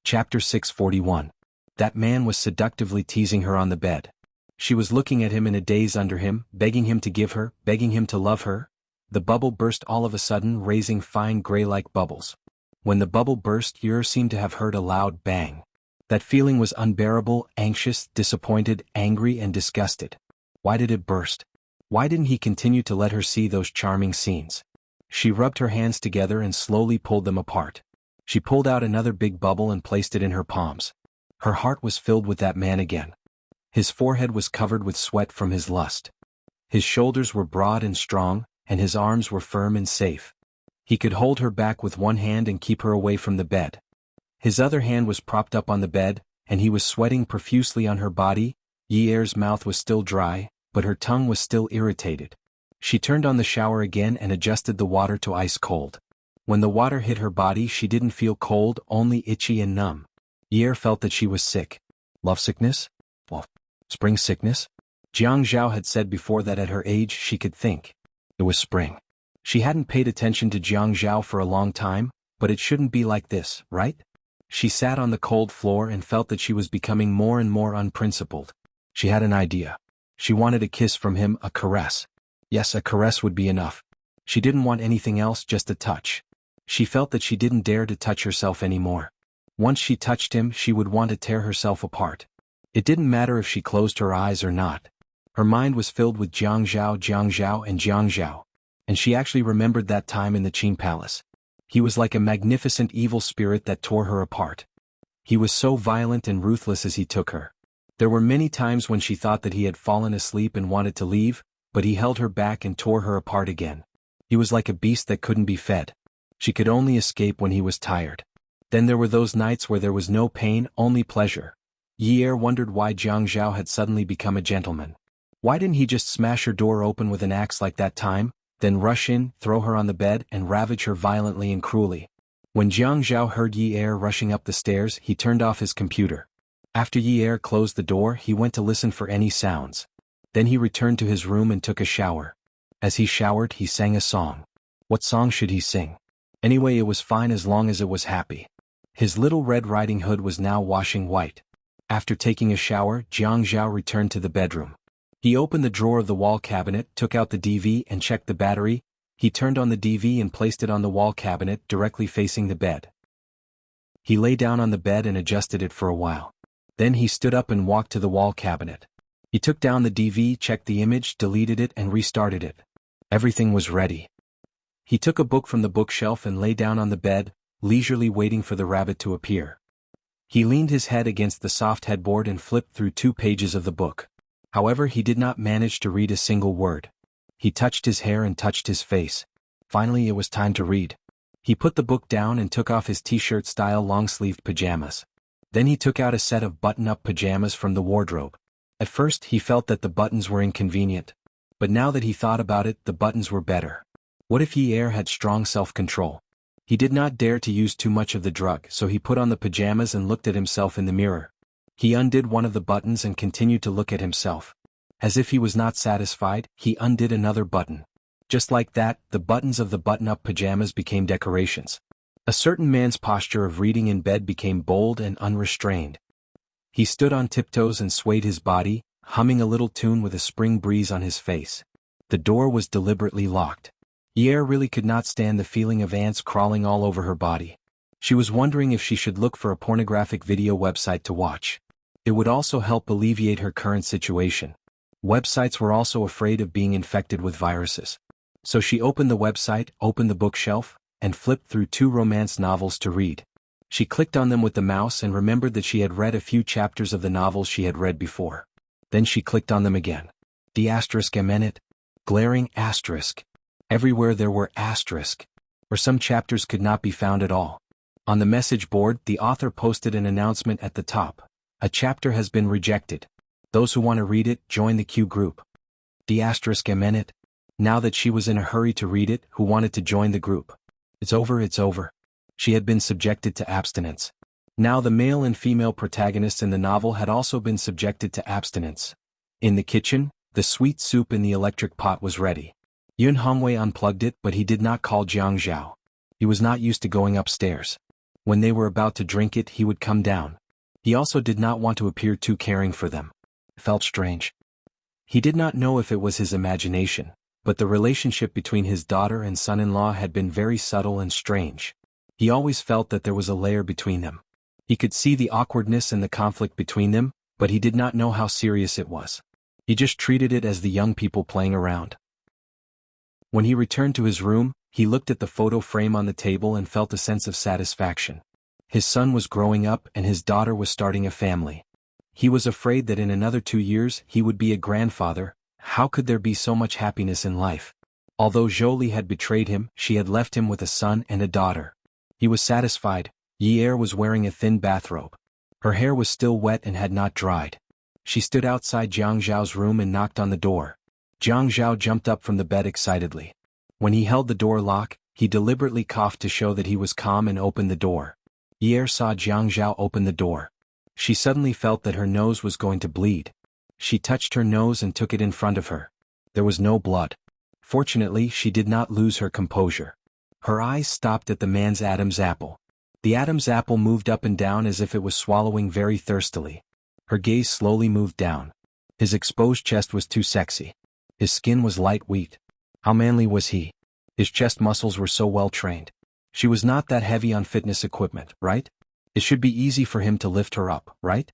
Chapter 641. That man was seductively teasing her on the bed. She was looking at him in a daze under him, begging him to give her, begging him to love her. The bubble burst all of a sudden, raising fine gray-like bubbles. When the bubble burst, Yer seemed to have heard a loud bang. That feeling was unbearable, anxious, disappointed, angry, and disgusted. Why did it burst? Why didn't he continue to let her see those charming scenes? She rubbed her hands together and slowly pulled them apart. She pulled out another big bubble and placed it in her palms. Her heart was filled with that man again. His forehead was covered with sweat from his lust. His shoulders were broad and strong, and his arms were firm and safe. He could hold her back with one hand and keep her away from the bed. His other hand was propped up on the bed, and he was sweating profusely on her body. Yer's mouth was still dry, but her tongue was still irritated. She turned on the shower again and adjusted the water to ice cold. When the water hit her body, she didn't feel cold, only itchy and numb. Yer felt that she was sick. Lovesickness? Well, spring sickness? Jiang Zhao had said before that at her age she could think. It was spring. She hadn't paid attention to Jiang Zhao for a long time, but it shouldn't be like this, right? She sat on the cold floor and felt that she was becoming more and more unprincipled. She had an idea. She wanted a kiss from him, a caress. Yes, a caress would be enough. She didn't want anything else, just a touch. She felt that she didn't dare to touch herself anymore. Once she touched him, she would want to tear herself apart. It didn't matter if she closed her eyes or not. Her mind was filled with Jiang Zhao, and Jiang Zhao. And she actually remembered that time in the Qin Palace. He was like a magnificent evil spirit that tore her apart. He was so violent and ruthless as he took her. There were many times when she thought that he had fallen asleep and wanted to leave, but he held her back and tore her apart again. He was like a beast that couldn't be fed. She could only escape when he was tired. Then there were those nights where there was no pain, only pleasure. Yer wondered why Jiang Zhao had suddenly become a gentleman. Why didn't he just smash her door open with an axe like that time, then rush in, throw her on the bed, and ravage her violently and cruelly? When Jiang Zhao heard Yer rushing up the stairs, he turned off his computer. After Yer closed the door, he went to listen for any sounds. Then he returned to his room and took a shower. As he showered, he sang a song. What song should he sing? Anyway, it was fine as long as it was happy. His little Red Riding Hood was now washing white. After taking a shower, Jiang Zhao returned to the bedroom. He opened the drawer of the wall cabinet, took out the DV and checked the battery. He turned on the DV and placed it on the wall cabinet directly facing the bed. He lay down on the bed and adjusted it for a while. Then he stood up and walked to the wall cabinet. He took down the DV, checked the image, deleted it and restarted it. Everything was ready. He took a book from the bookshelf and lay down on the bed, leisurely waiting for the rabbit to appear. He leaned his head against the soft headboard and flipped through 2 pages of the book. However, he did not manage to read a single word. He touched his hair and touched his face. Finally, it was time to read. He put the book down and took off his t-shirt-style long-sleeved pajamas. Then he took out a set of button-up pajamas from the wardrobe. At first, he felt that the buttons were inconvenient. But now that he thought about it, the buttons were better. What if Yer had strong self-control? He did not dare to use too much of the drug, so he put on the pajamas and looked at himself in the mirror. He undid one of the buttons and continued to look at himself. As if he was not satisfied, he undid another button. Just like that, the buttons of the button-up pajamas became decorations. A certain man's posture of reading in bed became bold and unrestrained. He stood on tiptoes and swayed his body, humming a little tune with a spring breeze on his face. The door was deliberately locked. Yer really could not stand the feeling of ants crawling all over her body. She was wondering if she should look for a pornographic video website to watch. It would also help alleviate her current situation. Websites were also afraid of being infected with viruses. So she opened the website, opened the bookshelf, and flipped through 2 romance novels to read. She clicked on them with the mouse and remembered that she had read a few chapters of the novels she had read before. Then she clicked on them again. The asterisk eminent. Glaring asterisk. Everywhere there were asterisk. Or some chapters could not be found at all. On the message board, the author posted an announcement at the top. A chapter has been rejected. Those who want to read it, join the Q group. The asterisk eminent. Now that she was in a hurry to read it, who wanted to join the group? It's over, it's over. She had been subjected to abstinence. Now the male and female protagonists in the novel had also been subjected to abstinence. In the kitchen, the sweet soup in the electric pot was ready. Yun Hongwei unplugged it, but he did not call Jiang Zhao. He was not used to going upstairs. When they were about to drink it, he would come down. He also did not want to appear too caring for them. It felt strange. He did not know if it was his imagination, but the relationship between his daughter and son-in-law had been very subtle and strange. He always felt that there was a layer between them. He could see the awkwardness and the conflict between them, but he did not know how serious it was. He just treated it as the young people playing around. When he returned to his room, he looked at the photo frame on the table and felt a sense of satisfaction. His son was growing up and his daughter was starting a family. He was afraid that in another 2 years he would be a grandfather. How could there be so much happiness in life? Although Jolie had betrayed him, she had left him with a son and a daughter. He was satisfied. Yi-er was wearing a thin bathrobe. Her hair was still wet and had not dried. She stood outside Jiang Zhao's room and knocked on the door. Jiang Zhao jumped up from the bed excitedly. When he held the door lock, he deliberately coughed to show that he was calm and opened the door. Yi-er saw Jiang Zhao open the door. She suddenly felt that her nose was going to bleed. She touched her nose and took it in front of her. There was no blood. Fortunately, she did not lose her composure. Her eyes stopped at the man's Adam's apple. The Adam's apple moved up and down as if it was swallowing very thirstily. Her gaze slowly moved down. His exposed chest was too sexy. His skin was lightweight. How manly was he? His chest muscles were so well trained. She was not that heavy on fitness equipment, right? It should be easy for him to lift her up, right?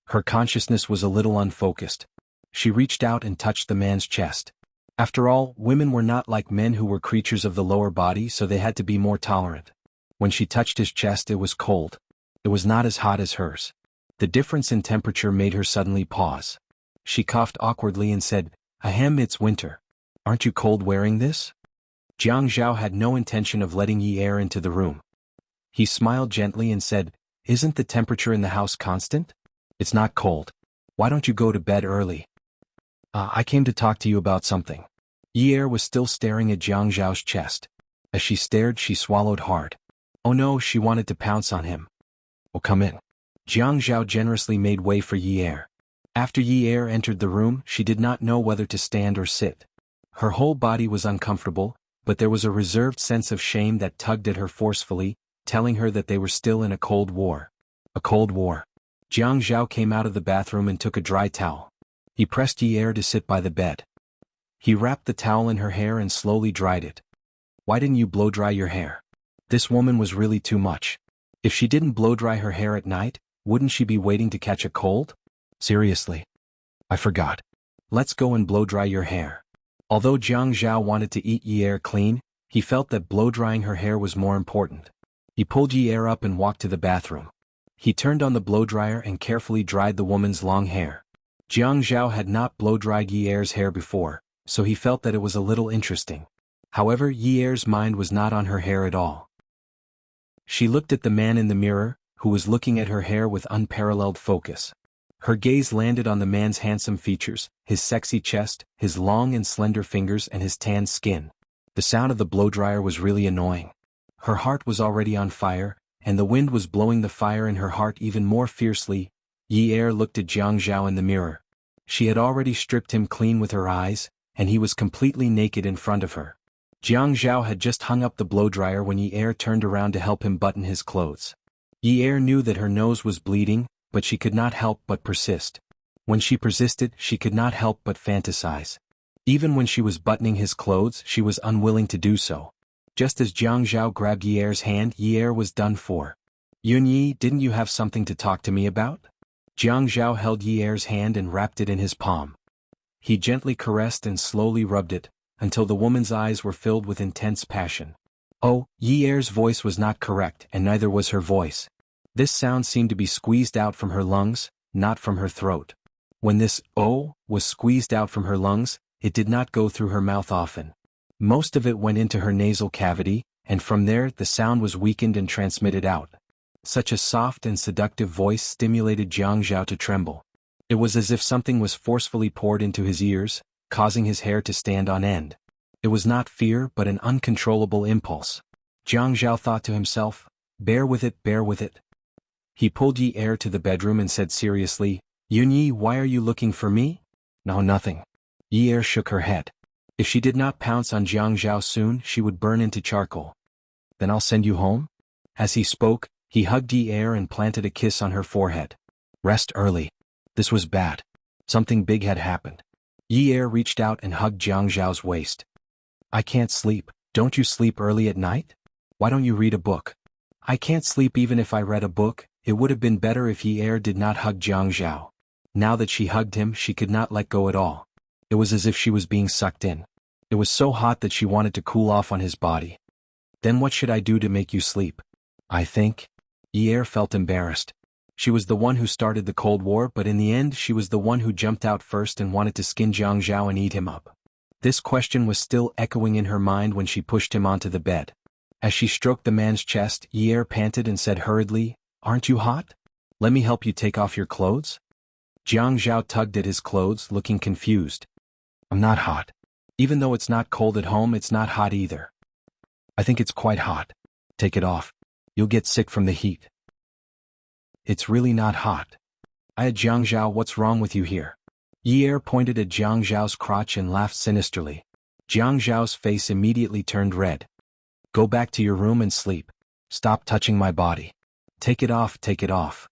Her consciousness was a little unfocused. She reached out and touched the man's chest. After all, women were not like men who were creatures of the lower body, so they had to be more tolerant. When she touched his chest, it was cold. It was not as hot as hers. The difference in temperature made her suddenly pause. She coughed awkwardly and said, "Ahem, it's winter. Aren't you cold wearing this?" Jiang Zhao had no intention of letting Yi-er into the room. He smiled gently and said, "Isn't the temperature in the house constant? It's not cold. Why don't you go to bed early?" I came to talk to you about something." Yi-er was still staring at Jiang Zhao's chest. As she stared, she swallowed hard. Oh no, she wanted to pounce on him. "Oh, come in." Jiang Zhao generously made way for Yi-er. After Yi-er entered the room, she did not know whether to stand or sit. Her whole body was uncomfortable, but there was a reserved sense of shame that tugged at her forcefully, telling her that they were still in a cold war. A cold war. Jiang Zhao came out of the bathroom and took a dry towel. He pressed Yi-er to sit by the bed. He wrapped the towel in her hair and slowly dried it. "Why didn't you blow-dry your hair?" This woman was really too much. If she didn't blow-dry her hair at night, wouldn't she be waiting to catch a cold? Seriously. I forgot. Let's go and blow-dry your hair. Although Jiang Zhao wanted to eat Yi-er clean, he felt that blow-drying her hair was more important. He pulled Yi-er up and walked to the bathroom. He turned on the blow-dryer and carefully dried the woman's long hair. Jiang Zhao had not blow-dried Yi-er's hair before, so he felt that it was a little interesting. However, Yi-er's mind was not on her hair at all. She looked at the man in the mirror, who was looking at her hair with unparalleled focus. Her gaze landed on the man's handsome features, his sexy chest, his long and slender fingers and his tanned skin. The sound of the blow-dryer was really annoying. Her heart was already on fire, and the wind was blowing the fire in her heart even more fiercely. Yi-er looked at Jiang Zhao in the mirror. She had already stripped him clean with her eyes, and he was completely naked in front of her. Jiang Zhao had just hung up the blow-dryer when Yi-er turned around to help him button his clothes. Yi-er knew that her nose was bleeding, but she could not help but persist. When she persisted, she could not help but fantasize. Even when she was buttoning his clothes, she was unwilling to do so. Just as Jiang Zhao grabbed Yi-er's hand, Yi-er was done for. "Yunyi, didn't you have something to talk to me about?" Jiang Zhao held Yi-er's hand and wrapped it in his palm. He gently caressed and slowly rubbed it, until the woman's eyes were filled with intense passion. Oh, Yi-er's voice was not correct, and neither was her voice. This sound seemed to be squeezed out from her lungs, not from her throat. When this "oh" was squeezed out from her lungs, it did not go through her mouth often. Most of it went into her nasal cavity, and from there the sound was weakened and transmitted out. Such a soft and seductive voice stimulated Jiang Zhao to tremble. It was as if something was forcefully poured into his ears, causing his hair to stand on end. It was not fear but an uncontrollable impulse. Jiang Zhao thought to himself, bear with it, bear with it. He pulled Yi-er to the bedroom and said seriously, "Yunyi, why are you looking for me?" "No, nothing." Yi-er shook her head. If she did not pounce on Jiang Zhao soon, she would burn into charcoal. "Then I'll send you home?" As he spoke, He hugged Yi Er and planted a kiss on her forehead. Rest early. This was bad. Something big had happened. Yi Er reached out and hugged Jiang Zhao's waist. I can't sleep. Don't you sleep early at night? Why don't you read a book? I can't sleep even if I read a book. It would have been better if Yi Er did not hug Jiang Zhao. Now that she hugged him, she could not let go at all. It was as if she was being sucked in. It was so hot that she wanted to cool off on his body. Then what should I do to make you sleep? I think. Yi Er felt embarrassed. She was the one who started the Cold War, but in the end she was the one who jumped out first and wanted to skin Jiang Zhao and eat him up. This question was still echoing in her mind when she pushed him onto the bed. As she stroked the man's chest, Yi Er panted and said hurriedly, Aren't you hot? Let me help you take off your clothes? Jiang Zhao tugged at his clothes, looking confused. I'm not hot. Even though it's not cold at home, it's not hot either. I think it's quite hot. Take it off. You'll get sick from the heat. It's really not hot. Jiang Zhao, what's wrong with you here? Yi Er pointed at Jiang Zhao's crotch and laughed sinisterly. Jiang Zhao's face immediately turned red. Go back to your room and sleep. Stop touching my body. Take it off, take it off.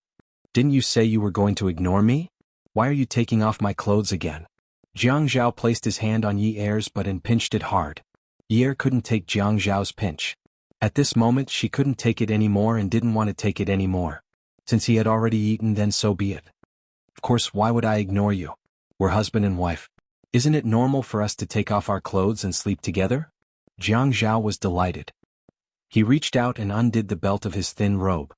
Didn't you say you were going to ignore me? Why are you taking off my clothes again? Jiang Zhao placed his hand on Yi Er's butt and pinched it hard. Yi Er couldn't take Jiang Zhao's pinch. At this moment she couldn't take it anymore and didn't want to take it anymore. Since he had already eaten, then so be it. Of course, why would I ignore you? We're husband and wife. Isn't it normal for us to take off our clothes and sleep together? Jiang Zhao was delighted. He reached out and undid the belt of his thin robe.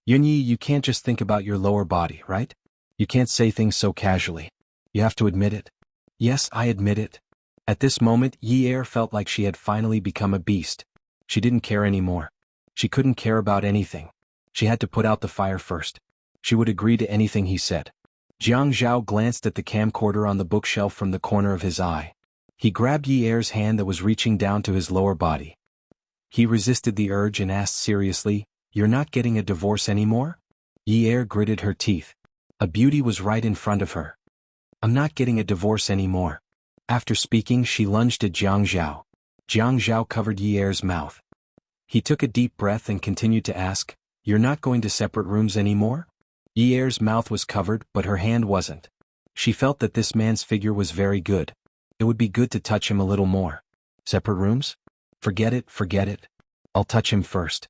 Yunyi, you can't just think about your lower body, right? You can't say things so casually. You have to admit it. Yes, I admit it. At this moment, Yi Er felt like she had finally become a beast. She didn't care anymore. She couldn't care about anything. She had to put out the fire first. She would agree to anything he said. Jiang Zhao glanced at the camcorder on the bookshelf from the corner of his eye. He grabbed Yi Er's hand that was reaching down to his lower body. He resisted the urge and asked seriously, You're not getting a divorce anymore? Yi Er gritted her teeth. A beauty was right in front of her. I'm not getting a divorce anymore. After speaking, she lunged at Jiang Zhao. Jiang Zhao covered Yi Er's mouth. He took a deep breath and continued to ask, You're not going to separate rooms anymore? Yi Er's mouth was covered, but her hand wasn't. She felt that this man's figure was very good. It would be good to touch him a little more. Separate rooms? Forget it, forget it. I'll touch him first.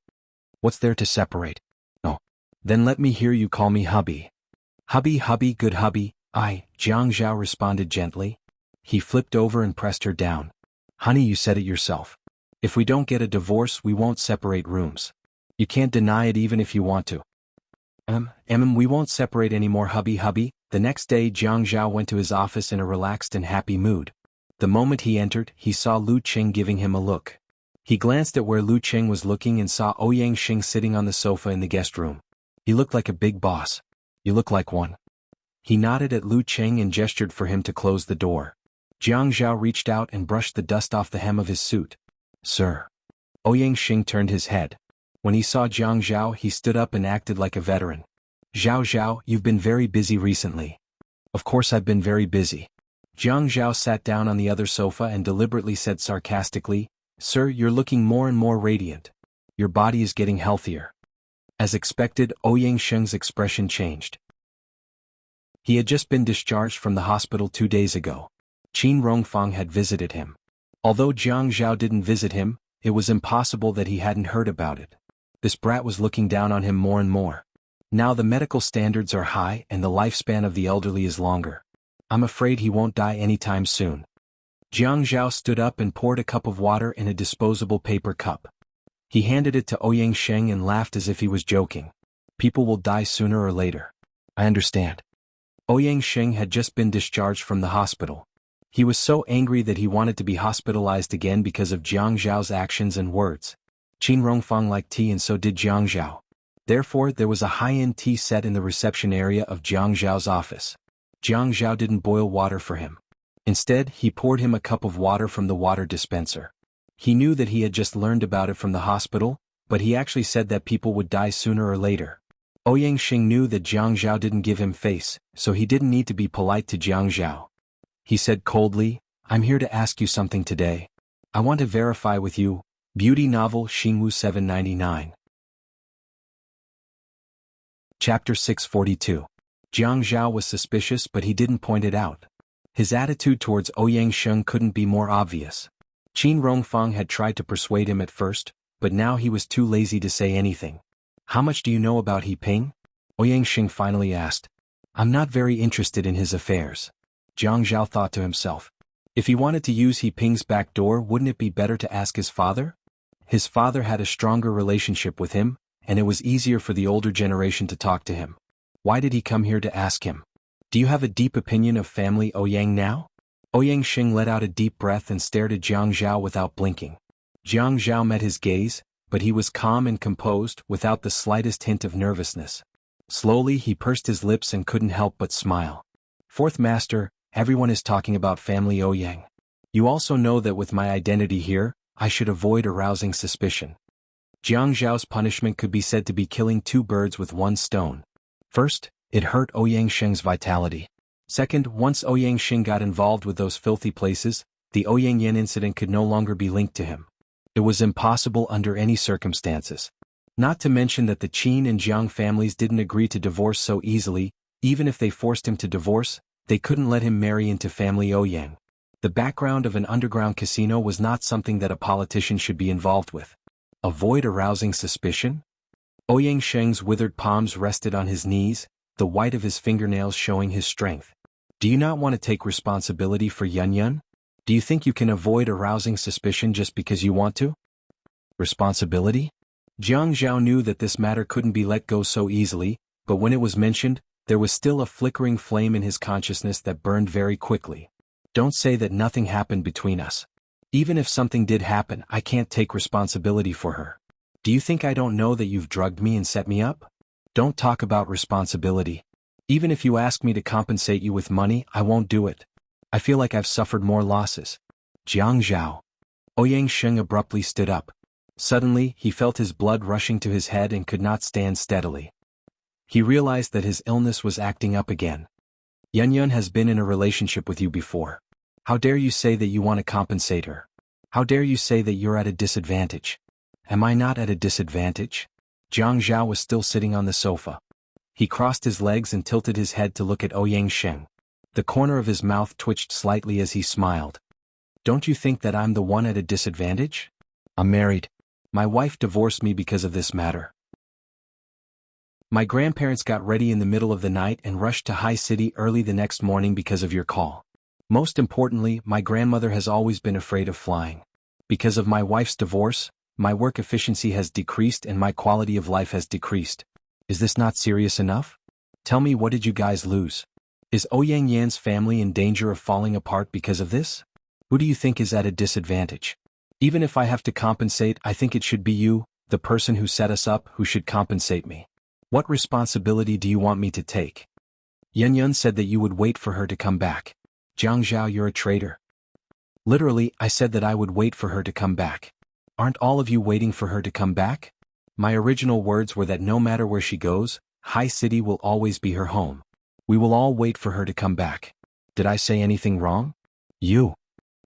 What's there to separate? Oh. Then let me hear you call me hubby. Hubby, hubby, good hubby. Jiang Zhao responded gently. He flipped over and pressed her down. Honey, you said it yourself. If we don't get a divorce, we won't separate rooms. You can't deny it even if you want to. We won't separate anymore, hubby, hubby. The next day, Jiang Zhao went to his office in a relaxed and happy mood. The moment he entered, he saw Lu Qing giving him a look. He glanced at where Lu Qing was looking and saw Ouyang Xing sitting on the sofa in the guest room. He looked like a big boss. You look like one. He nodded at Lu Qing and gestured for him to close the door. Jiang Zhao reached out and brushed the dust off the hem of his suit. Sir. Ouyang Xing turned his head. When he saw Jiang Zhao, he stood up and acted like a veteran. Zhao, you've been very busy recently. Of course I've been very busy. Jiang Zhao sat down on the other sofa and deliberately said sarcastically, Sir, you're looking more and more radiant. Your body is getting healthier. As expected, Ouyang Xing's expression changed. He had just been discharged from the hospital 2 days ago. Qin Rongfang had visited him. Although Jiang Zhao didn't visit him, it was impossible that he hadn't heard about it. This brat was looking down on him more and more. Now the medical standards are high and the lifespan of the elderly is longer. I'm afraid he won't die anytime soon. Jiang Zhao stood up and poured a cup of water in a disposable paper cup. He handed it to Ouyang Xing and laughed as if he was joking. People will die sooner or later. I understand. Ouyang Xing had just been discharged from the hospital. He was so angry that he wanted to be hospitalized again because of Jiang Zhao's actions and words. Qin Rongfang liked tea and so did Jiang Zhao. Therefore, there was a high-end tea set in the reception area of Jiang Zhao's office. Jiang Zhao didn't boil water for him. Instead, he poured him a cup of water from the water dispenser. He knew that he had just learned about it from the hospital, but he actually said that people would die sooner or later. Ouyang Xing knew that Jiang Zhao didn't give him face, so he didn't need to be polite to Jiang Zhao. He said coldly, I'm here to ask you something today. I want to verify with you. Beauty novel Xingwu 799. Chapter 642. Jiang Zhao was suspicious but he didn't point it out. His attitude towards Ouyang Sheng couldn't be more obvious. Qin Rongfang had tried to persuade him at first, but now he was too lazy to say anything. How much do you know about He Ping? Ouyang Sheng finally asked. I'm not very interested in his affairs. Jiang Zhao thought to himself. If he wanted to use He Ping's back door, wouldn't it be better to ask his father? His father had a stronger relationship with him, and it was easier for the older generation to talk to him. Why did he come here to ask him? Do you have a deep opinion of family Ouyang now? Ouyang Sheng let out a deep breath and stared at Jiang Zhao without blinking. Jiang Zhao met his gaze, but he was calm and composed without the slightest hint of nervousness. Slowly he pursed his lips and couldn't help but smile. Fourth Master, everyone is talking about family Ouyang. You also know that with my identity here, I should avoid arousing suspicion. Jiang Zhao's punishment could be said to be killing two birds with one stone. First, it hurt Ouyang Sheng's vitality. Second, once Ouyang Sheng got involved with those filthy places, the Ouyang Yan incident could no longer be linked to him. It was impossible under any circumstances. Not to mention that the Qin and Jiang families didn't agree to divorce so easily. Even if they forced him to divorce, they couldn't let him marry into family Ouyang. The background of an underground casino was not something that a politician should be involved with. Avoid arousing suspicion? Ouyang Sheng's withered palms rested on his knees, the white of his fingernails showing his strength. Do you not want to take responsibility for Yun Yun? Do you think you can avoid arousing suspicion just because you want to? Responsibility? Jiang Zhao knew that this matter couldn't be let go so easily, but when it was mentioned, there was still a flickering flame in his consciousness that burned very quickly. Don't say that nothing happened between us. Even if something did happen, I can't take responsibility for her. Do you think I don't know that you've drugged me and set me up? Don't talk about responsibility. Even if you ask me to compensate you with money, I won't do it. I feel like I've suffered more losses. Jiang Zhao. Ouyang Sheng abruptly stood up. Suddenly, he felt his blood rushing to his head and could not stand steadily. He realized that his illness was acting up again. Yun Yun has been in a relationship with you before. How dare you say that you want to compensate her? How dare you say that you're at a disadvantage? Am I not at a disadvantage? Jiang Zhao was still sitting on the sofa. He crossed his legs and tilted his head to look at Ouyang Sheng. The corner of his mouth twitched slightly as he smiled. Don't you think that I'm the one at a disadvantage? I'm married. My wife divorced me because of this matter. My grandparents got ready in the middle of the night and rushed to High City early the next morning because of your call. Most importantly, my grandmother has always been afraid of flying. Because of my wife's divorce, my work efficiency has decreased and my quality of life has decreased. Is this not serious enough? Tell me, what did you guys lose? Is Ouyang Yan's family in danger of falling apart because of this? Who do you think is at a disadvantage? Even if I have to compensate, I think it should be you, the person who set us up, who should compensate me. What responsibility do you want me to take? Yun Yun said that you would wait for her to come back. Jiang Zhao, you're a traitor. Literally, I said that I would wait for her to come back. Aren't all of you waiting for her to come back? My original words were that no matter where she goes, High City will always be her home. We will all wait for her to come back. Did I say anything wrong? You.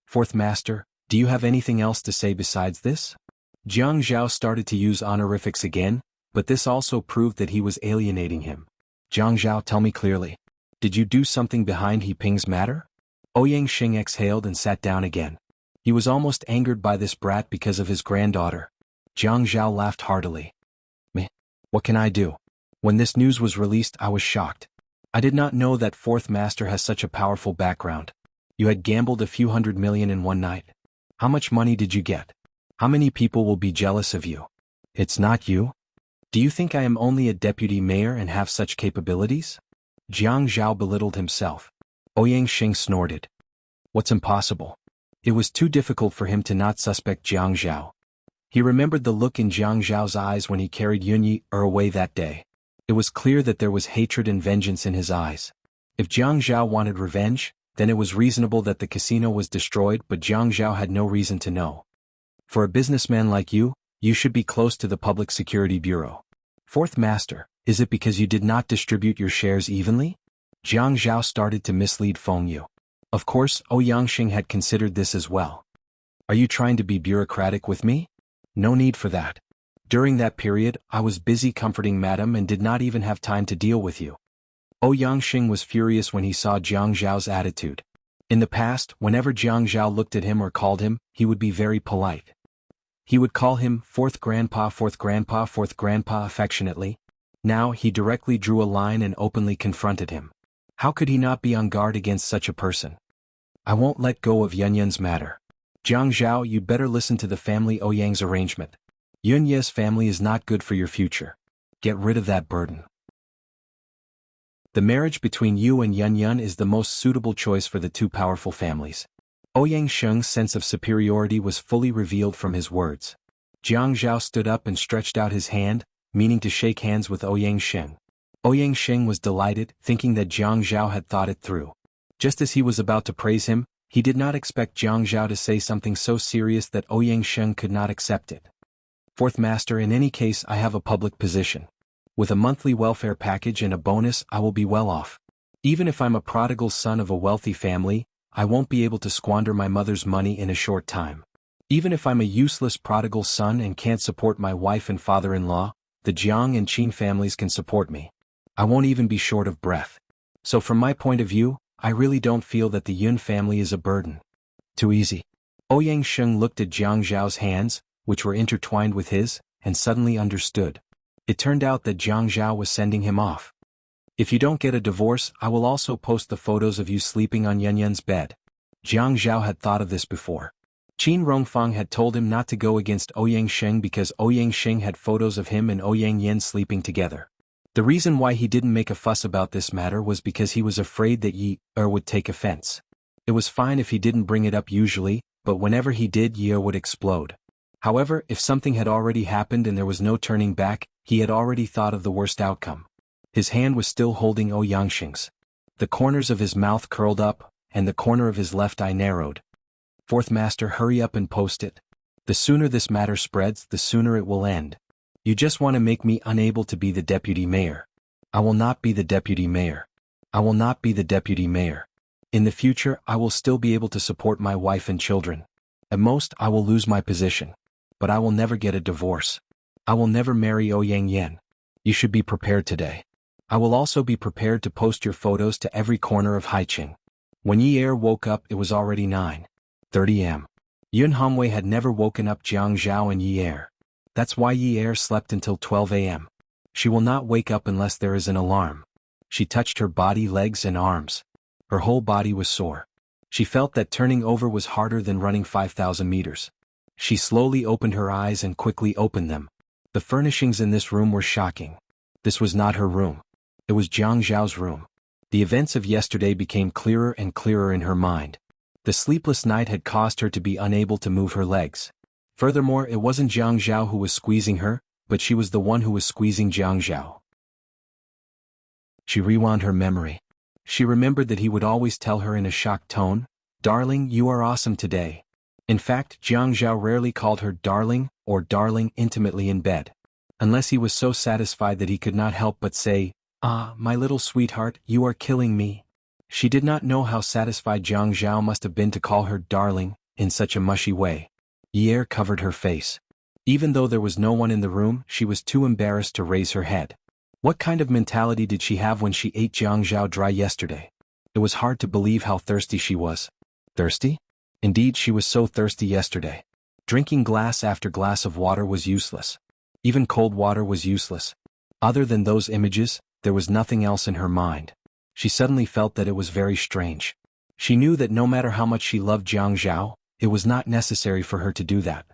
Fourth Master, do you have anything else to say besides this? Jiang Zhao started to use honorifics again, but this also proved that he was alienating him. Jiang Zhao, tell me clearly. Did you do something behind He Ping's matter? Ouyang Sheng exhaled and sat down again. He was almost angered by this brat because of his granddaughter. Jiang Zhao laughed heartily. Meh. What can I do? When this news was released, I was shocked. I did not know that Fourth Master has such a powerful background. You had gambled a few $100 million in one night. How much money did you get? How many people will be jealous of you? It's not you? Do you think I am only a deputy mayor and have such capabilities? Jiang Zhao belittled himself. Ouyang Sheng snorted. What's impossible? It was too difficult for him to not suspect Jiang Zhao. He remembered the look in Jiang Zhao's eyes when he carried Yunyi away that day. It was clear that there was hatred and vengeance in his eyes. If Jiang Zhao wanted revenge, then it was reasonable that the casino was destroyed, but Jiang Zhao had no reason to know. For a businessman like you, you should be close to the Public Security Bureau. Fourth Master, is it because you did not distribute your shares evenly? Jiang Zhao started to mislead Feng Yu. Of course, Ouyang Sheng had considered this as well. Are you trying to be bureaucratic with me? No need for that. During that period, I was busy comforting madam and did not even have time to deal with you. Ouyangxing was furious when he saw Jiang Zhao's attitude. In the past, whenever Jiang Zhao looked at him or called him, he would be very polite. He would call him fourth grandpa affectionately. Now he directly drew a line and openly confronted him. How could he not be on guard against such a person? I won't let go of Yunyan's matter. Jiang Zhao, you'd better listen to the family Ouyang's arrangement. Yunye's family is not good for your future. Get rid of that burden. The marriage between you and Yunyun is the most suitable choice for the two powerful families. Ouyangsheng's sense of superiority was fully revealed from his words. Jiang Zhao stood up and stretched out his hand, meaning to shake hands with Ouyangsheng. Ouyangsheng was delighted, thinking that Jiang Zhao had thought it through. Just as he was about to praise him, he did not expect Jiang Zhao to say something so serious that Ouyangsheng could not accept it. Fourth master, in any case I have a public position. With a monthly welfare package and a bonus I will be well off. Even if I'm a prodigal son of a wealthy family, I won't be able to squander my mother's money in a short time. Even if I'm a useless prodigal son and can't support my wife and father-in-law, the Jiang and Qin families can support me. I won't even be short of breath. So from my point of view, I really don't feel that the Yun family is a burden. Too easy. Ouyangsheng looked at Jiang Zhao's hands, which were intertwined with his, and suddenly understood. It turned out that Jiang Zhao was sending him off. If you don't get a divorce, I will also post the photos of you sleeping on Yunyun's bed. Jiang Zhao had thought of this before. Qin Rongfang had told him not to go against Ouyangsheng because Ouyangsheng had photos of him and Ouyangyan sleeping together. The reason why he didn't make a fuss about this matter was because he was afraid that Yi-er would take offense. It was fine if he didn't bring it up usually, but whenever he did, Yi-er would explode. However, if something had already happened and there was no turning back, he had already thought of the worst outcome. His hand was still holding Ouyangsheng's. The corners of his mouth curled up, and the corner of his left eye narrowed. Fourth master, hurry up and post it. The sooner this matter spreads, the sooner it will end. You just want to make me unable to be the deputy mayor. I will not be the deputy mayor. I will not be the deputy mayor. In the future, I will still be able to support my wife and children. At most, I will lose my position. But I will never get a divorce. I will never marry Ouyangyan. You should be prepared today. I will also be prepared to post your photos to every corner of Haiqing. When Yi-er woke up, it was already 9:30 am. Yun Hongwei had never woken up Jiang Zhao and Yi-er. That's why Yi-er slept until 12 am. She will not wake up unless there is an alarm. She touched her body, legs and arms. Her whole body was sore. She felt that turning over was harder than running 5,000 meters. She slowly opened her eyes and quickly opened them. The furnishings in this room were shocking. This was not her room. It was Jiang Zhao's room. The events of yesterday became clearer and clearer in her mind. The sleepless night had caused her to be unable to move her legs. Furthermore, it wasn't Jiang Zhao who was squeezing her, but she was the one who was squeezing Jiang Zhao. She rewound her memory. She remembered that he would always tell her in a shocked tone, "Darling, you are awesome today." In fact, Jiang Zhao rarely called her darling or darling intimately in bed. Unless he was so satisfied that he could not help but say, "Ah, my little sweetheart, you are killing me." She did not know how satisfied Jiang Zhao must have been to call her darling in such a mushy way. Yi-er covered her face. Even though there was no one in the room, she was too embarrassed to raise her head. What kind of mentality did she have when she ate Jiang Zhao dry yesterday? It was hard to believe how thirsty she was. Thirsty? Indeed, she was so thirsty yesterday. Drinking glass after glass of water was useless. Even cold water was useless. Other than those images, there was nothing else in her mind. She suddenly felt that it was very strange. She knew that no matter how much she loved Jiang Zhao, it was not necessary for her to do that.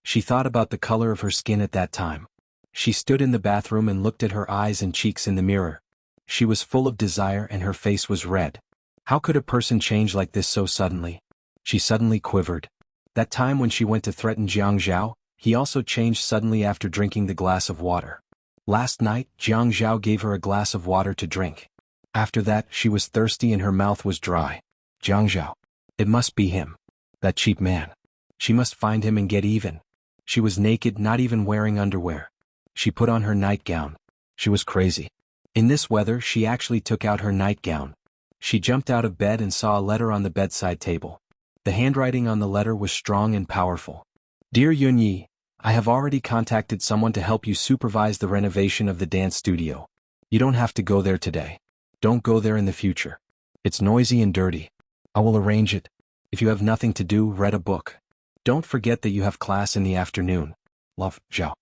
She thought about the color of her skin at that time. She stood in the bathroom and looked at her eyes and cheeks in the mirror. She was full of desire and her face was red. How could a person change like this so suddenly? She suddenly quivered. That time when she went to threaten Jiang Zhao, he also changed suddenly after drinking the glass of water. Last night, Jiang Zhao gave her a glass of water to drink. After that, she was thirsty and her mouth was dry. Jiang Zhao. It must be him. That cheap man. She must find him and get even. She was naked, not even wearing underwear. She put on her nightgown. She was crazy. In this weather, she actually took out her nightgown. She jumped out of bed and saw a letter on the bedside table. The handwriting on the letter was strong and powerful. Dear Yunyi, I have already contacted someone to help you supervise the renovation of the dance studio. You don't have to go there today. Don't go there in the future. It's noisy and dirty. I will arrange it. If you have nothing to do, read a book. Don't forget that you have class in the afternoon. Love, Zhao.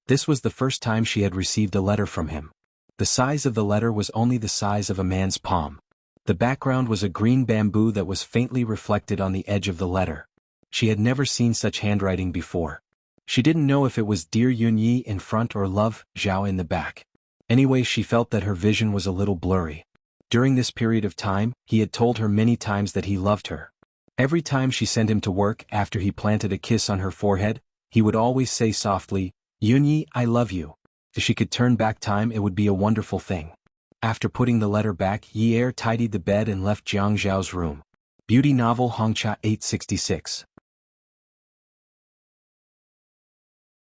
This was the first time she had received a letter from him. The size of the letter was only the size of a man's palm. The background was a green bamboo that was faintly reflected on the edge of the letter. She had never seen such handwriting before. She didn't know if it was Dear Yunyi in front or Love, Zhao in the back. Anyway, she felt that her vision was a little blurry. During this period of time, he had told her many times that he loved her. Every time she sent him to work after he planted a kiss on her forehead, he would always say softly, Yunyi, I love you. If she could turn back time, it would be a wonderful thing. After putting the letter back, Yi tidied the bed and left Jiang Zhao's room. Beauty novel Hongcha 866.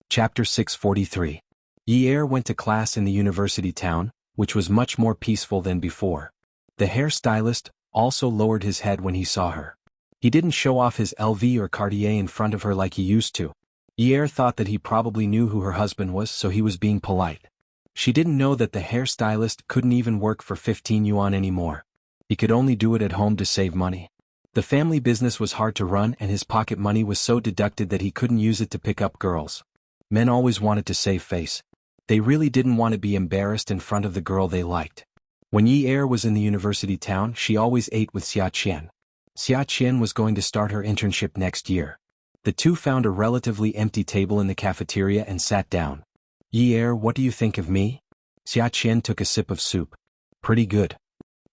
Chapter 643. Yi went to class in the university town, which was much more peaceful than before. The hairstylist also lowered his head when he saw her. He didn't show off his LV or Cartier in front of her like he used to. Yi thought that he probably knew who her husband was, so he was being polite. She didn't know that the hairstylist couldn't even work for 15 yuan anymore. He could only do it at home to save money. The family business was hard to run and his pocket money was so deducted that he couldn't use it to pick up girls. Men always wanted to save face. They really didn't want to be embarrassed in front of the girl they liked. When Yi was in the university town, she always ate with Xia Qian. Xia Qian was going to start her internship next year. The two found a relatively empty table in the cafeteria and sat down. Yi, what do you think of me? Xia Qian took a sip of soup. Pretty good.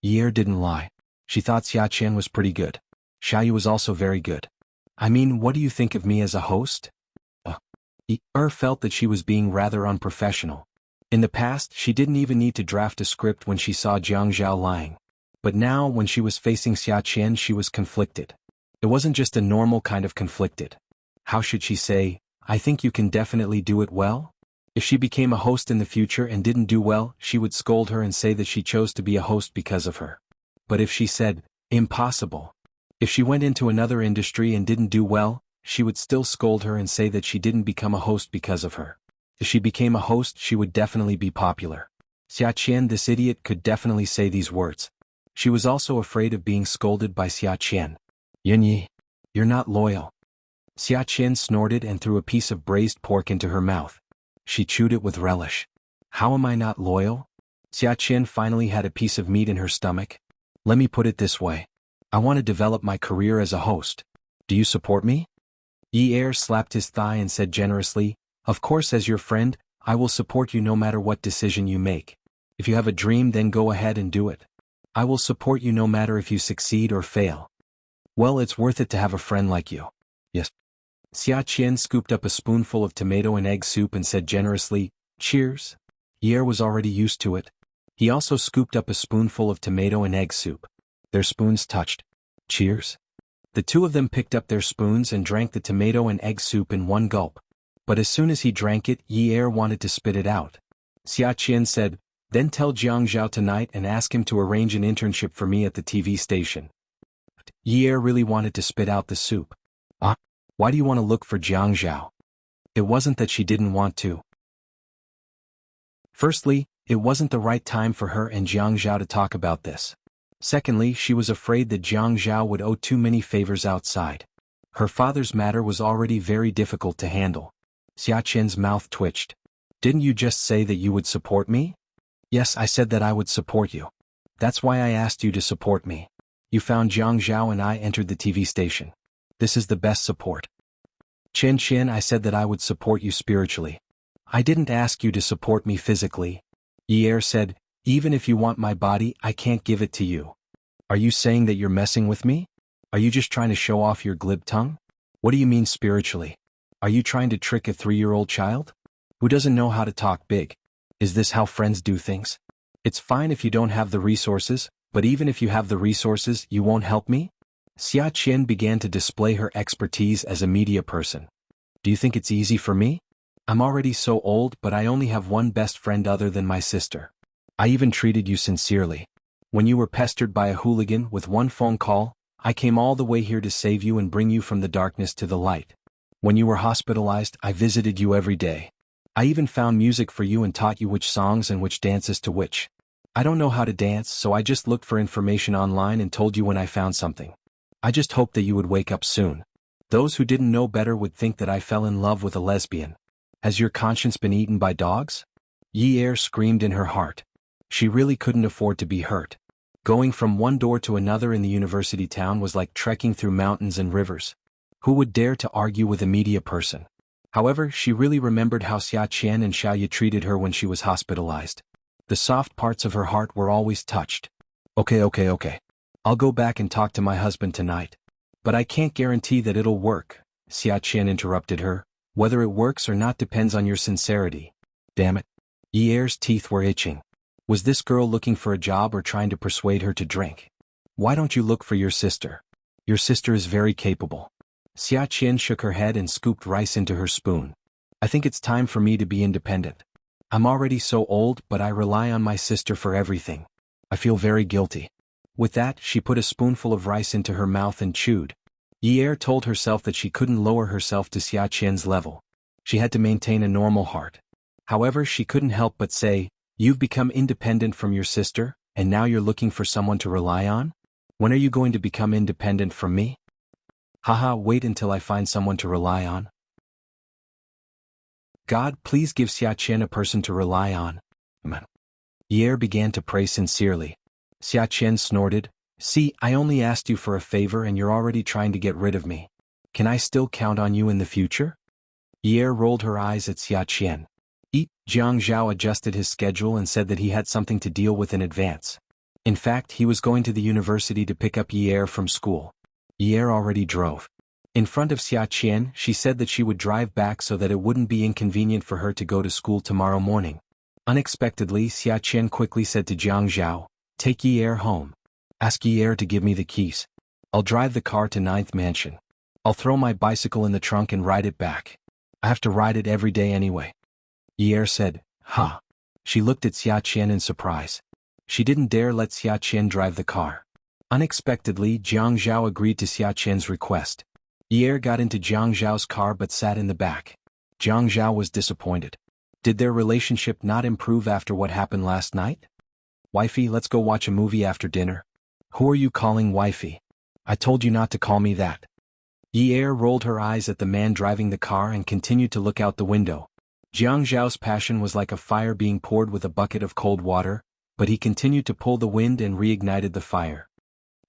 Yi didn't lie. She thought Xia Qian was pretty good. Xiaoyu was also very good. I mean, what do you think of me as a host? Yi felt that she was being rather unprofessional. In the past, she didn't even need to draft a script when she saw Jiang Zhao lying. But now, when she was facing Xia Qian, she was conflicted. It wasn't just a normal kind of conflicted. How should she say, I think you can definitely do it well? If she became a host in the future and didn't do well, she would scold her and say that she chose to be a host because of her. But if she said, impossible. If she went into another industry and didn't do well, she would still scold her and say that she didn't become a host because of her. If she became a host, she would definitely be popular. Xia Qian, this idiot, could definitely say these words. She was also afraid of being scolded by Xia Qian. Yunyi, you're not loyal. Xia Qian snorted and threw a piece of braised pork into her mouth. She chewed it with relish. How am I not loyal? Xia Qian finally had a piece of meat in her stomach. Let me put it this way. I want to develop my career as a host. Do you support me? Yi slapped his thigh and said generously, of course, as your friend, I will support you no matter what decision you make. If you have a dream, then go ahead and do it. I will support you no matter if you succeed or fail. Well, it's worth it to have a friend like you. Yes. Xia Qian scooped up a spoonful of tomato and egg soup and said generously, cheers. Yi was already used to it. He also scooped up a spoonful of tomato and egg soup. Their spoons touched. Cheers. The two of them picked up their spoons and drank the tomato and egg soup in one gulp. But as soon as he drank it, Yi wanted to spit it out. Xia Qian said, then tell Jiang Zhao tonight and ask him to arrange an internship for me at the TV station. Yi really wanted to spit out the soup. Why do you want to look for Jiang Zhao? It wasn't that she didn't want to. Firstly, it wasn't the right time for her and Jiang Zhao to talk about this. Secondly, she was afraid that Jiang Zhao would owe too many favors outside. Her father's matter was already very difficult to handle. Xia Qian's mouth twitched. Didn't you just say that you would support me? Yes, I said that I would support you. That's why I asked you to support me. You found Jiang Zhao and I entered the TV station. This is the best support. Qian, I said that I would support you spiritually. I didn't ask you to support me physically. Yi said, even if you want my body, I can't give it to you. Are you saying that you're messing with me? Are you just trying to show off your glib tongue? What do you mean spiritually? Are you trying to trick a 3-year-old child? Who doesn't know how to talk big? Is this how friends do things? It's fine if you don't have the resources, but even if you have the resources, you won't help me? Xia Qian began to display her expertise as a media person. Do you think it's easy for me? I'm already so old, but I only have one best friend other than my sister. I even treated you sincerely. When you were pestered by a hooligan with one phone call, I came all the way here to save you and bring you from the darkness to the light. When you were hospitalized, I visited you every day. I even found music for you and taught you which songs and which dances to which. I don't know how to dance, so I just looked for information online and told you when I found something. I just hoped that you would wake up soon. Those who didn't know better would think that I fell in love with a lesbian. Has your conscience been eaten by dogs? Yi screamed in her heart. She really couldn't afford to be hurt. Going from one door to another in the university town was like trekking through mountains and rivers. Who would dare to argue with a media person? However, she really remembered how Xia Qian and Xiaoye treated her when she was hospitalized. The soft parts of her heart were always touched. Okay. I'll go back and talk to my husband tonight. But I can't guarantee that it'll work, Xia Qian interrupted her. Whether it works or not depends on your sincerity. Damn it. Yi's teeth were itching. Was this girl looking for a job or trying to persuade her to drink? Why don't you look for your sister? Your sister is very capable. Xia Qian shook her head and scooped rice into her spoon. I think it's time for me to be independent. I'm already so old, but I rely on my sister for everything. I feel very guilty. With that, she put a spoonful of rice into her mouth and chewed. Yi told herself that she couldn't lower herself to Xia Qian's level. She had to maintain a normal heart. However, she couldn't help but say, "You've become independent from your sister, and now you're looking for someone to rely on? When are you going to become independent from me?" Haha, wait until I find someone to rely on. God, please give Xia Qian a person to rely on. Yi began to pray sincerely. Xia Qian snorted, "See, I only asked you for a favor and you're already trying to get rid of me. Can I still count on you in the future?" Yi rolled her eyes at Xia Qian. Jiang Zhao adjusted his schedule and said that he had something to deal with in advance. In fact, he was going to the university to pick up Yi from school. Yi already drove. In front of Xia Qian, she said that she would drive back so that it wouldn't be inconvenient for her to go to school tomorrow morning. Unexpectedly, Xia Qian quickly said to Jiang Zhao, "Take Yi home. Ask Yi to give me the keys. I'll drive the car to 9th Mansion. I'll throw my bicycle in the trunk and ride it back. I have to ride it every day anyway." Yi said, "Huh." She looked at Xia Qian in surprise. She didn't dare let Xia Qian drive the car. Unexpectedly, Jiang Zhao agreed to Xia Qian's request. Yi got into Jiang Zhao's car but sat in the back. Jiang Zhao was disappointed. Did their relationship not improve after what happened last night? "Wifey, let's go watch a movie after dinner." "Who are you calling wifey? I told you not to call me that." Yi rolled her eyes at the man driving the car and continued to look out the window. Jiang Zhao's passion was like a fire being poured with a bucket of cold water, but he continued to pull the wind and reignited the fire.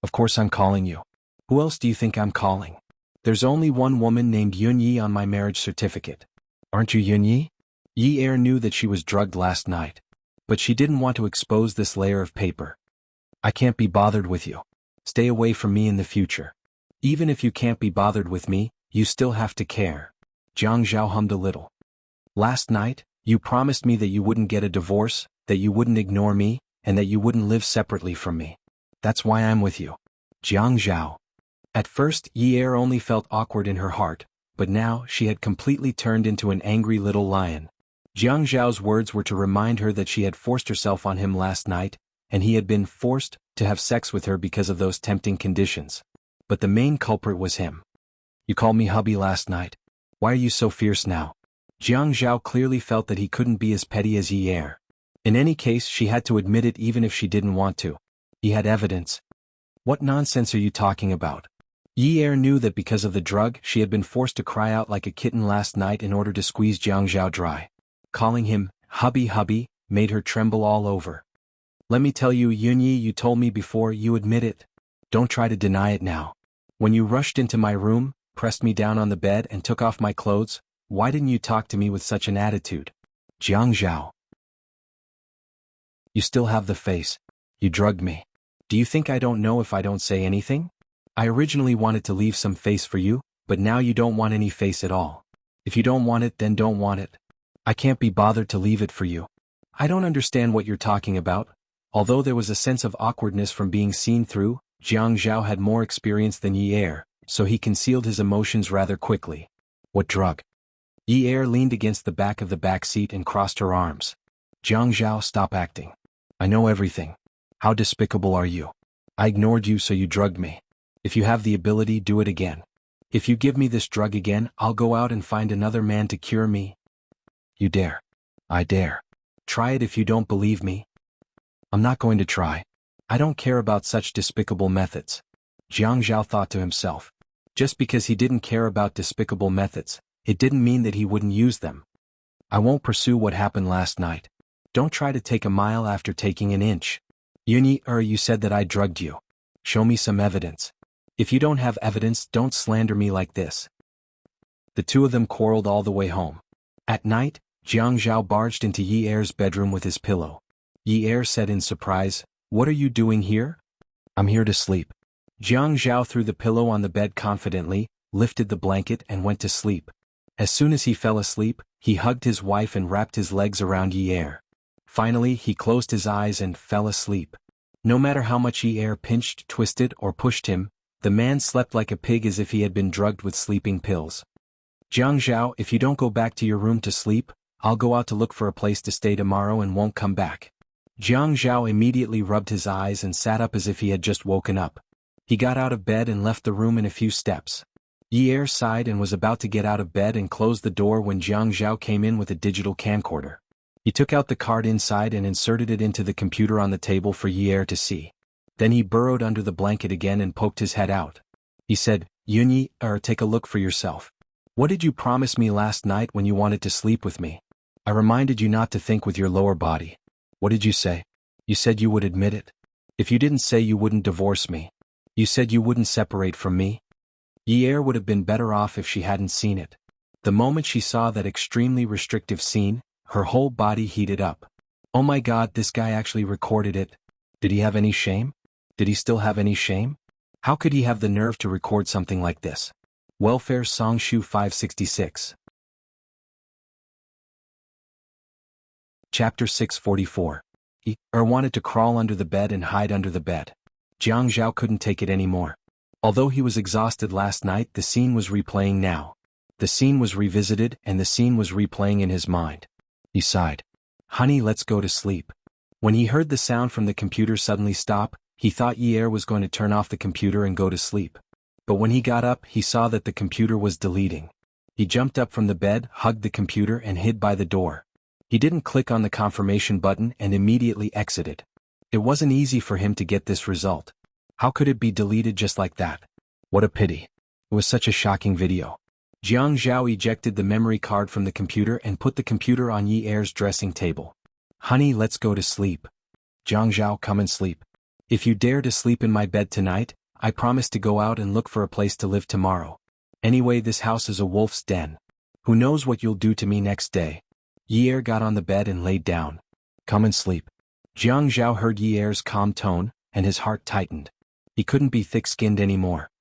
"Of course I'm calling you. Who else do you think I'm calling? There's only one woman named Yunyi on my marriage certificate. Aren't you Yunyi?" Yi knew that she was drugged last night. But she didn't want to expose this layer of paper. "I can't be bothered with you. Stay away from me in the future. Even if you can't be bothered with me, you still have to care." Jiang Zhao hummed a little. "Last night, you promised me that you wouldn't get a divorce, that you wouldn't ignore me, and that you wouldn't live separately from me. That's why I'm with you." Jiang Zhao. At first, Yi only felt awkward in her heart, but now she had completely turned into an angry little lion. Jiang Zhao's words were to remind her that she had forced herself on him last night, and he had been forced to have sex with her because of those tempting conditions. But the main culprit was him. "You called me hubby last night. Why are you so fierce now?" Jiang Zhao clearly felt that he couldn't be as petty as Yi. In any case, she had to admit it even if she didn't want to. He had evidence. "What nonsense are you talking about?" Yi knew that because of the drug, she had been forced to cry out like a kitten last night in order to squeeze Jiang Zhao dry. Calling him hubby made her tremble all over. "Let me tell you, Yunyi, you told me before, you admit it. Don't try to deny it now. When you rushed into my room, pressed me down on the bed and took off my clothes, why didn't you talk to me with such an attitude?" Jiang Zhao. "You still have the face. You drugged me. Do you think I don't know if I don't say anything? I originally wanted to leave some face for you, but now you don't want any face at all. If you don't want it, then don't want it. I can't be bothered to leave it for you. I don't understand what you're talking about." Although there was a sense of awkwardness from being seen through, Jiang Zhao had more experience than Yi, so he concealed his emotions rather quickly. "What drug?" Yi leaned against the back of the back seat and crossed her arms. "Jiang Zhao, stop acting. I know everything. How despicable are you? I ignored you, so you drugged me. If you have the ability, do it again. If you give me this drug again, I'll go out and find another man to cure me. You dare. I dare. Try it if you don't believe me. I'm not going to try. I don't care about such despicable methods. Jiang Zhao thought to himself. Just because he didn't care about despicable methods, it didn't mean that he wouldn't use them. I won't pursue what happened last night. Don't try to take a mile after taking an inch. You said that I drugged you. Show me some evidence. If you don't have evidence, don't slander me like this. The two of them quarreled all the way home. At night, Jiang Zhao barged into Yi Er's bedroom with his pillow. Yi Er said in surprise, "What are you doing here?" "I'm here to sleep." Jiang Zhao threw the pillow on the bed confidently, lifted the blanket and went to sleep. As soon as he fell asleep, he hugged his wife and wrapped his legs around Yi Er. Finally, he closed his eyes and fell asleep. No matter how much Yi Er pinched, twisted, or pushed him, the man slept like a pig as if he had been drugged with sleeping pills. "Jiang Zhao, if you don't go back to your room to sleep, I'll go out to look for a place to stay tomorrow and won't come back." Jiang Zhao immediately rubbed his eyes and sat up as if he had just woken up. He got out of bed and left the room in a few steps. Yi Er sighed and was about to get out of bed and close the door when Jiang Zhao came in with a digital camcorder. He took out the card inside and inserted it into the computer on the table for Yi Er to see. Then he burrowed under the blanket again and poked his head out. He said, "Yi Er, take a look for yourself. What did you promise me last night when you wanted to sleep with me? I reminded you not to think with your lower body. What did you say? You said you would admit it. If you didn't say you wouldn't divorce me. You said you wouldn't separate from me." Yi Er would have been better off if she hadn't seen it. The moment she saw that extremely restrictive scene, her whole body heated up. Oh my God, this guy actually recorded it. Did he have any shame? Did he still have any shame? How could he have the nerve to record something like this? Welfare Songshu 566. Chapter 644. Yi Er wanted to crawl under the bed and hide under the bed. Jiang Zhao couldn't take it anymore. Although he was exhausted last night, the scene was replaying now. The scene was revisited and the scene was replaying in his mind. He sighed. "Honey, let's go to sleep." When he heard the sound from the computer suddenly stop, he thought Yi Er was going to turn off the computer and go to sleep. But when he got up, he saw that the computer was deleting. He jumped up from the bed, hugged the computer and hid by the door. He didn't click on the confirmation button and immediately exited. It wasn't easy for him to get this result. How could it be deleted just like that? What a pity. It was such a shocking video. Jiang Zhao ejected the memory card from the computer and put the computer on Yi Er's dressing table. "Honey, let's go to sleep." "Jiang Zhao, come and sleep. If you dare to sleep in my bed tonight, I promise to go out and look for a place to live tomorrow. Anyway, this house is a wolf's den. Who knows what you'll do to me next day." Yi Er got on the bed and laid down. "Come and sleep." Jiang Zhao heard Yi Er's calm tone, and his heart tightened. He couldn't be thick-skinned anymore.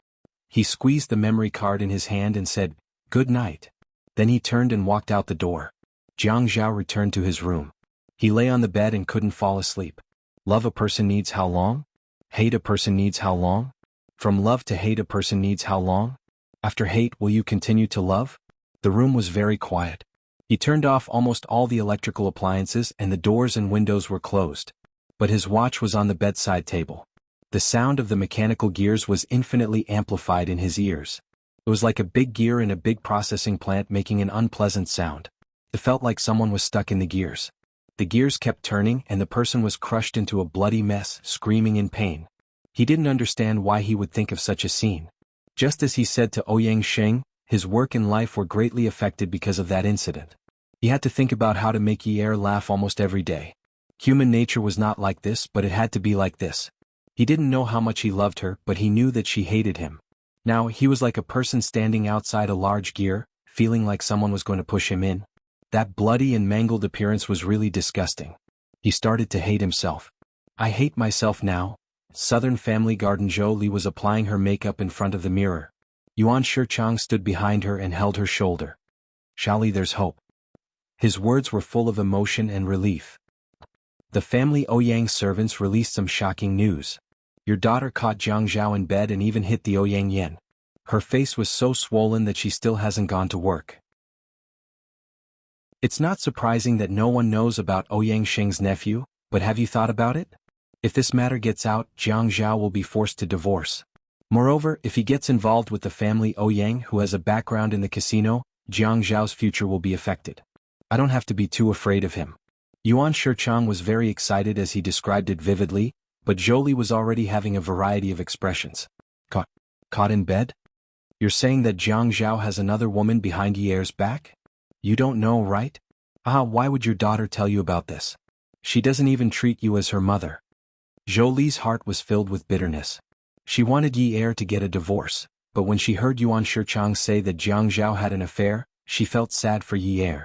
He squeezed the memory card in his hand and said, "Good night." Then he turned and walked out the door. Jiang Zhao returned to his room. He lay on the bed and couldn't fall asleep. Love a person needs how long? Hate a person needs how long? From love to hate a person needs how long? After hate, will you continue to love? The room was very quiet. He turned off almost all the electrical appliances and the doors and windows were closed. But his watch was on the bedside table. The sound of the mechanical gears was infinitely amplified in his ears. It was like a big gear in a big processing plant making an unpleasant sound. It felt like someone was stuck in the gears. The gears kept turning and the person was crushed into a bloody mess, screaming in pain. He didn't understand why he would think of such a scene. Just as he said to Ouyang Sheng, his work and life were greatly affected because of that incident. He had to think about how to make Yi Er laugh almost every day. Human nature was not like this, but it had to be like this. He didn't know how much he loved her, but he knew that she hated him. Now, he was like a person standing outside a large gear, feeling like someone was going to push him in. That bloody and mangled appearance was really disgusting. He started to hate himself. "I hate myself now." Southern Family Garden Zhou Li was applying her makeup in front of the mirror. Yuan Shichang stood behind her and held her shoulder. "Shali, there's hope." His words were full of emotion and relief. The family Ouyang servants released some shocking news. Your daughter caught Jiang Zhao in bed and even hit the Ouyang Yen. Her face was so swollen that she still hasn't gone to work. It's not surprising that no one knows about Ouyang Sheng's nephew, but have you thought about it? If this matter gets out, Jiang Zhao will be forced to divorce. Moreover, if he gets involved with the family Ouyang who has a background in the casino, Jiang Zhao's future will be affected. I don't have to be too afraid of him. Yuan Shichang was very excited as he described it vividly, but Zhou Li was already having a variety of expressions. Caught in bed? You're saying that Jiang Zhao has another woman behind Ye's back? You don't know, right? Why would your daughter tell you about this? She doesn't even treat you as her mother. Zhou Li's heart was filled with bitterness. She wanted Ye to get a divorce, but when she heard Yuan Shichang say that Jiang Zhao had an affair, she felt sad for Ye.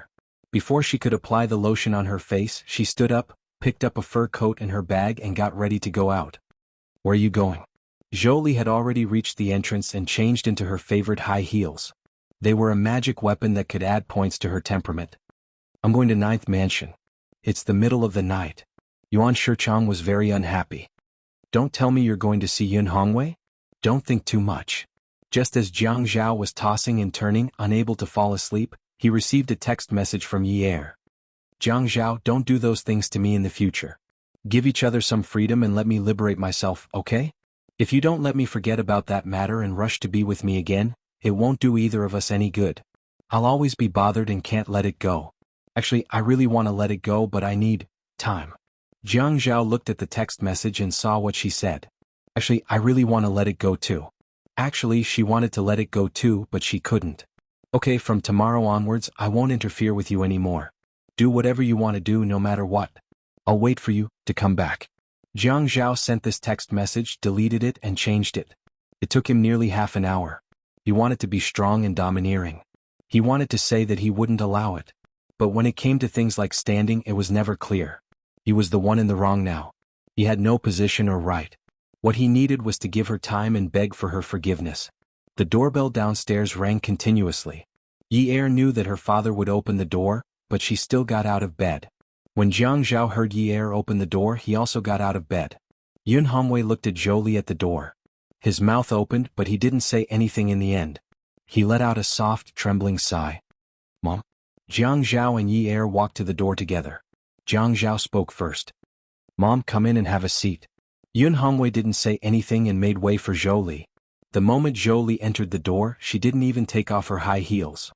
Before she could apply the lotion on her face, she stood up, picked up a fur coat in her bag and got ready to go out. Where are you going? Zhou Li had already reached the entrance and changed into her favorite high heels. They were a magic weapon that could add points to her temperament. I'm going to 9th Mansion. It's the middle of the night. Yuan Shichang was very unhappy. Don't tell me you're going to see Yun Hongwei? Don't think too much. Just as Jiang Zhao was tossing and turning, unable to fall asleep, he received a text message from Ye. Jiang Zhao, don't do those things to me in the future. Give each other some freedom and let me liberate myself, okay? If you don't let me forget about that matter and rush to be with me again, it won't do either of us any good. I'll always be bothered and can't let it go. Actually, I really want to let it go, but I need time. Jiang Zhao looked at the text message and saw what she said. Actually, I really want to let it go too. Actually, she wanted to let it go too, but she couldn't. Okay, from tomorrow onwards, I won't interfere with you anymore. Do whatever you want to do no matter what. I'll wait for you to come back. Jiang Zhao sent this text message, deleted it and changed it. It took him nearly half an hour. He wanted to be strong and domineering. He wanted to say that he wouldn't allow it. But when it came to things like standing, it was never clear. He was the one in the wrong now. He had no position or right. What he needed was to give her time and beg for her forgiveness. The doorbell downstairs rang continuously. Ye knew that her father would open the door, but she still got out of bed. When Jiang Zhao heard Ye open the door, he also got out of bed. Yun Hongwei looked at Zhou Li at the door. His mouth opened, but he didn't say anything in the end. He let out a soft, trembling sigh. Mom? Jiang Zhao and Ye walked to the door together. Jiang Zhao spoke first. Mom, come in and have a seat. Yun Hongwei didn't say anything and made way for Zhou Li. The moment Zhou Li entered the door, she didn't even take off her high heels.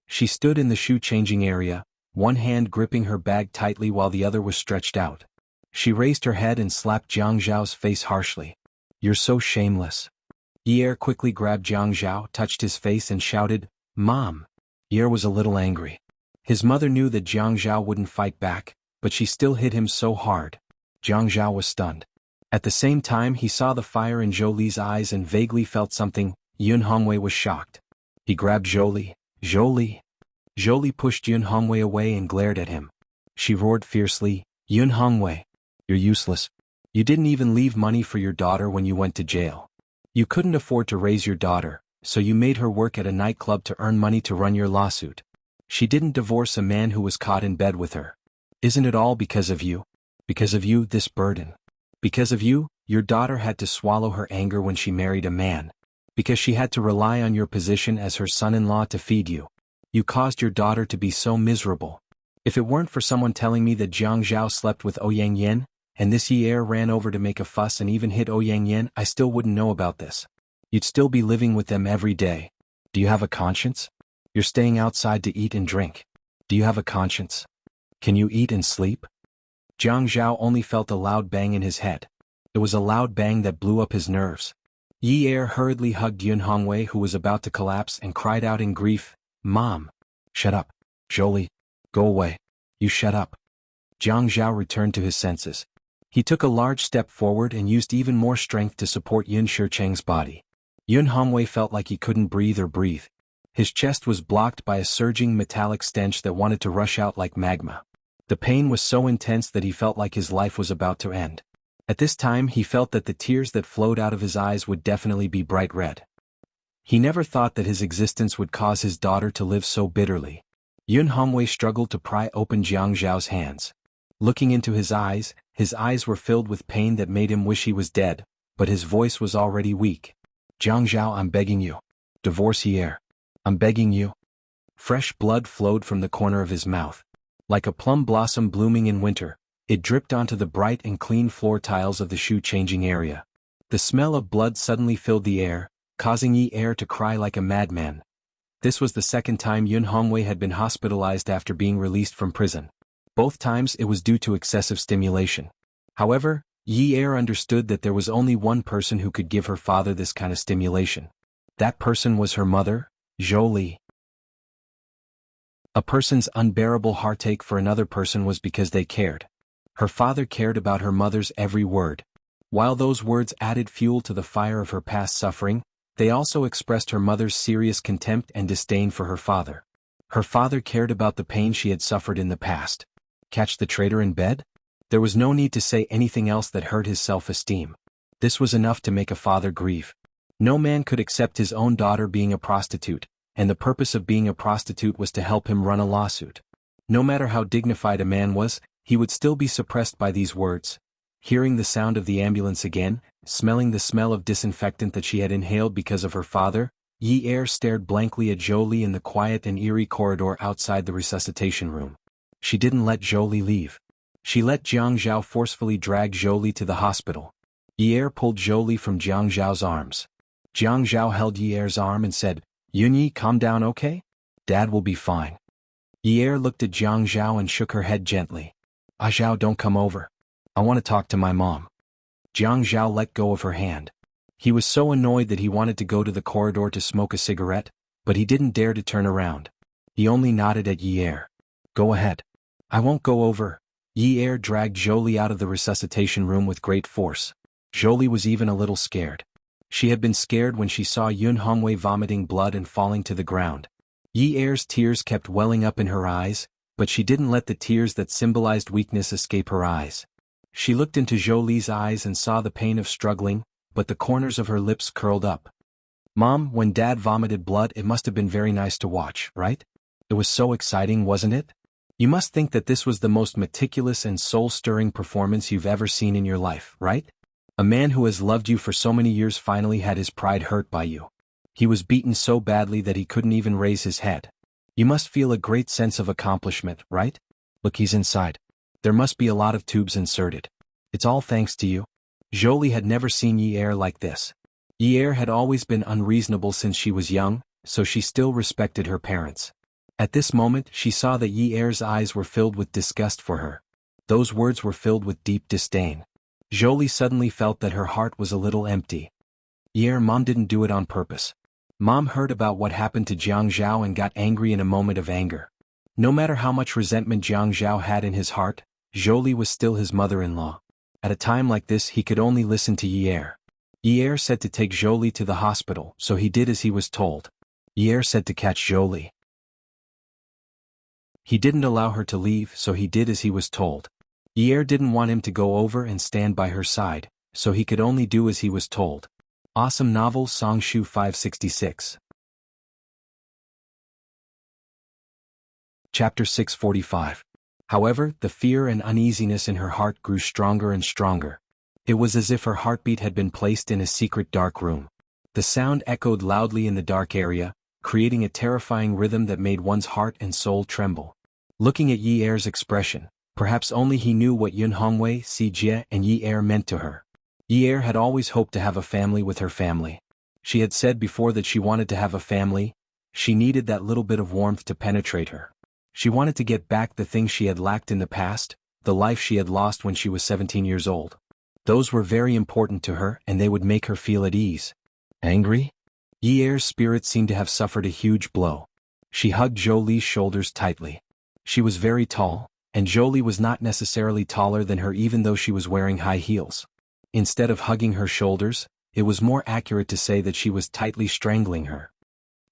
She stood in the shoe-changing area, one hand gripping her bag tightly while the other was stretched out. She raised her head and slapped Jiang Zhao's face harshly. You're so shameless. Ye quickly grabbed Jiang Zhao, touched his face and shouted, Mom! Ye was a little angry. His mother knew that Jiang Zhao wouldn't fight back, but she still hit him so hard. Jiang Zhao was stunned. At the same time he saw the fire in Zhou Li's eyes and vaguely felt something. Yun Hongwei was shocked. He grabbed Zhou Li. Zhou Li! Zhou Li pushed Yun Hongwei away and glared at him. She roared fiercely, Yun Hongwei! You're useless. You didn't even leave money for your daughter when you went to jail. You couldn't afford to raise your daughter, so you made her work at a nightclub to earn money to run your lawsuit. She didn't divorce a man who was caught in bed with her. Isn't it all because of you? Because of you, this burden. Because of you, your daughter had to swallow her anger when she married a man. Because she had to rely on your position as her son-in-law to feed you. You caused your daughter to be so miserable. If it weren't for someone telling me that Jiang Zhao slept with Ouyang Yan, and this Ye ran over to make a fuss and even hit Ouyang Yan, I still wouldn't know about this. You'd still be living with them every day. Do you have a conscience? You're staying outside to eat and drink. Do you have a conscience? Can you eat and sleep? Jiang Zhao only felt a loud bang in his head. It was a loud bang that blew up his nerves. Ye hurriedly hugged Yun Hongwei, who was about to collapse, and cried out in grief, Mom! Shut up. Zhou Li. Go away. You shut up. Jiang Zhao returned to his senses. He took a large step forward and used even more strength to support Yun Shichang's body. Yun Hongwei felt like he couldn't breathe or breathe. His chest was blocked by a surging metallic stench that wanted to rush out like magma. The pain was so intense that he felt like his life was about to end. At this time he felt that the tears that flowed out of his eyes would definitely be bright red. He never thought that his existence would cause his daughter to live so bitterly. Yun Hongwei struggled to pry open Jiang Zhao's hands. Looking into his eyes were filled with pain that made him wish he was dead, but his voice was already weak. Jiang Zhao, I'm begging you. Divorce Ye. I'm begging you. Fresh blood flowed from the corner of his mouth. Like a plum blossom blooming in winter, it dripped onto the bright and clean floor tiles of the shoe-changing area. The smell of blood suddenly filled the air, causing Yi Er to cry like a madman. This was the second time Yun Hongwei had been hospitalized after being released from prison. Both times it was due to excessive stimulation. However, Yi Er understood that there was only one person who could give her father this kind of stimulation. That person was her mother, Zhou Li. A person's unbearable heartache for another person was because they cared. Her father cared about her mother's every word. While those words added fuel to the fire of her past suffering, they also expressed her mother's serious contempt and disdain for her father. Her father cared about the pain she had suffered in the past. Catch the traitor in bed? There was no need to say anything else that hurt his self-esteem. This was enough to make a father grieve. No man could accept his own daughter being a prostitute, and the purpose of being a prostitute was to help him run a lawsuit. No matter how dignified a man was, he would still be suppressed by these words. Hearing the sound of the ambulance again, smelling the smell of disinfectant that she had inhaled because of her father, Yi Er stared blankly at Zhou Li in the quiet and eerie corridor outside the resuscitation room. She didn't let Zhou Li leave. She let Jiang Zhao forcefully drag Zhou Li to the hospital. Yi Er pulled Zhou Li from Jiang Zhao's arms. Jiang Zhao held Yi Er's arm and said, "Yunyi, calm down, okay? Dad will be fine." Yi Er looked at Jiang Zhao and shook her head gently. "Ah Zhao, don't come over. I want to talk to my mom." Jiang Zhao let go of her hand. He was so annoyed that he wanted to go to the corridor to smoke a cigarette, but he didn't dare to turn around. He only nodded at Yi Er. "Go ahead." "I won't go over." Yi Er dragged Zhou Li out of the resuscitation room with great force. Zhou Li was even a little scared. She had been scared when she saw Yun Hongwei vomiting blood and falling to the ground. Yi Er's tears kept welling up in her eyes, but she didn't let the tears that symbolized weakness escape her eyes. She looked into Zhou Li's eyes and saw the pain of struggling, but the corners of her lips curled up. "Mom, when Dad vomited blood it must have been very nice to watch, right? It was so exciting, wasn't it? You must think that this was the most meticulous and soul-stirring performance you've ever seen in your life, right? A man who has loved you for so many years finally had his pride hurt by you. He was beaten so badly that he couldn't even raise his head. You must feel a great sense of accomplishment, right? Look, he's inside. There must be a lot of tubes inserted. It's all thanks to you." Zhou Li had never seen Yi Er like this. Yi Er had always been unreasonable since she was young, so she still respected her parents. At this moment she saw that Yi Er's eyes were filled with disgust for her. Those words were filled with deep disdain. Zhou Li suddenly felt that her heart was a little empty. Yi Er, Mom didn't do it on purpose. Mom heard about what happened to Jiang Zhao and got angry in a moment of anger. No matter how much resentment Jiang Zhao had in his heart, Zhou Li was still his mother-in-law. At a time like this he could only listen to Yi Er. Yi Er said to take Zhou Li to the hospital, so he did as he was told. Yi Er said to catch Zhou Li. He didn't allow her to leave, so he did as he was told. Yi Er didn't want him to go over and stand by her side, so he could only do as he was told. Awesome novel Songshu 566. Chapter 645. However, the fear and uneasiness in her heart grew stronger and stronger. It was as if her heartbeat had been placed in a secret dark room. The sound echoed loudly in the dark area, creating a terrifying rhythm that made one's heart and soul tremble. Looking at Yi Er's expression, perhaps only he knew what Yun Hongwei, Si Jie and Yi Er meant to her. Yi Er had always hoped to have a family with her family. She had said before that she wanted to have a family. She needed that little bit of warmth to penetrate her. She wanted to get back the things she had lacked in the past, the life she had lost when she was 17 years old. Those were very important to her and they would make her feel at ease. Angry? Yi Er's spirit seemed to have suffered a huge blow. She hugged Zhou Li's shoulders tightly. She was very tall, and Zhou Li was not necessarily taller than her even though she was wearing high heels. Instead of hugging her shoulders, it was more accurate to say that she was tightly strangling her.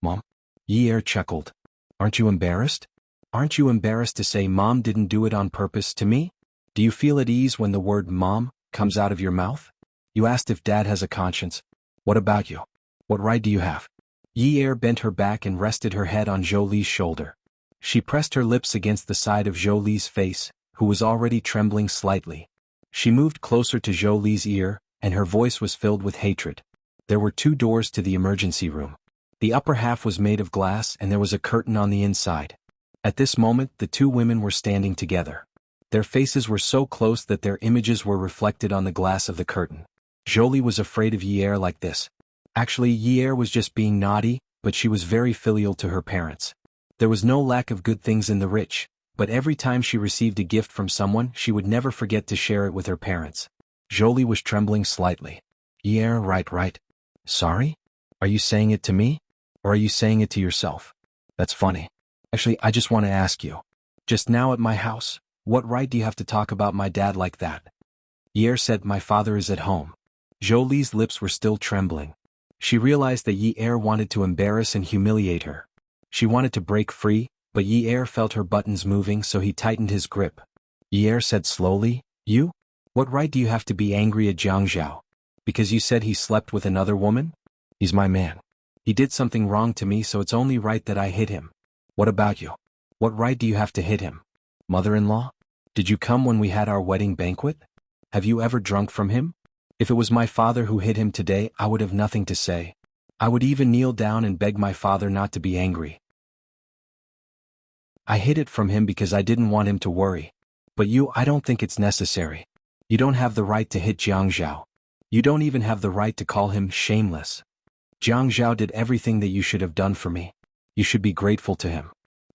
"Mom?" Yi Er chuckled. "Aren't you embarrassed? Aren't you embarrassed to say Mom didn't do it on purpose to me? Do you feel at ease when the word Mom comes out of your mouth? You asked if Dad has a conscience. What about you? What right do you have?" Yi Er bent her back and rested her head on Zhou Li's shoulder. She pressed her lips against the side of Zhou Li's face, who was already trembling slightly. She moved closer to Zhou Li's ear, and her voice was filled with hatred. There were 2 doors to the emergency room. The upper half was made of glass and there was a curtain on the inside. At this moment the 2 women were standing together. Their faces were so close that their images were reflected on the glass of the curtain. Jolie was afraid of Yier like this. Actually, Yier was just being naughty, but she was very filial to her parents. There was no lack of good things in the rich, but every time she received a gift from someone she would never forget to share it with her parents. Jolie was trembling slightly. Yier, right. Sorry? Are you saying it to me? Or are you saying it to yourself? That's funny. Actually, I just want to ask you. Just now at my house, what right do you have to talk about my dad like that? Yier said, my father is at home. Jolie's lips were still trembling. She realized that Yier wanted to embarrass and humiliate her. She wanted to break free, but Yier felt her buttons moving, so he tightened his grip. Yier said slowly, You? What right do you have to be angry at Jiang Zhao? Because you said he slept with another woman? He's my man. He did something wrong to me, so it's only right that I hit him. What about you? What right do you have to hit him? Mother-in-law? Did you come when we had our wedding banquet? Have you ever drunk from him? If it was my father who hit him today, I would have nothing to say. I would even kneel down and beg my father not to be angry. I hid it from him because I didn't want him to worry. But you, I don't think it's necessary. You don't have the right to hit Jiang Zhao. You don't even have the right to call him shameless. Jiang Zhao did everything that you should have done for me. You should be grateful to him.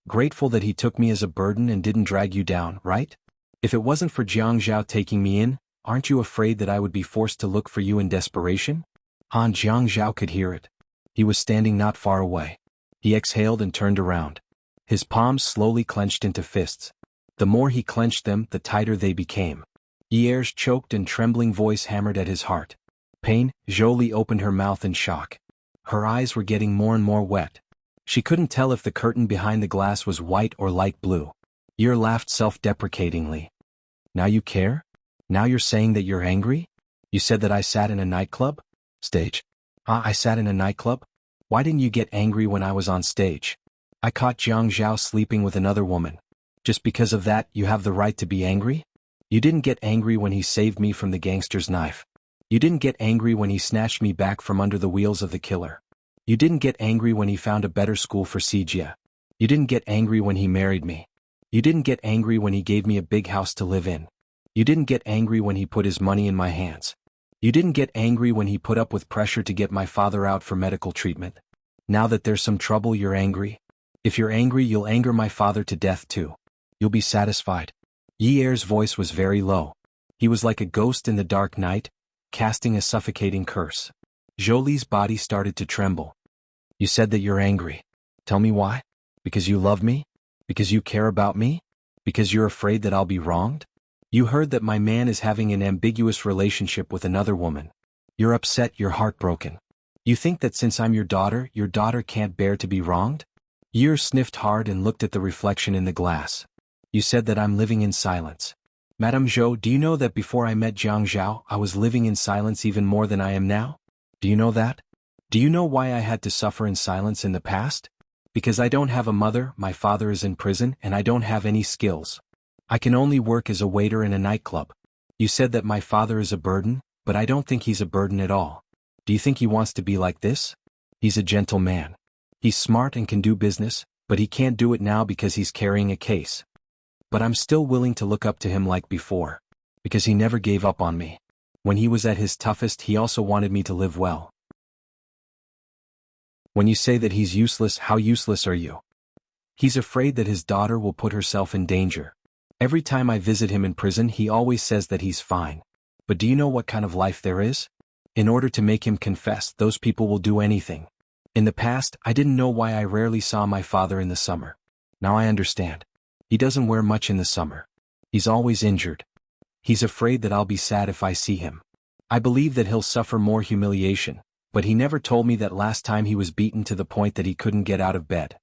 Grateful that he took me as a burden and didn't drag you down, right? If it wasn't for Jiang Zhao taking me in, aren't you afraid that I would be forced to look for you in desperation? Han Jiang Zhao could hear it. He was standing not far away. He exhaled and turned around. His palms slowly clenched into fists. The more he clenched them, the tighter they became. Yier's choked and trembling voice hammered at his heart. Pain. Jolie opened her mouth in shock. Her eyes were getting more and more wet. She couldn't tell if the curtain behind the glass was white or light blue. Yier laughed self-deprecatingly. Now you care? Now you're saying that you're angry? You said that I sat in a nightclub? Stage. I sat in a nightclub? Why didn't you get angry when I was on stage? I caught Jiang Zhao sleeping with another woman. Just because of that, you have the right to be angry? You didn't get angry when he saved me from the gangster's knife. You didn't get angry when he snatched me back from under the wheels of the killer. You didn't get angry when he found a better school for Sijia. You didn't get angry when he married me. You didn't get angry when he gave me a big house to live in. You didn't get angry when he put his money in my hands. You didn't get angry when he put up with pressure to get my father out for medical treatment. Now that there's some trouble, you're angry? If you're angry, you'll anger my father to death too. You'll be satisfied. Yier's voice was very low. He was like a ghost in the dark night, casting a suffocating curse. Jolie's body started to tremble. You said that you're angry. Tell me why? Because you love me? Because you care about me? Because you're afraid that I'll be wronged? You heard that my man is having an ambiguous relationship with another woman. You're upset, you're heartbroken. You think that since I'm your daughter can't bear to be wronged? Yier sniffed hard and looked at the reflection in the glass. You said that I'm living in silence. Madame Zhou, do you know that before I met Jiang Zhao, I was living in silence even more than I am now? Do you know that? Do you know why I had to suffer in silence in the past? Because I don't have a mother, my father is in prison, and I don't have any skills. I can only work as a waiter in a nightclub. You said that my father is a burden, but I don't think he's a burden at all. Do you think he wants to be like this? He's a gentle man. He's smart and can do business, but he can't do it now because he's carrying a case. But I'm still willing to look up to him like before. Because he never gave up on me. When he was at his toughest, he also wanted me to live well. When you say that he's useless, how useless are you? He's afraid that his daughter will put herself in danger. Every time I visit him in prison, he always says that he's fine. But do you know what kind of life there is? In order to make him confess, those people will do anything. In the past, I didn't know why I rarely saw my father in the summer. Now I understand. He doesn't wear much in the summer. He's always injured. He's afraid that I'll be sad if I see him. I believe that he'll suffer more humiliation, but he never told me that last time he was beaten to the point that he couldn't get out of bed.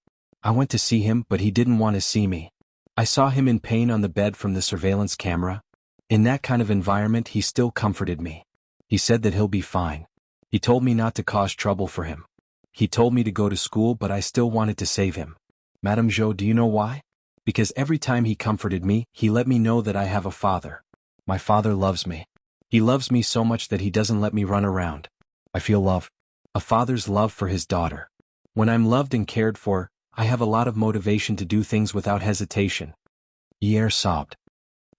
I went to see him, but he didn't want to see me. I saw him in pain on the bed from the surveillance camera. In that kind of environment, he still comforted me. He said that he'll be fine. He told me not to cause trouble for him. He told me to go to school, but I still wanted to save him. Madame Zhou, do you know why? Because every time he comforted me, he let me know that I have a father. My father loves me. He loves me so much that he doesn't let me run around. I feel love. A father's love for his daughter. When I'm loved and cared for, I have a lot of motivation to do things without hesitation. Yier sobbed.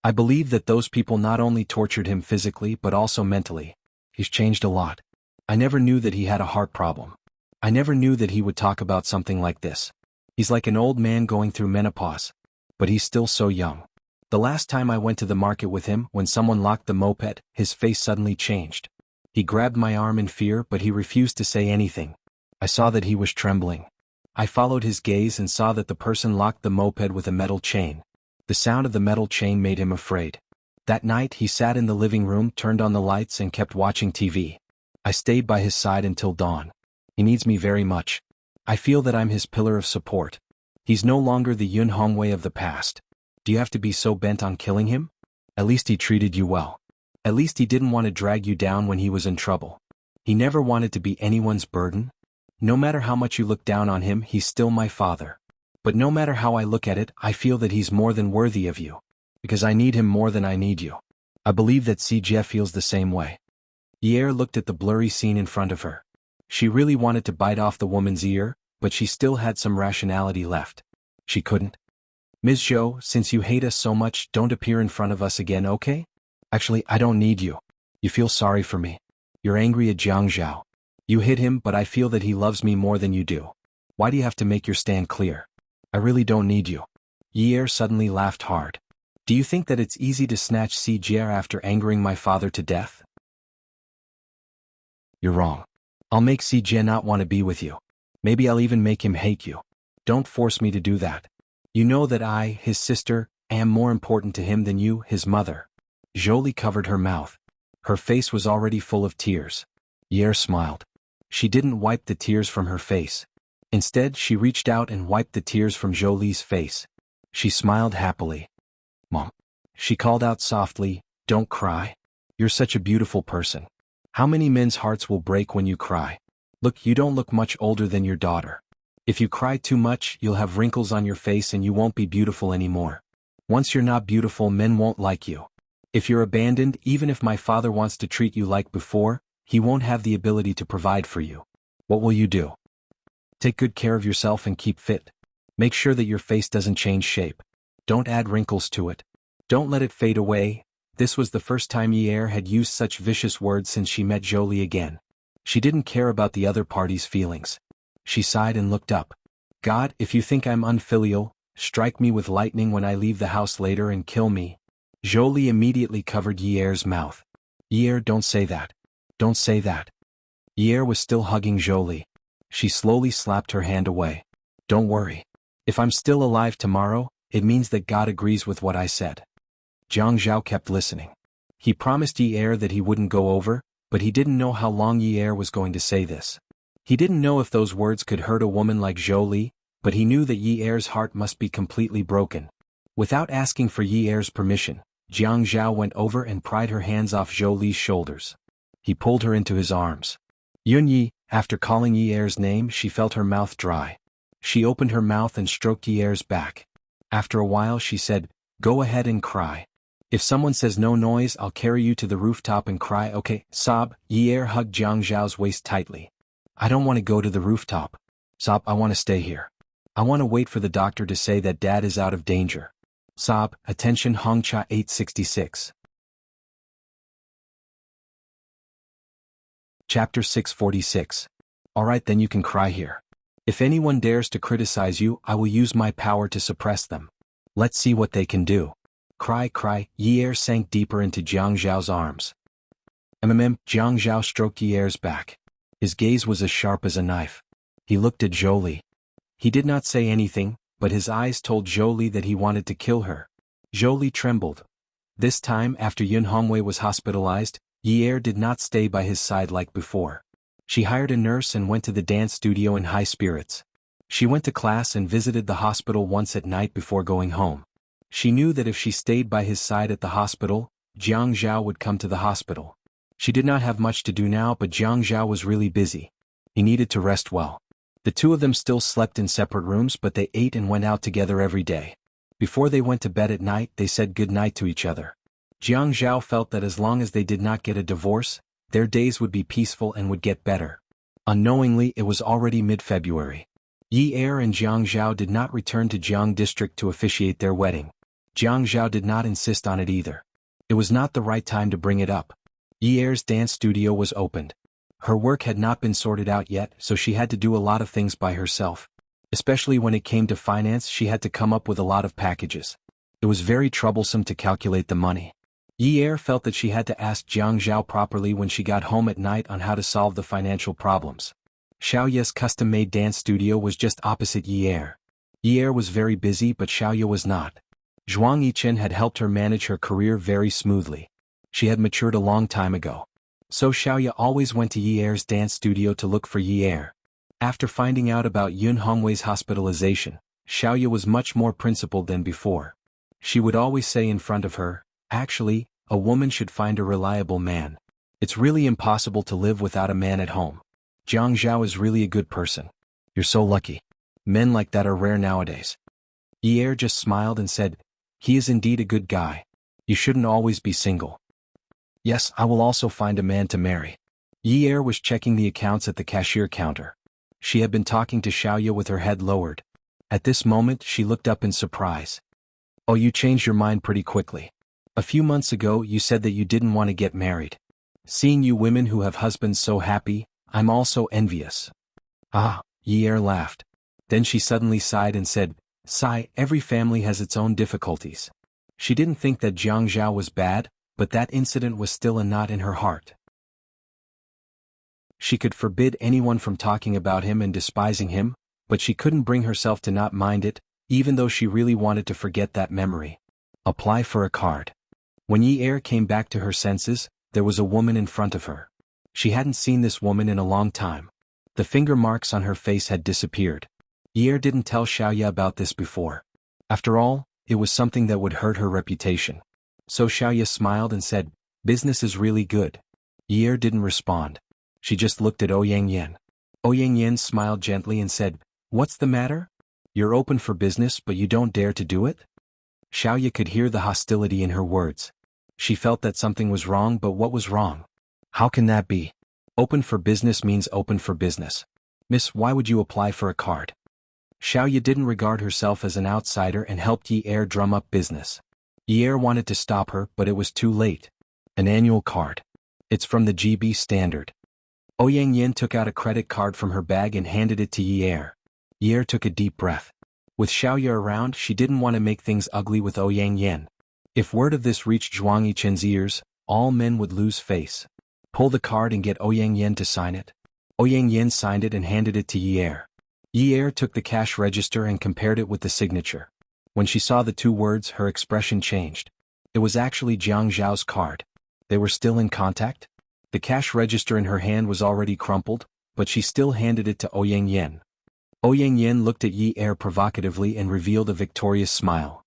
I believe that those people not only tortured him physically but also mentally. He's changed a lot. I never knew that he had a heart problem. I never knew that he would talk about something like this. He's like an old man going through menopause. But he's still so young. The last time I went to the market with him, when someone locked the moped, his face suddenly changed. He grabbed my arm in fear, but he refused to say anything. I saw that he was trembling. I followed his gaze and saw that the person locked the moped with a metal chain. The sound of the metal chain made him afraid. That night he sat in the living room, turned on the lights and kept watching TV. I stayed by his side until dawn. He needs me very much. I feel that I'm his pillar of support. He's no longer the Yun Hongwei of the past. Do you have to be so bent on killing him? At least he treated you well. At least he didn't want to drag you down when he was in trouble. He never wanted to be anyone's burden. No matter how much you look down on him, he's still my father. But no matter how I look at it, I feel that he's more than worthy of you. Because I need him more than I need you. I believe that CJ feels the same way. Pierre looked at the blurry scene in front of her. She really wanted to bite off the woman's ear, but she still had some rationality left. She couldn't. Ms. Zhou, since you hate us so much, don't appear in front of us again, okay? Actually, I don't need you. You feel sorry for me. You're angry at Jiang Zhao. You hit him, but I feel that he loves me more than you do. Why do you have to make your stand clear? I really don't need you. Pierre suddenly laughed hard. Do you think that it's easy to snatch CJ after angering my father to death? You're wrong. I'll make CJ not want to be with you. Maybe I'll even make him hate you. Don't force me to do that. You know that I, his sister, am more important to him than you, his mother. Jolie covered her mouth. Her face was already full of tears. Pierre smiled. She didn't wipe the tears from her face. Instead, she reached out and wiped the tears from Jolie's face. She smiled happily. Mom. She called out softly, don't cry. You're such a beautiful person. How many men's hearts will break when you cry? Look, you don't look much older than your daughter. If you cry too much, you'll have wrinkles on your face and you won't be beautiful anymore. Once you're not beautiful, men won't like you. If you're abandoned, even if my father wants to treat you like before, he won't have the ability to provide for you. What will you do? Take good care of yourself and keep fit. Make sure that your face doesn't change shape. Don't add wrinkles to it. Don't let it fade away. This was the first time Pierre had used such vicious words since she met Jolie again. She didn't care about the other party's feelings. She sighed and looked up. God, if you think I'm unfilial, strike me with lightning when I leave the house later and kill me. Jolie immediately covered Pierre's mouth. Pierre, don't say that. Don't say that. Pierre was still hugging Jolie. She slowly slapped her hand away. Don't worry. If I'm still alive tomorrow, it means that God agrees with what I said. Jiang Zhao kept listening. He promised Pierre that he wouldn't go over, but he didn't know how long Pierre was going to say this. He didn't know if those words could hurt a woman like Jolie, but he knew that Pierre's heart must be completely broken. Without asking for Pierre's permission, Jiang Zhao went over and pried her hands off Jolie's shoulders. He pulled her into his arms. Yunyi, after calling Pierre's name, she felt her mouth dry. She opened her mouth and stroked Pierre's back. After a while she said, go ahead and cry. If someone says no noise, I'll carry you to the rooftop and cry, okay? Sob. Pierre hugged Jiang Zhao's waist tightly. I don't want to go to the rooftop. Sob, I want to stay here. I want to wait for the doctor to say that Dad is out of danger. Sob. Attention Hongcha 866. Chapter 646. Alright, then you can cry here. If anyone dares to criticize you, I will use my power to suppress them. Let's see what they can do. Cry, cry. Pierre sank deeper into Jiang Zhao's arms. Jiang Zhao stroked Pierre's back. His gaze was as sharp as a knife. He looked at Jolie. He did not say anything, but his eyes told Jolie that he wanted to kill her. Jolie trembled. This time, after Yun Hongwei was hospitalized, Pierre did not stay by his side like before. She hired a nurse and went to the dance studio in high spirits. She went to class and visited the hospital once at night before going home. She knew that if she stayed by his side at the hospital, Jiang Zhao would come to the hospital. She did not have much to do now, but Jiang Zhao was really busy. He needed to rest well. The two of them still slept in separate rooms, but they ate and went out together every day. Before they went to bed at night, they said good night to each other. Jiang Zhao felt that as long as they did not get a divorce, their days would be peaceful and would get better. Unknowingly, it was already mid-February. Pierre and Jiang Zhao did not return to Jiang District to officiate their wedding. Jiang Zhao did not insist on it either. It was not the right time to bring it up. Yeer's dance studio was opened. Her work had not been sorted out yet, so she had to do a lot of things by herself. Especially when it came to finance, she had to come up with a lot of packages. It was very troublesome to calculate the money. Yeer felt that she had to ask Jiang Zhao properly when she got home at night on how to solve the financial problems. Xiaoya's custom-made dance studio was just opposite Yeer. Yeer was very busy, but Xiaoya was not. Zhuang Yichen had helped her manage her career very smoothly. She had matured a long time ago. So Xiaoya always went to Yeer's dance studio to look for Yeer. After finding out about Yun Hongwei's hospitalization, Xiaoya was much more principled than before. She would always say in front of her, "Actually, a woman should find a reliable man. It's really impossible to live without a man at home. Jiang Zhao is really a good person. You're so lucky. Men like that are rare nowadays." Yeer just smiled and said, "He is indeed a good guy. You shouldn't always be single." "Yes, I will also find a man to marry." Yeer was checking the accounts at the cashier counter. She had been talking to Xiaoya with her head lowered. At this moment she looked up in surprise. "Oh, you changed your mind pretty quickly. A few months ago you said that you didn't want to get married. Seeing you women who have husbands so happy, I'm also envious." "Ah," Yeer laughed. Then she suddenly sighed and said, "Sigh, every family has its own difficulties." She didn't think that Jiang Zhao was bad, but that incident was still a knot in her heart. She could forbid anyone from talking about him and despising him, but she couldn't bring herself to not mind it, even though she really wanted to forget that memory. Apply for a card. When Yeer came back to her senses, there was a woman in front of her. She hadn't seen this woman in a long time. The finger marks on her face had disappeared. Yeer didn't tell Xiaoya about this before. After all, it was something that would hurt her reputation. So Xiaoya smiled and said, "Business is really good." Yeer didn't respond. She just looked at Ouyang Yan. Ouyang Yan smiled gently and said, "What's the matter? You're open for business but you don't dare to do it?" Xiaoya could hear the hostility in her words. She felt that something was wrong, but what was wrong? How can that be? Open for business means open for business. "Miss, why would you apply for a card?" Xiaoya didn't regard herself as an outsider and helped Yeer drum up business. Yeer wanted to stop her, but it was too late. "An annual card. It's from the GB Standard." Ouyang Yin took out a credit card from her bag and handed it to Yeer. Yeer took a deep breath. With Xiaoya around, she didn't want to make things ugly with Ouyang Yin. If word of this reached Zhuang Yichen's ears, all men would lose face. "Pull the card and get Ouyang Yin to sign it." Ouyang Yin signed it and handed it to Yeer. Yeer took the cash register and compared it with the signature. When she saw the two words, her expression changed. It was actually Jiang Zhao's card. They were still in contact? The cash register in her hand was already crumpled, but she still handed it to Ouyang Yin. Ouyang Yin looked at Yeer provocatively and revealed a victorious smile.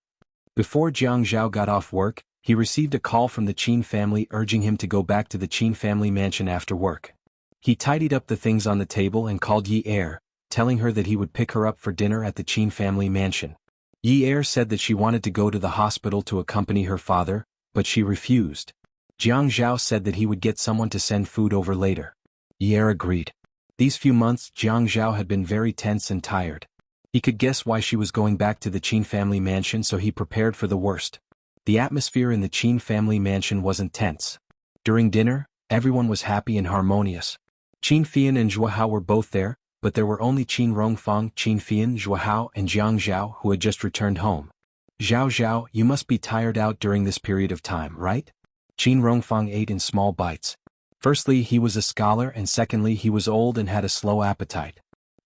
Before Jiang Zhao got off work, he received a call from the Qin family urging him to go back to the Qin family mansion after work. He tidied up the things on the table and called Yeer, telling her that he would pick her up for dinner at the Qin family mansion. Yeer said that she wanted to go to the hospital to accompany her father, but she refused. Jiang Zhao said that he would get someone to send food over later. Yeer agreed. These few months Jiang Zhao had been very tense and tired. He could guess why she was going back to the Qin family mansion, so he prepared for the worst. The atmosphere in the Qin family mansion wasn't tense. During dinner, everyone was happy and harmonious. Qin Fian and Zhua Hao were both there, but there were only Qin Rongfang, Qin Fian, Zhua Hao, and Jiang Zhao who had just returned home. "Zhao Zhao, you must be tired out during this period of time, right?" Qin Rongfang ate in small bites. Firstly, he was a scholar, and secondly, he was old and had a slow appetite.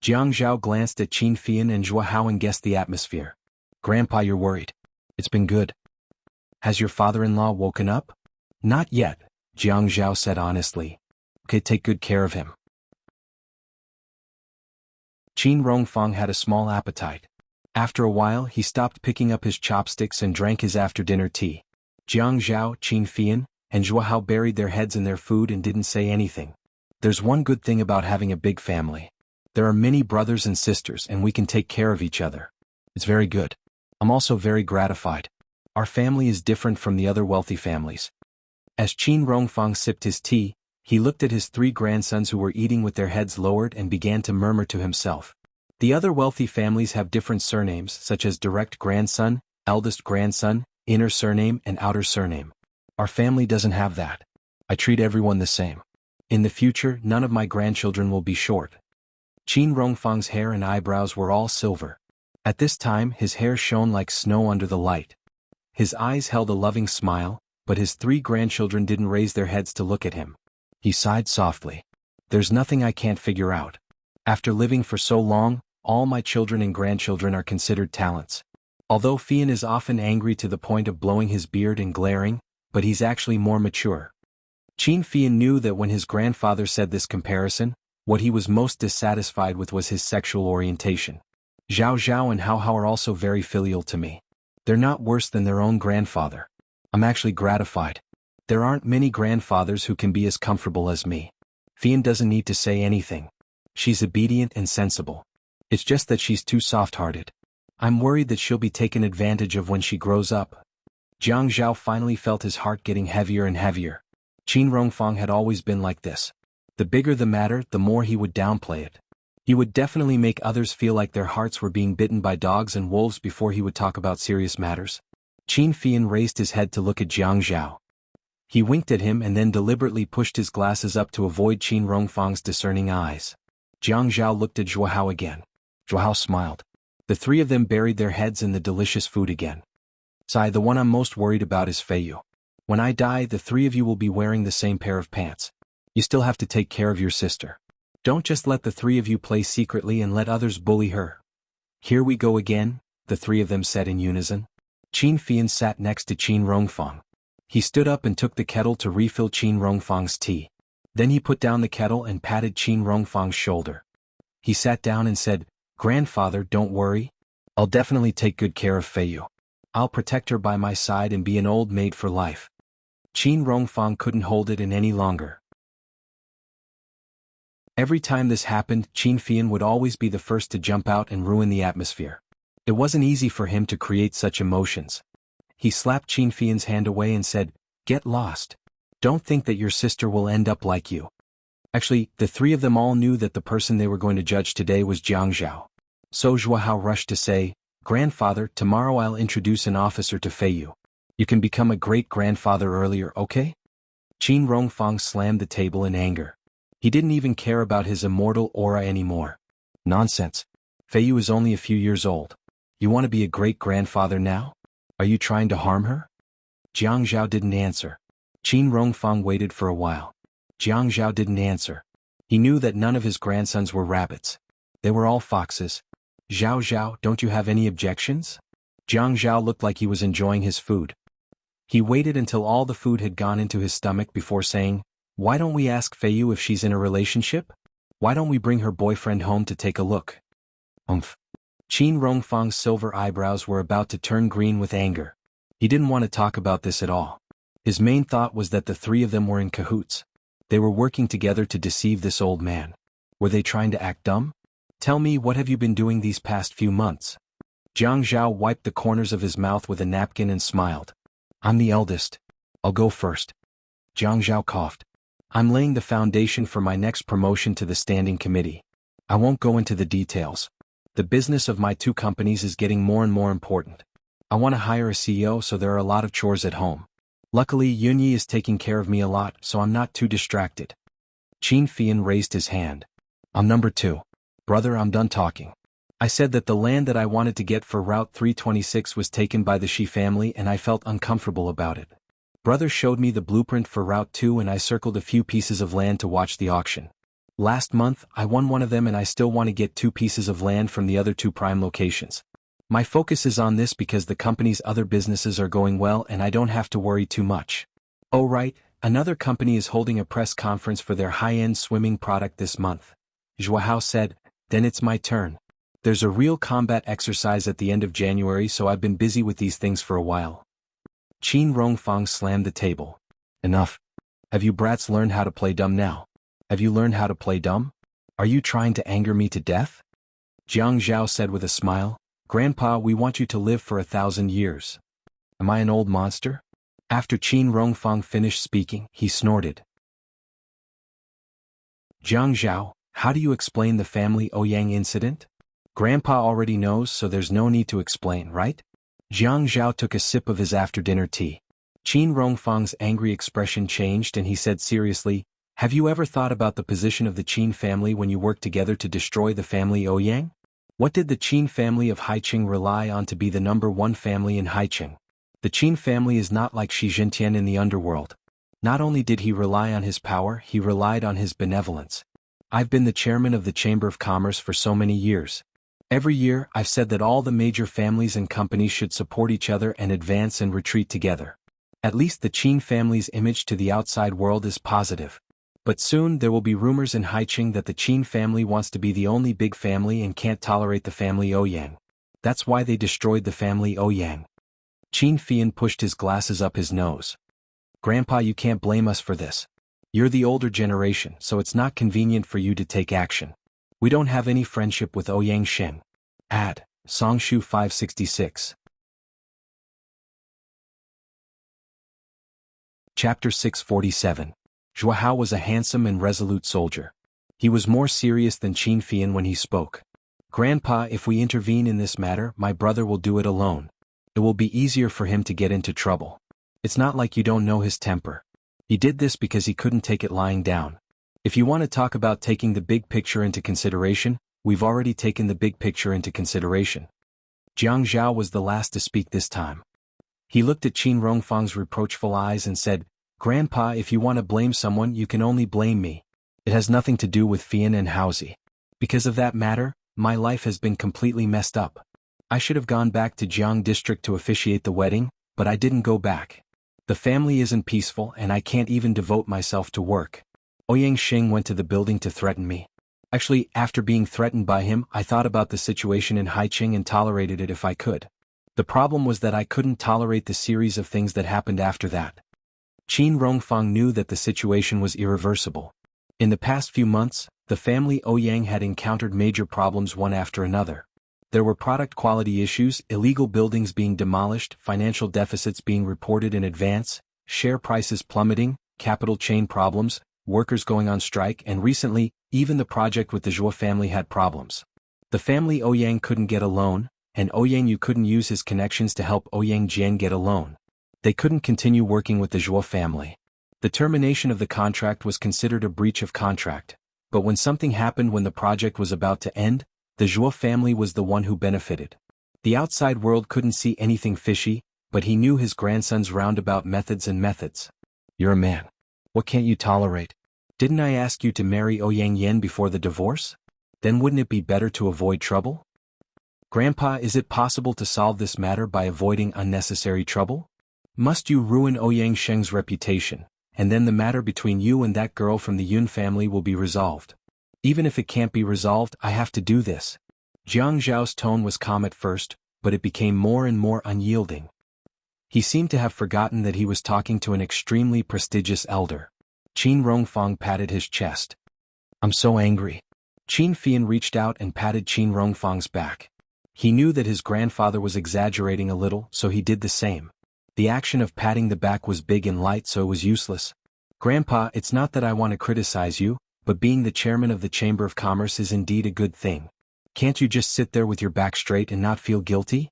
Jiang Zhao glanced at Qin Fian and Zhua Hao and guessed the atmosphere. "Grandpa, you're worried. It's been good. Has your father-in-law woken up?" "Not yet," Jiang Zhao said honestly. "Okay, take good care of him." Qin Rongfang had a small appetite. After a while, he stopped picking up his chopsticks and drank his after-dinner tea. Jiang Zhao, Qin Fian, and Zhua Hao buried their heads in their food and didn't say anything. There's one good thing about having a big family. There are many brothers and sisters and we can take care of each other. It's very good. I'm also very gratified. Our family is different from the other wealthy families. As Qin Rongfang sipped his tea, he looked at his three grandsons who were eating with their heads lowered and began to murmur to himself. The other wealthy families have different surnames such as direct grandson, eldest grandson, inner surname and outer surname. Our family doesn't have that. I treat everyone the same. In the future, none of my grandchildren will be short. Qin Rongfang's hair and eyebrows were all silver. At this time, his hair shone like snow under the light. His eyes held a loving smile, but his 3 grandchildren didn't raise their heads to look at him. He sighed softly. There's nothing I can't figure out. After living for so long, all my children and grandchildren are considered talents. Although Fian is often angry to the point of blowing his beard and glaring, but he's actually more mature. Qin Fian knew that when his grandfather said this comparison, what he was most dissatisfied with was his sexual orientation. Zhao Zhao and Hao Hao are also very filial to me. They're not worse than their own grandfather. I'm actually gratified. There aren't many grandfathers who can be as comfortable as me. Fian doesn't need to say anything. She's obedient and sensible. It's just that she's too soft-hearted. I'm worried that she'll be taken advantage of when she grows up. Jiang Zhao finally felt his heart getting heavier and heavier. Qin Rongfang had always been like this. The bigger the matter, the more he would downplay it. He would definitely make others feel like their hearts were being bitten by dogs and wolves before he would talk about serious matters. Qin Fian raised his head to look at Jiang Zhao. He winked at him and then deliberately pushed his glasses up to avoid Qin Rongfang's discerning eyes. Jiang Zhao looked at Zhao Hao again. Zhao Hao smiled. The 3 of them buried their heads in the delicious food again. Sigh, the one I'm most worried about is Feiyu. When I die, the 3 of you will be wearing the same pair of pants. You still have to take care of your sister. Don't just let the 3 of you play secretly and let others bully her. Here we go again, the 3 of them said in unison. Qin Fian sat next to Qin Rongfang. He stood up and took the kettle to refill Qin Rongfang's tea. Then he put down the kettle and patted Qin Rongfang's shoulder. He sat down and said, "Grandfather, don't worry. I'll definitely take good care of Feiyu. I'll protect her by my side and be an old maid for life." Qin Rongfang couldn't hold it in any longer. Every time this happened, Qin Fian would always be the first to jump out and ruin the atmosphere. It wasn't easy for him to create such emotions. He slapped Qin Fian's hand away and said, "Get lost. Don't think that your sister will end up like you." Actually, the 3 of them all knew that the person they were going to judge today was Jiang Zhao. So Zhao Hao rushed to say, "Grandfather, tomorrow I'll introduce an officer to Feiyu. You can become a great-grandfather earlier, okay?" Qin Rongfang slammed the table in anger. He didn't even care about his immortal aura anymore. Nonsense. Feiyu is only a few years old. You want to be a great-grandfather now? Are you trying to harm her? Jiang Zhao didn't answer. Qin Rongfang waited for a while. Jiang Zhao didn't answer. He knew that none of his grandsons were rabbits. They were all foxes. "Zhao Zhao, don't you have any objections?" Jiang Zhao looked like he was enjoying his food. He waited until all the food had gone into his stomach before saying, "Why don't we ask Feiyu if she's in a relationship? Why don't we bring her boyfriend home to take a look?" Qin Rongfang's silver eyebrows were about to turn green with anger. He didn't want to talk about this at all. His main thought was that the 3 of them were in cahoots. They were working together to deceive this old man. Were they trying to act dumb? "Tell me, what have you been doing these past few months?" Jiang Zhao wiped the corners of his mouth with a napkin and smiled. "I'm the eldest. I'll go first." Jiang Zhao coughed. "I'm laying the foundation for my next promotion to the standing committee. I won't go into the details. The business of my 2 companies is getting more and more important. I want to hire a CEO, so there are a lot of chores at home. Luckily, Yunyi is taking care of me a lot, so I'm not too distracted." Qin Fian raised his hand. "I'm number 2. Brother, I'm done talking. I said that the land that I wanted to get for Route 326 was taken by the Shi family and I felt uncomfortable about it. Brother showed me the blueprint for Route 2 and I circled a few pieces of land to watch the auction. Last month, I won one of them and I still want to get 2 pieces of land from the other 2 prime locations. My focus is on this because the company's other businesses are going well and I don't have to worry too much." "Oh right, another company is holding a press conference for their high-end swimming product this month," Zhao Hao said. "Then it's my turn. There's a real combat exercise at the end of January, so I've been busy with these things for a while." Qin Rongfang slammed the table. "Enough. Have you brats learned how to play dumb now? Have you learned how to play dumb? Are you trying to anger me to death?" Jiang Zhao said with a smile, "Grandpa, we want you to live for 1,000 years. Am I an old monster?" After Qin Rongfang finished speaking, he snorted. "Jiang Zhao, how do you explain the family Ouyang incident? Grandpa already knows, so there's no need to explain, right?" Jiang Zhao took a sip of his after-dinner tea. Qin Rongfang's angry expression changed and he said seriously, "Have you ever thought about the position of the Qin family when you worked together to destroy the family Ouyang? What did the Qin family of Haiqing rely on to be the #1 family in Haiqing? The Qin family is not like Xi Jintian in the underworld. Not only did he rely on his power, he relied on his benevolence. I've been the chairman of the Chamber of Commerce for so many years. Every year, I've said that all the major families and companies should support each other and advance and retreat together. At least the Qin family's image to the outside world is positive. But soon there will be rumors in Haiqing that the Qin family wants to be the only big family and can't tolerate the family Ouyang. That's why they destroyed the family Ouyang." Qin Fian pushed his glasses up his nose. "Grandpa, you can't blame us for this. You're the older generation, so it's not convenient for you to take action. We don't have any friendship with Ouyang Sheng." Ad. Songshu 566. Chapter 647. Zhua Hao was a handsome and resolute soldier. He was more serious than Qin Fian when he spoke. "Grandpa, if we intervene in this matter, my brother will do it alone. It will be easier for him to get into trouble. It's not like you don't know his temper. He did this because he couldn't take it lying down. If you want to talk about taking the big picture into consideration, we've already taken the big picture into consideration." Jiang Zhao was the last to speak this time. He looked at Qin Rongfang's reproachful eyes and said, "Grandpa, if you want to blame someone, you can only blame me. It has nothing to do with Fian and Haozi. Because of that matter, my life has been completely messed up. I should have gone back to Jiang District to officiate the wedding, but I didn't go back. The family isn't peaceful and I can't even devote myself to work. Ouyang Sheng went to the building to threaten me. Actually, after being threatened by him, I thought about the situation in Haiqing and tolerated it if I could. The problem was that I couldn't tolerate the series of things that happened after that." Qin Rongfang knew that the situation was irreversible. In the past few months, the family Ouyang had encountered major problems one after another. There were product quality issues, illegal buildings being demolished, financial deficits being reported in advance, share prices plummeting, capital chain problems, workers going on strike, and recently, even the project with the Zhuo family had problems. The family Ouyang couldn't get a loan, and Ouyang Yu couldn't use his connections to help Ouyang Jian get a loan. They couldn't continue working with the Zhuo family. The termination of the contract was considered a breach of contract, but when something happened when the project was about to end, the Zhuo family was the one who benefited. The outside world couldn't see anything fishy, but he knew his grandson's roundabout methods and methods. "You're a man. What can't you tolerate? Didn't I ask you to marry Ouyang Yan before the divorce? Then wouldn't it be better to avoid trouble? Grandpa, is it possible to solve this matter by avoiding unnecessary trouble? Must you ruin Ouyang Sheng's reputation, and then the matter between you and that girl from the Yun family will be resolved. Even if it can't be resolved, I have to do this." Jiang Zhao's tone was calm at first, but it became more and more unyielding. He seemed to have forgotten that he was talking to an extremely prestigious elder. Qin Rongfang patted his chest. "I'm so angry." Qin Fian reached out and patted Qin Rongfang's back. He knew that his grandfather was exaggerating a little, so he did the same. The action of patting the back was big and light, so it was useless. "Grandpa, it's not that I want to criticize you, but being the chairman of the Chamber of Commerce is indeed a good thing. Can't you just sit there with your back straight and not feel guilty?"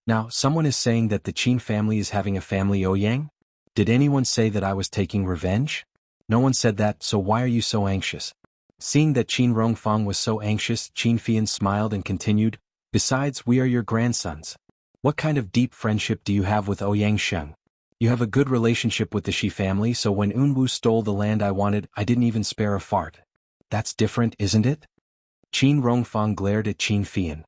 Now, someone is saying that the Qin family is having a family Ouyang? Did anyone say that I was taking revenge? No one said that, so why are you so anxious? Seeing that Qin Rongfang was so anxious, Qin Fian smiled and continued, "Besides, we are your grandsons. What kind of deep friendship do you have with Ouyang Sheng? You have a good relationship with the Shi family, so when Unwu stole the land I wanted, I didn't even spare a fart. That's different, isn't it?" Qin Rongfang glared at Qin Fian.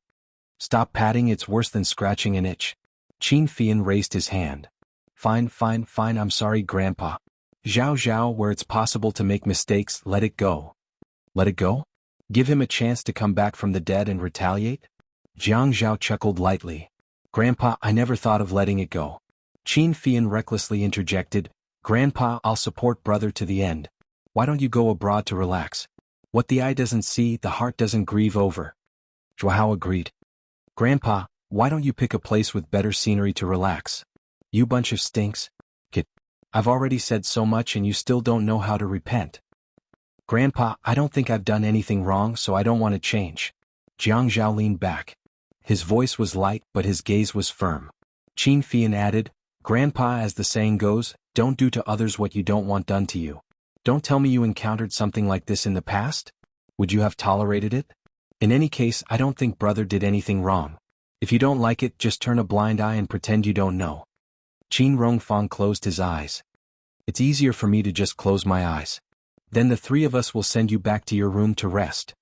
"Stop patting, it's worse than scratching an itch." Qin Fian raised his hand. Fine, I'm sorry, Grandpa. Zhao Zhao, where it's possible to make mistakes, let it go." "Let it go? Give him a chance to come back from the dead and retaliate?" Jiang Zhao chuckled lightly. "Grandpa, I never thought of letting it go." Qin Fian recklessly interjected, "Grandpa, I'll support brother to the end. Why don't you go abroad to relax? What the eye doesn't see, the heart doesn't grieve over." Zhua Hao agreed. "Grandpa, why don't you pick a place with better scenery to relax? You bunch of stinks. Kid. I've already said so much and you still don't know how to repent." "Grandpa, I don't think I've done anything wrong, so I don't want to change." Jiang Zhao leaned back. His voice was light, but his gaze was firm. Qin Fian added, Grandpa, as the saying goes, don't do to others what you don't want done to you. Don't tell me you encountered something like this in the past? Would you have tolerated it? In any case, I don't think brother did anything wrong. If you don't like it, just turn a blind eye and pretend you don't know. Qin Rongfang closed his eyes. It's easier for me to just close my eyes. Then the three of us will send you back to your room to rest.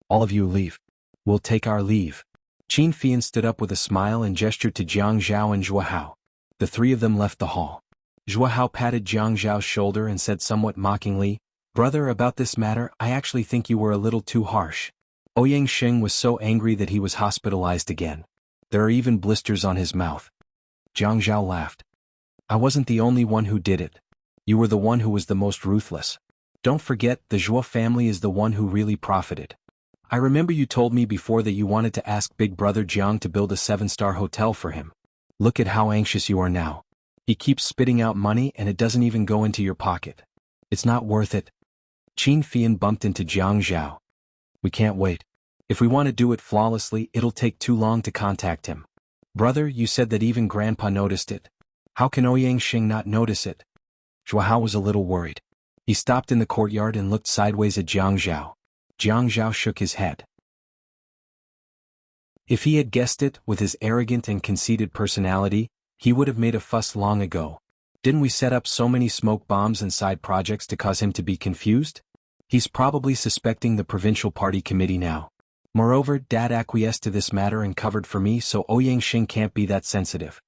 All of you leave. We'll take our leave. Qin Fian stood up with a smile and gestured to Jiang Zhao and Zhuo Hao. The three of them left the hall. Zhuo Hao patted Jiang Zhao's shoulder and said somewhat mockingly, "Brother, about this matter, I actually think you were a little too harsh." Ouyang Xing was so angry that he was hospitalized again. There are even blisters on his mouth. Jiang Zhao laughed. "I wasn't the only one who did it. You were the one who was the most ruthless. Don't forget, the Zhuo family is the one who really profited. I remember you told me before that you wanted to ask Big Brother Jiang to build a 7-star hotel for him. Look at how anxious you are now. He keeps spitting out money and it doesn't even go into your pocket. It's not worth it." Qin Fian bumped into Jiang Zhao. "We can't wait. If we want to do it flawlessly, it'll take too long to contact him. Brother, you said that even Grandpa noticed it. How can Ouyang Xing not notice it?" Zhuo Hao was a little worried. He stopped in the courtyard and looked sideways at Jiang Zhao. Jiang Zhao shook his head. If he had guessed it, with his arrogant and conceited personality, he would have made a fuss long ago. Didn't we set up so many smoke bombs and side projects to cause him to be confused? He's probably suspecting the provincial party committee now. Moreover, Dad acquiesced to this matter and covered for me, so Ouyang Xing can't be that sensitive.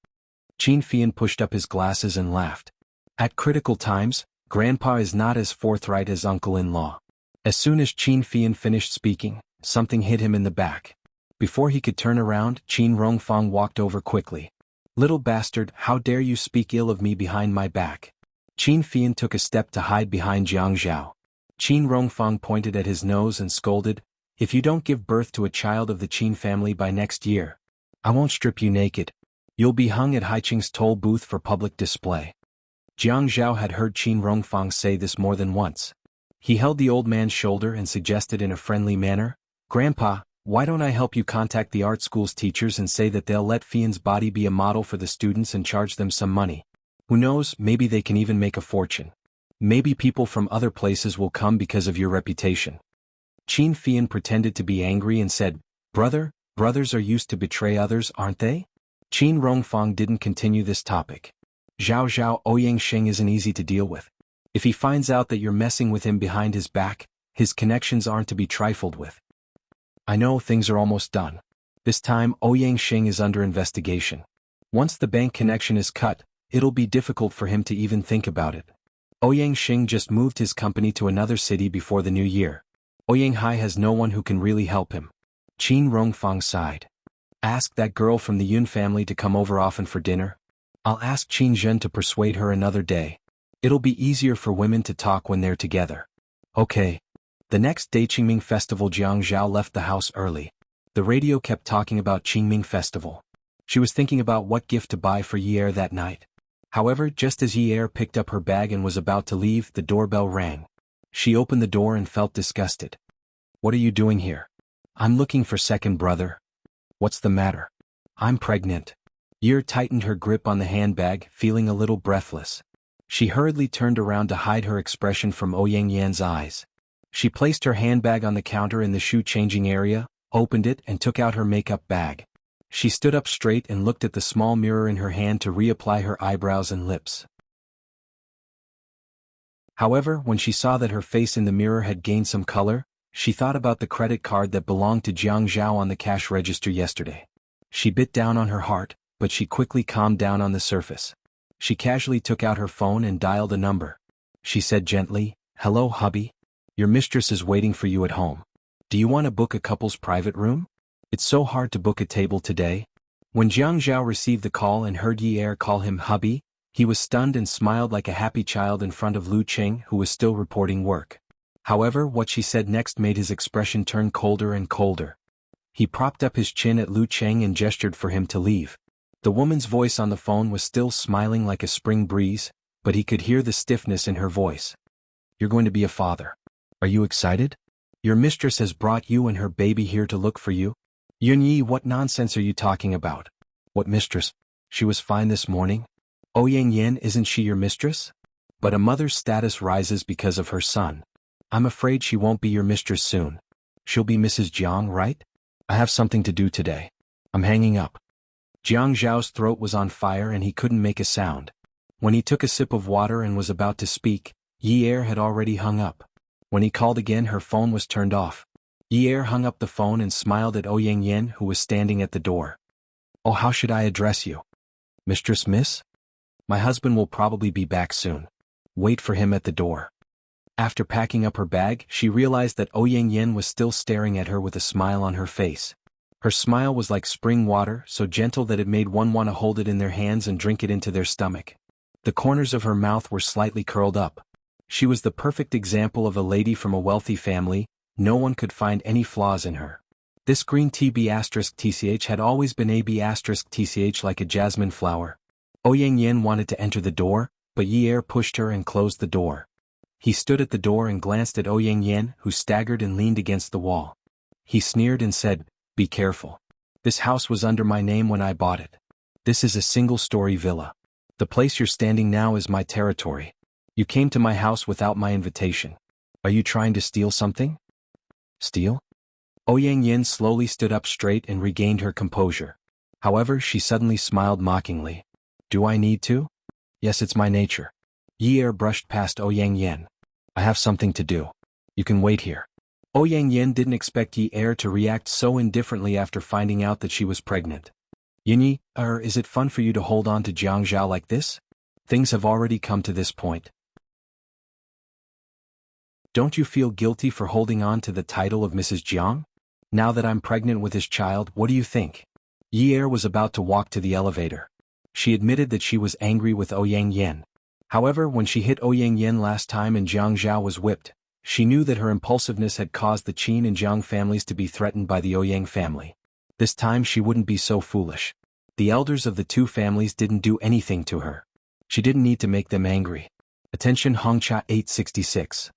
Qin Fian pushed up his glasses and laughed. At critical times, Grandpa is not as forthright as uncle-in-law. As soon as Qin Fian finished speaking, something hit him in the back. Before he could turn around, Qin Rongfang walked over quickly. "Little bastard, how dare you speak ill of me behind my back?" Qin Fian took a step to hide behind Jiang Zhao. Qin Rongfang pointed at his nose and scolded, "If you don't give birth to a child of the Qin family by next year, I won't strip you naked. You'll be hung at Haiqing's toll booth for public display." Jiang Zhao had heard Qin Rongfang say this more than once. He held the old man's shoulder and suggested in a friendly manner, "Grandpa, why don't I help you contact the art school's teachers and say that they'll let Fian's body be a model for the students and charge them some money? Who knows, maybe they can even make a fortune. Maybe people from other places will come because of your reputation." Qin Fian pretended to be angry and said, "Brother, brothers are used to betray others, aren't they?" Qin Rongfang didn't continue this topic. "Zhao Zhao, Ouyang Xing isn't easy to deal with. If he finds out that you're messing with him behind his back, his connections aren't to be trifled with. I know things are almost done. This time, Ouyang Xing is under investigation. Once the bank connection is cut, it'll be difficult for him to even think about it. Ouyang Xing just moved his company to another city before the new year. Ouyang Hai has no one who can really help him." Qin Rongfang sighed. "Ask that girl from the Yun family to come over often for dinner. I'll ask Qin Zhen to persuade her another day. It'll be easier for women to talk when they're together." "Okay." The next day Qingming Festival. Jiang Zhao left the house early. The radio kept talking about Qingming Festival. She was thinking about what gift to buy for Yi that night. However, just as Yi picked up her bag and was about to leave, the doorbell rang. She opened the door and felt disgusted. "What are you doing here?" "I'm looking for second brother." "What's the matter?" "I'm pregnant." Yi tightened her grip on the handbag, feeling a little breathless. She hurriedly turned around to hide her expression from Ouyang Yan's eyes. She placed her handbag on the counter in the shoe-changing area, opened it and took out her makeup bag. She stood up straight and looked at the small mirror in her hand to reapply her eyebrows and lips. However, when she saw that her face in the mirror had gained some color, she thought about the credit card that belonged to Jiang Zhao on the cash register yesterday. She bit down on her heart, but she quickly calmed down on the surface. She casually took out her phone and dialed a number. She said gently, "Hello, hubby. Your mistress is waiting for you at home. Do you want to book a couple's private room? It's so hard to book a table today." When Jiang Zhao received the call and heard Yi call him hubby, he was stunned and smiled like a happy child in front of Lu Cheng, who was still reporting work. However, what she said next made his expression turn colder and colder. He propped up his chin at Lu Cheng and gestured for him to leave. The woman's voice on the phone was still smiling like a spring breeze, but he could hear the stiffness in her voice. "You're going to be a father. Are you excited? Your mistress has brought you and her baby here to look for you." "Yun Yi, what nonsense are you talking about?" "What mistress? She was fine this morning." Oh Yang Yen, isn't she your mistress? But a mother's status rises because of her son. I'm afraid she won't be your mistress soon. She'll be Mrs. Jiang, right? I have something to do today. I'm hanging up. Jiang Zhao's throat was on fire and he couldn't make a sound. When he took a sip of water and was about to speak, Yi Er had already hung up. When he called again, her phone was turned off. Yi Er hung up the phone and smiled at Yang Yen, who was standing at the door. Oh, how should I address you? Mistress, miss? My husband will probably be back soon. Wait for him at the door. After packing up her bag, she realized that Yang Yen was still staring at her with a smile on her face. Her smile was like spring water, so gentle that it made one want to hold it in their hands and drink it into their stomach. The corners of her mouth were slightly curled up. She was the perfect example of a lady from a wealthy family. No one could find any flaws in her. This green TB*TCH had always been AB*TCH, like a jasmine flower. Yang Yen wanted to enter the door, but Yi Er pushed her and closed the door. He stood at the door and glanced at Yang Yen, who staggered and leaned against the wall. He sneered and said, "Be careful. This house was under my name when I bought it. This is a single-story villa. The place you're standing now is my territory. You came to my house without my invitation. Are you trying to steal something?" Steal? Yang Yen slowly stood up straight and regained her composure. However, she suddenly smiled mockingly. Do I need to? Yes, it's my nature. Yi Er brushed past Yang Yen. I have something to do. You can wait here. Yang Yen didn't expect Yi Er to react so indifferently after finding out that she was pregnant. Yinyi, is it fun for you to hold on to Jiang Zhao like this? Things have already come to this point. Don't you feel guilty for holding on to the title of Mrs. Jiang? Now that I'm pregnant with his child, what do you think? Yi Er was about to walk to the elevator. She admitted that she was angry with Yang Yen. However, when she hit Yang Yen last time and Jiang Zhao was whipped, she knew that her impulsiveness had caused the Qin and Jiang families to be threatened by the Yang family. This time she wouldn't be so foolish. The elders of the two families didn't do anything to her. She didn't need to make them angry. Attention, Hongcha 866.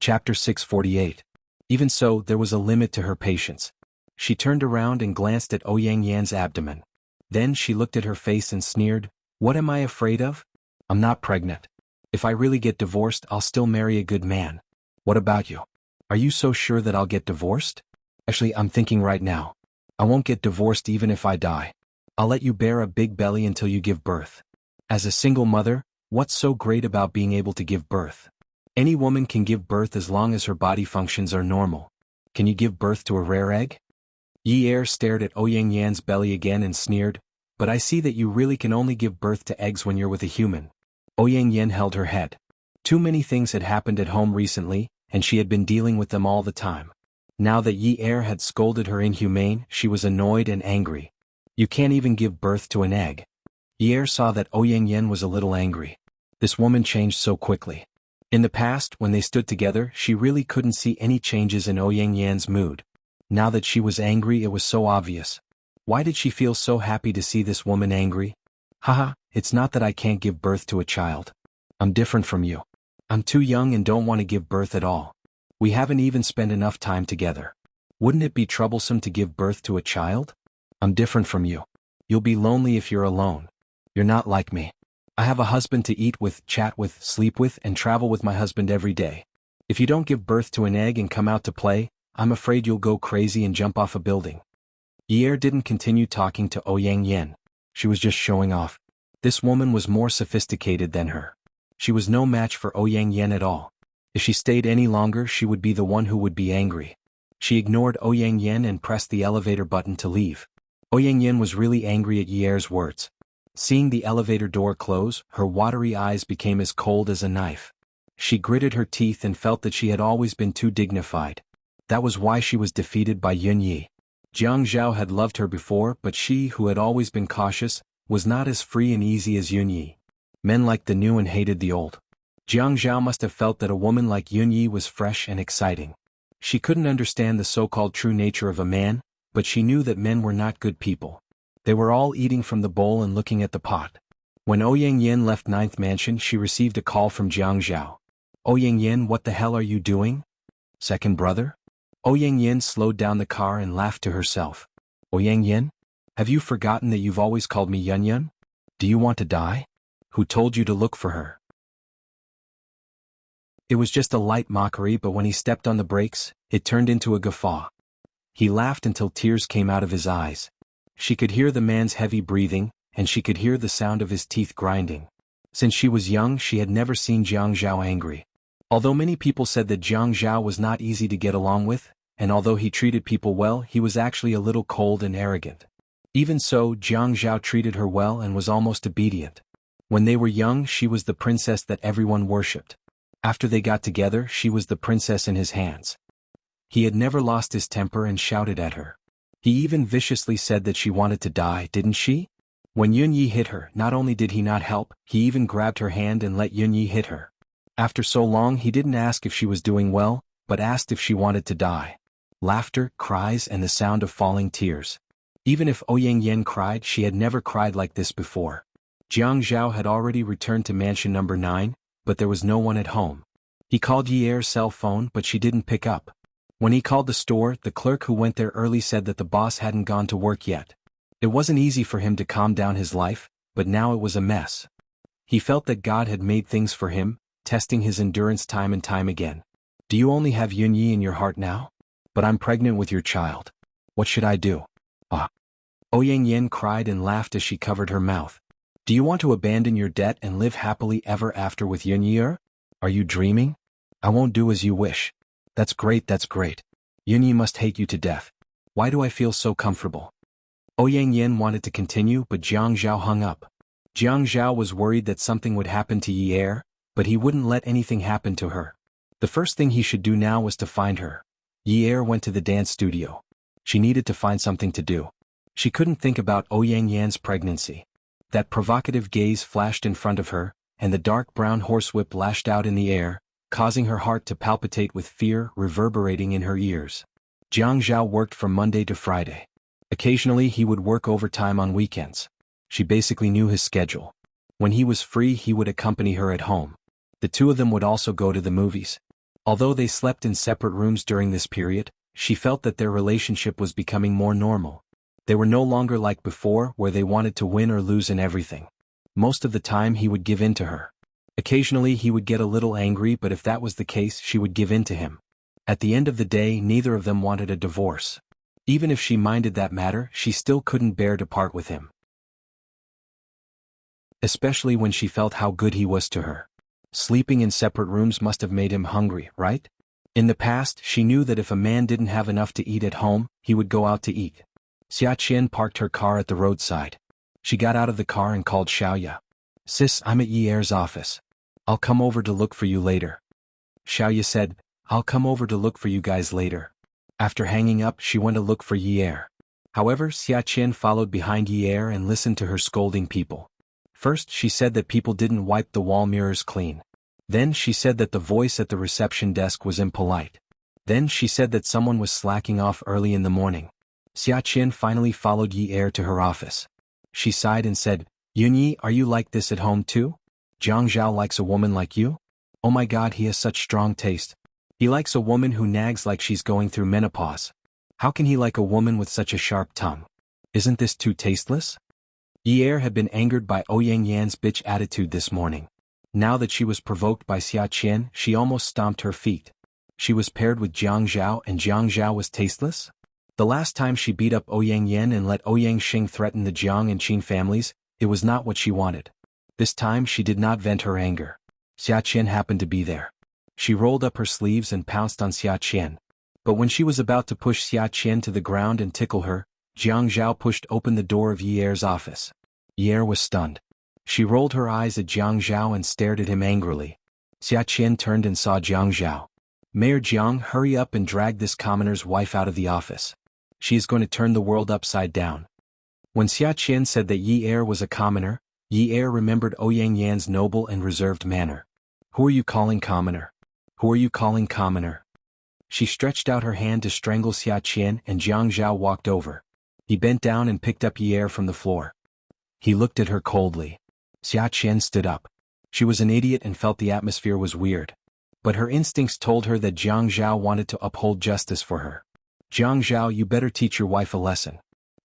Chapter 648. Even so, there was a limit to her patience. She turned around and glanced at Yang Yan's abdomen. Then she looked at her face and sneered, "What am I afraid of? I'm not pregnant. If I really get divorced, I'll still marry a good man. What about you? Are you so sure that I'll get divorced? Actually, I'm thinking right now. I won't get divorced even if I die. I'll let you bear a big belly until you give birth. As a single mother, what's so great about being able to give birth? Any woman can give birth as long as her body functions are normal. Can you give birth to a rare egg?" Yi Er stared at Yang Yan's belly again and sneered, "But I see that you really can only give birth to eggs when you're with a human." Yang Yan held her head. Too many things had happened at home recently, and she had been dealing with them all the time. Now that Yi Er had scolded her inhumane, she was annoyed and angry. You can't even give birth to an egg. Yi Er saw that Yang Yan was a little angry. This woman changed so quickly. In the past, when they stood together, she really couldn't see any changes in Yang Yan's mood. Now that she was angry, it was so obvious. Why did she feel so happy to see this woman angry? Haha, it's not that I can't give birth to a child. I'm different from you. I'm too young and don't want to give birth at all. We haven't even spent enough time together. Wouldn't it be troublesome to give birth to a child? I'm different from you. You'll be lonely if you're alone. You're not like me. I have a husband to eat with, chat with, sleep with, and travel with my husband every day. If you don't give birth to an egg and come out to play, I'm afraid you'll go crazy and jump off a building. Yi Er didn't continue talking to Yang Yen. She was just showing off. This woman was more sophisticated than her. She was no match for Yang Yen at all. If she stayed any longer, she would be the one who would be angry. She ignored Yang Yen and pressed the elevator button to leave. Yang Yen was really angry at Yi Er's words. Seeing the elevator door close, her watery eyes became as cold as a knife. She gritted her teeth and felt that she had always been too dignified. That was why she was defeated by Yun Yi. Jiang Zhao had loved her before, but she, who had always been cautious, was not as free and easy as Yun Yi. Men liked the new and hated the old. Jiang Zhao must have felt that a woman like Yun Yi was fresh and exciting. She couldn't understand the so-called true nature of a man, but she knew that men were not good people. They were all eating from the bowl and looking at the pot. When Yang Yen left Ninth Mansion, she received a call from Jiang Zhao. Yang Yen, what the hell are you doing? Second brother? Yang Yen slowed down the car and laughed to herself. Yang Yen? Have you forgotten that you've always called me Yun Yun? Do you want to die? Who told you to look for her? It was just a light mockery, but when he stepped on the brakes, it turned into a guffaw. He laughed until tears came out of his eyes. She could hear the man's heavy breathing, and she could hear the sound of his teeth grinding. Since she was young, she had never seen Jiang Zhao angry. Although many people said that Jiang Zhao was not easy to get along with, and although he treated people well, he was actually a little cold and arrogant. Even so, Jiang Zhao treated her well and was almost obedient. When they were young, she was the princess that everyone worshipped. After they got together, she was the princess in his hands. He had never lost his temper and shouted at her. He even viciously said that she wanted to die, didn't she? When Yunyi hit her, not only did he not help, he even grabbed her hand and let Yunyi hit her. After so long, he didn't ask if she was doing well, but asked if she wanted to die. Laughter, cries, and the sound of falling tears. Even if Ouyang Yen cried, she had never cried like this before. Jiang Zhao had already returned to mansion number 9, but there was no one at home. He called Yi Er's cell phone, but she didn't pick up. When he called the store, the clerk who went there early said that the boss hadn't gone to work yet. It wasn't easy for him to calm down his life, but now it was a mess. He felt that God had made things for him, testing his endurance time and time again. Do you only have Yunyi in your heart now? But I'm pregnant with your child. What should I do? Ouyang Yen cried and laughed as she covered her mouth. Do you want to abandon your debt and live happily ever after with Yunyi? Are you dreaming? I won't do as you wish. That's great, that's great. Yunyi must hate you to death. Why do I feel so comfortable? Ouyang Yen wanted to continue, but Jiang Zhao hung up. Jiang Zhao was worried that something would happen to Yi Er, but he wouldn't let anything happen to her. The first thing he should do now was to find her. Yi Er went to the dance studio. She needed to find something to do. She couldn't think about Ouyang Yan's pregnancy. That provocative gaze flashed in front of her, and the dark brown horsewhip lashed out in the air, causing her heart to palpitate with fear reverberating in her ears. Jiang Zhao worked from Monday to Friday. Occasionally he would work overtime on weekends. She basically knew his schedule. When he was free, he would accompany her at home. The two of them would also go to the movies. Although they slept in separate rooms during this period, she felt that their relationship was becoming more normal. They were no longer like before, where they wanted to win or lose in everything. Most of the time he would give in to her. Occasionally he would get a little angry, but if that was the case, she would give in to him. At the end of the day, neither of them wanted a divorce. Even if she minded that matter, she still couldn't bear to part with him. Especially when she felt how good he was to her. Sleeping in separate rooms must have made him hungry, right? In the past, she knew that if a man didn't have enough to eat at home, he would go out to eat. Xia Qian parked her car at the roadside. She got out of the car and called Xiaoya. Sis, I'm at Yi Er's office. I'll come over to look for you later. Xiaoya said, I'll come over to look for you guys later. After hanging up, she went to look for Yi Er. However, Xia Qian followed behind Yi Er and listened to her scolding people. First, she said that people didn't wipe the wall mirrors clean. Then she said that the voice at the reception desk was impolite. Then she said that someone was slacking off early in the morning. Xia Qian finally followed Yi Er to her office. She sighed and said, Yunyi, are you like this at home too? Jiang Zhao likes a woman like you? Oh my god, he has such strong taste. He likes a woman who nags like she's going through menopause. How can he like a woman with such a sharp tongue? Isn't this too tasteless? Yi Er had been angered by Ouyang Yan's bitch attitude this morning. Now that she was provoked by Xia Qian, she almost stomped her feet. She was paired with Jiang Zhao and Jiang Zhao was tasteless? The last time she beat up Ouyang Yan and let Ouyang Xing threaten the Jiang and Qin families, it was not what she wanted. This time she did not vent her anger. Xia Qian happened to be there. She rolled up her sleeves and pounced on Xia Qian. But when she was about to push Xia Qian to the ground and tickle her, Jiang Zhao pushed open the door of Yi Er's office. Yi Er was stunned. She rolled her eyes at Jiang Zhao and stared at him angrily. Xia Qian turned and saw Jiang Zhao. Mayor Jiang, hurry up and drag this commoner's wife out of the office. She is going to turn the world upside down. When Xia Qian said that Yi Er was a commoner, Yi Er remembered Ouyang Yan's noble and reserved manner. Who are you calling commoner? Who are you calling commoner? She stretched out her hand to strangle Xia Qian and Jiang Zhao walked over. He bent down and picked up Yi Er from the floor. He looked at her coldly. Xia Qian stood up. She was an idiot and felt the atmosphere was weird. But her instincts told her that Jiang Zhao wanted to uphold justice for her. Jiang Zhao, you better teach your wife a lesson.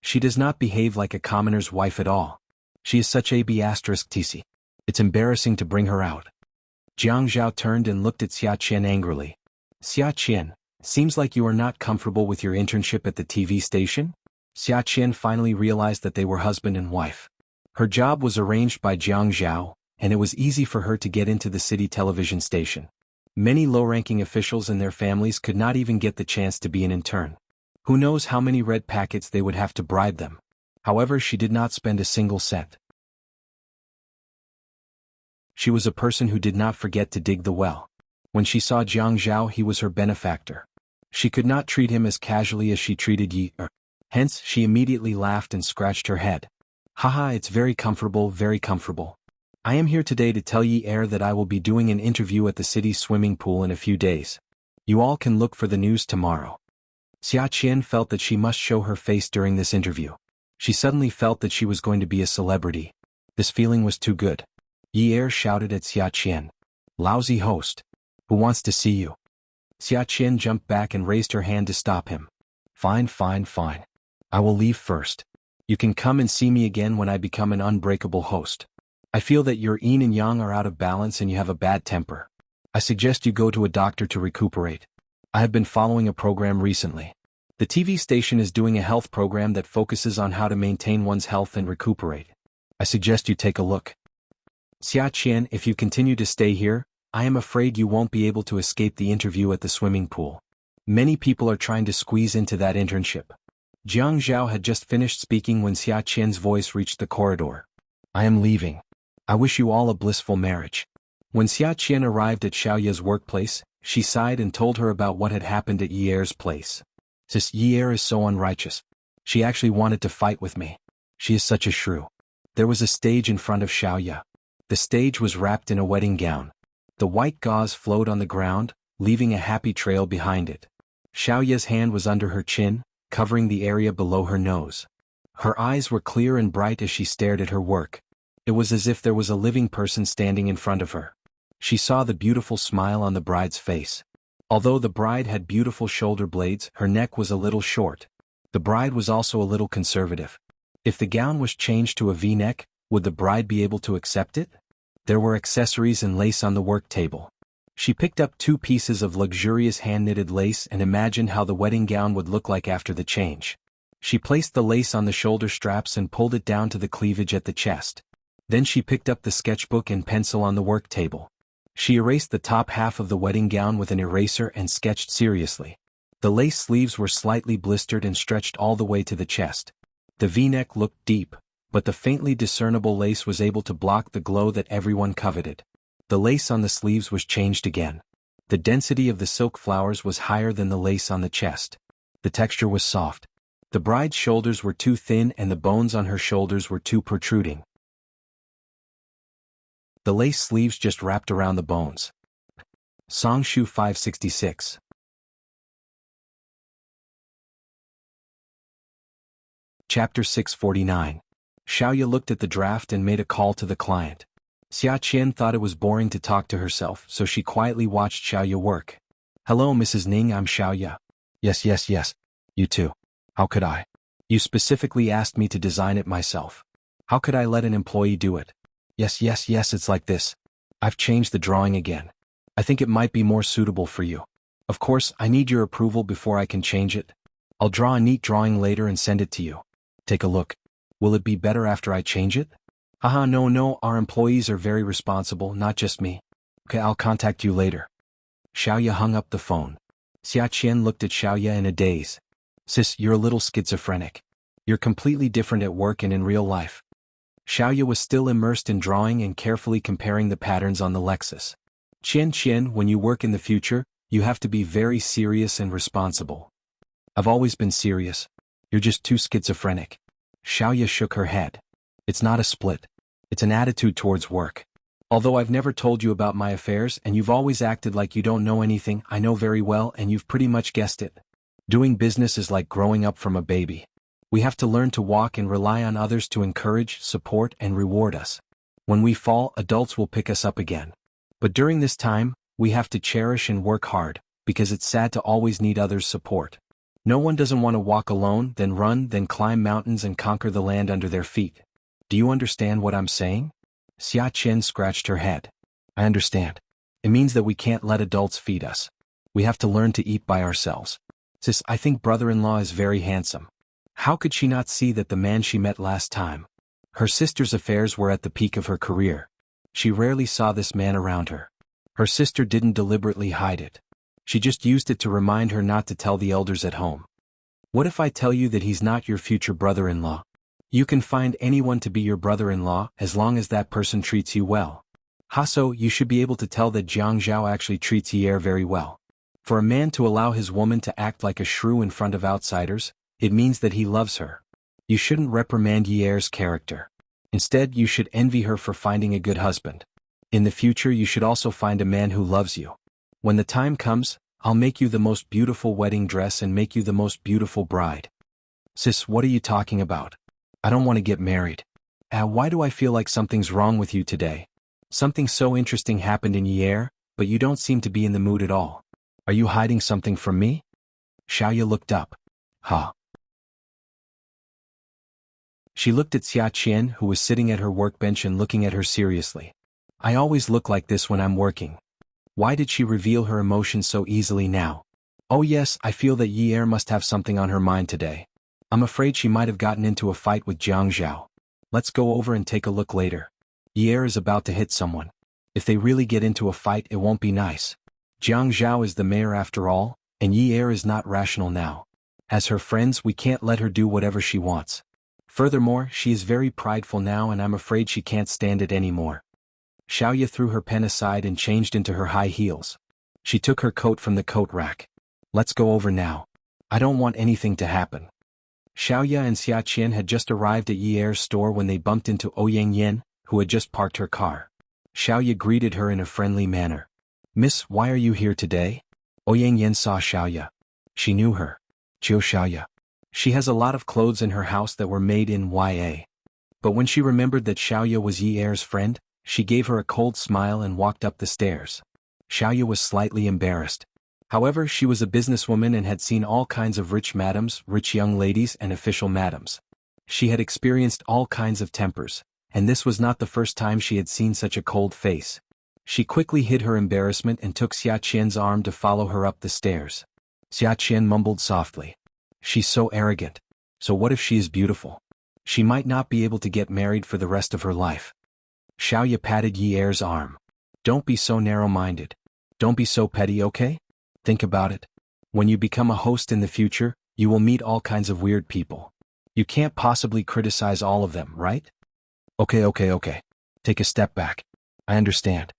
She does not behave like a commoner's wife at all. She is such a b*tc. It's embarrassing to bring her out. Jiang Zhao turned and looked at Xia Qian angrily. Xia Qian, seems like you are not comfortable with your internship at the TV station? Xia Qian finally realized that they were husband and wife. Her job was arranged by Jiang Zhao, and it was easy for her to get into the city television station. Many low-ranking officials and their families could not even get the chance to be an intern. Who knows how many red packets they would have to bribe them. However, she did not spend a single cent. She was a person who did not forget to dig the well. When she saw Jiang Zhao, he was her benefactor. She could not treat him as casually as she treated Yi Er. Hence, she immediately laughed and scratched her head. Haha, it's very comfortable, very comfortable. I am here today to tell Yi Er that I will be doing an interview at the city's swimming pool in a few days. You all can look for the news tomorrow. Xia Qian felt that she must show her face during this interview. She suddenly felt that she was going to be a celebrity. This feeling was too good. Yi Er shouted at Xia Qian. Lousy host. Who wants to see you? Xia Qian jumped back and raised her hand to stop him. Fine, fine, fine. I will leave first. You can come and see me again when I become an unbreakable host. I feel that your yin and yang are out of balance and you have a bad temper. I suggest you go to a doctor to recuperate. I have been following a program recently. The TV station is doing a health program that focuses on how to maintain one's health and recuperate. I suggest you take a look. Xia Qian, if you continue to stay here, I am afraid you won't be able to escape the interview at the swimming pool. Many people are trying to squeeze into that internship. Jiang Zhao had just finished speaking when Xia Qian's voice reached the corridor. I am leaving. I wish you all a blissful marriage. When Xia Qian arrived at Xiaoya's workplace, she sighed and told her about what had happened at Yi Er's place. Sis, Yi Er is so unrighteous. She actually wanted to fight with me. She is such a shrew. There was a stage in front of Xiaoya. The stage was wrapped in a wedding gown. The white gauze flowed on the ground, leaving a happy trail behind it. Xiaoya's hand was under her chin, covering the area below her nose. Her eyes were clear and bright as she stared at her work. It was as if there was a living person standing in front of her. She saw the beautiful smile on the bride's face. Although the bride had beautiful shoulder blades, her neck was a little short. The bride was also a little conservative. If the gown was changed to a V-neck, would the bride be able to accept it? There were accessories and lace on the work table. She picked up 2 pieces of luxurious hand-knitted lace and imagined how the wedding gown would look like after the change. She placed the lace on the shoulder straps and pulled it down to the cleavage at the chest. Then she picked up the sketchbook and pencil on the work table. She erased the top half of the wedding gown with an eraser and sketched seriously. The lace sleeves were slightly blistered and stretched all the way to the chest. The V-neck looked deep, but the faintly discernible lace was able to block the glow that everyone coveted. The lace on the sleeves was changed again. The density of the silk flowers was higher than the lace on the chest. The texture was soft. The bride's shoulders were too thin and the bones on her shoulders were too protruding. The lace sleeves just wrapped around the bones. Songshu 566. Chapter 649. Xiaoya looked at the draft and made a call to the client. Xia Qian thought it was boring to talk to herself, so she quietly watched Xiaoya work. Hello, Mrs. Ning, I'm Xiaoya. Yes, yes, yes. You too. How could I? You specifically asked me to design it myself. How could I let an employee do it? Yes, yes, yes, it's like this. I've changed the drawing again. I think it might be more suitable for you. Of course, I need your approval before I can change it. I'll draw a neat drawing later and send it to you. Take a look. Will it be better after I change it? Haha, no, our employees are very responsible, not just me. Okay, I'll contact you later. Xiaoya hung up the phone. Xia Qian looked at Xiaoya in a daze. Sis, you're a little schizophrenic. You're completely different at work and in real life. Xiaoya was still immersed in drawing and carefully comparing the patterns on the Lexus. Qian, when you work in the future, you have to be very serious and responsible. I've always been serious. You're just too schizophrenic. Xiaoya shook her head. It's not a split. It's an attitude towards work. Although I've never told you about my affairs and you've always acted like you don't know anything, I know very well and you've pretty much guessed it. Doing business is like growing up from a baby. We have to learn to walk and rely on others to encourage, support, and reward us. When we fall, adults will pick us up again. But during this time, we have to cherish and work hard, because it's sad to always need others' support. No one doesn't want to walk alone, then run, then climb mountains and conquer the land under their feet. Do you understand what I'm saying? Xia Qian scratched her head. I understand. It means that we can't let adults feed us. We have to learn to eat by ourselves. Sis, I think brother-in-law is very handsome. How could she not see that the man she met last time? Her sister's affairs were at the peak of her career. She rarely saw this man around her. Her sister didn't deliberately hide it. She just used it to remind her not to tell the elders at home. What if I tell you that he's not your future brother-in-law? You can find anyone to be your brother-in-law as long as that person treats you well. So you should be able to tell that Jiang Zhao actually treats Ye very well. For a man to allow his woman to act like a shrew in front of outsiders, it means that he loves her. You shouldn't reprimand Ye's character. Instead, you should envy her for finding a good husband. In the future, you should also find a man who loves you. When the time comes, I'll make you the most beautiful wedding dress and make you the most beautiful bride. Sis, what are you talking about? I don't want to get married. Why do I feel like something's wrong with you today? Something so interesting happened in Ye, but you don't seem to be in the mood at all. Are you hiding something from me? Xiaoya looked up. Huh. She looked at Xia Qian, who was sitting at her workbench and looking at her seriously. I always look like this when I'm working. Why did she reveal her emotions so easily now? Oh yes, I feel that Ye must have something on her mind today. I'm afraid she might have gotten into a fight with Jiang Zhao. Let's go over and take a look later. Ye is about to hit someone. If they really get into a fight, it won't be nice. Jiang Zhao is the mayor after all, and Ye is not rational now. As her friends, we can't let her do whatever she wants. Furthermore, she is very prideful now and I'm afraid she can't stand it anymore. Xiaoya threw her pen aside and changed into her high heels. She took her coat from the coat rack. Let's go over now. I don't want anything to happen. Xiaoya and Xia Qian had just arrived at Ye's store when they bumped into Ouyang Yan, who had just parked her car. Xiaoya greeted her in a friendly manner. Miss, why are you here today? Ouyang Yan saw Xiaoya. She knew her. Jiu Xiaoya. She has a lot of clothes in her house that were made in Ya. But when she remembered that Xiaoya was Ye's friend, she gave her a cold smile and walked up the stairs. Xiaoya was slightly embarrassed. However, she was a businesswoman and had seen all kinds of rich madams, rich young ladies and official madams. She had experienced all kinds of tempers, and this was not the first time she had seen such a cold face. She quickly hid her embarrassment and took Xia Qian's arm to follow her up the stairs. Xia Qian mumbled softly. She's so arrogant. So what if she is beautiful? She might not be able to get married for the rest of her life. Xiaoya patted Ye's arm. Don't be so narrow-minded. Don't be so petty, okay? Think about it. When you become a host in the future, you will meet all kinds of weird people. You can't possibly criticize all of them, right? Okay. Take a step back. I understand.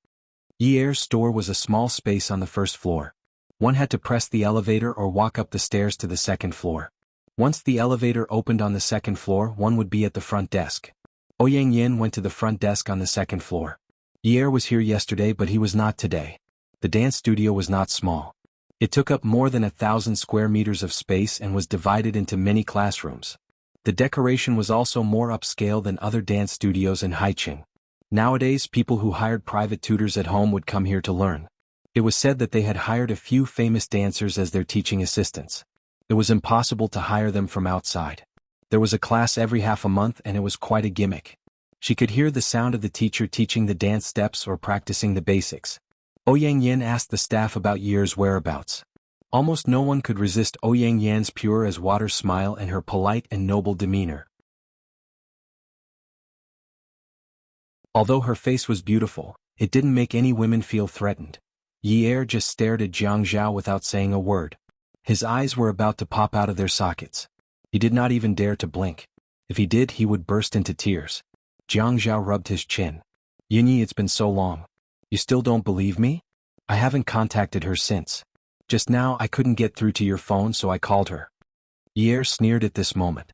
Ye's store was a small space on the first floor. One had to press the elevator or walk up the stairs to the second floor. Once the elevator opened on the second floor, one would be at the front desk. Ouyang Yan went to the front desk on the second floor. Ye was here yesterday, but he was not today. The dance studio was not small. It took up more than 1,000 square meters of space and was divided into many classrooms. The decoration was also more upscale than other dance studios in Haiqing. Nowadays, people who hired private tutors at home would come here to learn. It was said that they had hired a few famous dancers as their teaching assistants. It was impossible to hire them from outside. There was a class every half a month and it was quite a gimmick. She could hear the sound of the teacher teaching the dance steps or practicing the basics. Ouyang Yan asked the staff about Ye's whereabouts. Almost no one could resist Ouyang Yan's pure-as-water smile and her polite and noble demeanor. Although her face was beautiful, it didn't make any women feel threatened. Ye just stared at Jiang Zhao without saying a word. His eyes were about to pop out of their sockets. He did not even dare to blink. If he did, he would burst into tears. Jiang Zhao rubbed his chin. Yinyi, it's been so long. You still don't believe me? I haven't contacted her since. Just now I couldn't get through to your phone, so I called her. Ye sneered at this moment.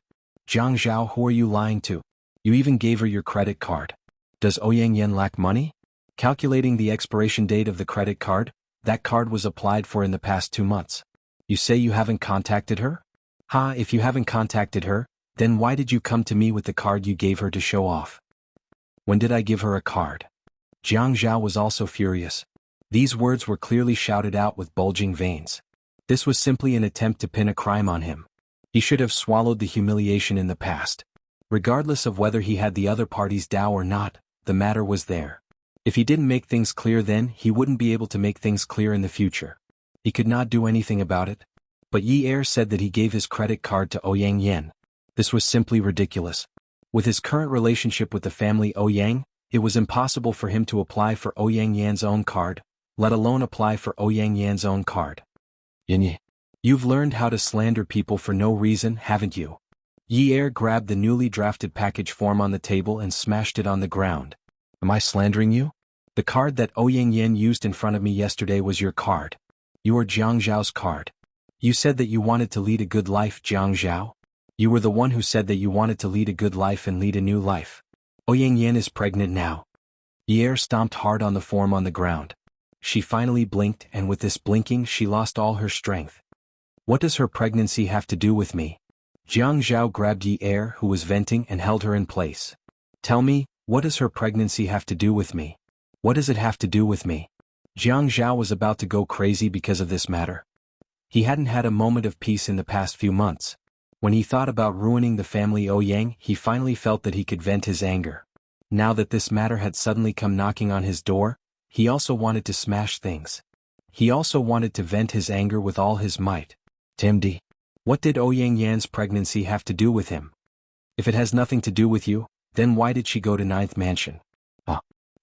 Jiang Zhao, who are you lying to? You even gave her your credit card. Does Ouyang Yan lack money? Calculating the expiration date of the credit card, that card was applied for in the past 2 months. You say you haven't contacted her? If you haven't contacted her, then why did you come to me with the card you gave her to show off? When did I give her a card? Jiang Zhao was also furious. These words were clearly shouted out with bulging veins. This was simply an attempt to pin a crime on him. He should have swallowed the humiliation in the past. Regardless of whether he had the other party's Dao or not, the matter was there. If he didn't make things clear then, he wouldn't be able to make things clear in the future. He could not do anything about it. But Yi Er said that he gave his credit card to Ouyang Yan. This was simply ridiculous. With his current relationship with the family Ouyang, it was impossible for him to apply for Ouyang Yan's own card, let alone apply for Ouyang Yan's own card. Yin, you've learned how to slander people for no reason, haven't you? Yi Er grabbed the newly drafted package form on the table and smashed it on the ground. Am I slandering you? The card that Ouyang Yan used in front of me yesterday was your card. You are Jiang Zhao's card. You said that you wanted to lead a good life, Jiang Zhao. You were the one who said that you wanted to lead a good life and lead a new life. Ouyang Yan is pregnant now. Yi Er stomped hard on the form on the ground. She finally blinked, and with this blinking she lost all her strength. What does her pregnancy have to do with me? Jiang Zhao grabbed Yi Er, who was venting, and held her in place. Tell me, what does her pregnancy have to do with me? What does it have to do with me? Jiang Zhao was about to go crazy because of this matter. He hadn't had a moment of peace in the past few months. When he thought about ruining the family Ouyang, he finally felt that he could vent his anger. Now that this matter had suddenly come knocking on his door, he also wanted to smash things. He also wanted to vent his anger with all his might. Timdi, what did Ouyang Yan's pregnancy have to do with him? If it has nothing to do with you, then why did she go to Ninth Mansion?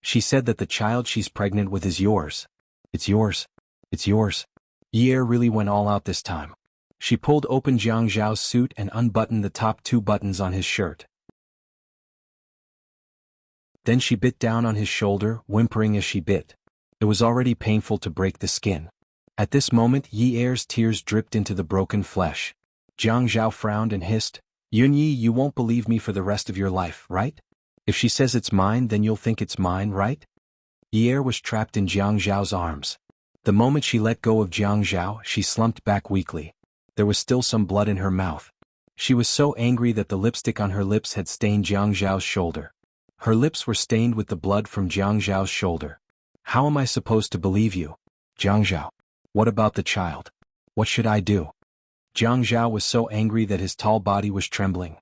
She said that the child she's pregnant with is yours. It's yours. It's yours. Yi Er really went all out this time. She pulled open Jiang Zhao's suit and unbuttoned the top 2 buttons on his shirt. Then she bit down on his shoulder, whimpering as she bit. It was already painful to break the skin. At this moment Yi Er's tears dripped into the broken flesh. Jiang Zhao frowned and hissed, Yunyi, you won't believe me for the rest of your life, right? If she says it's mine, then you'll think it's mine, right? Yi Er was trapped in Jiang Zhao's arms. The moment she let go of Jiang Zhao, she slumped back weakly. There was still some blood in her mouth. She was so angry that the lipstick on her lips had stained Jiang Zhao's shoulder. Her lips were stained with the blood from Jiang Zhao's shoulder. How am I supposed to believe you? Jiang Zhao. What about the child? What should I do? Jiang Zhao was so angry that his tall body was trembling.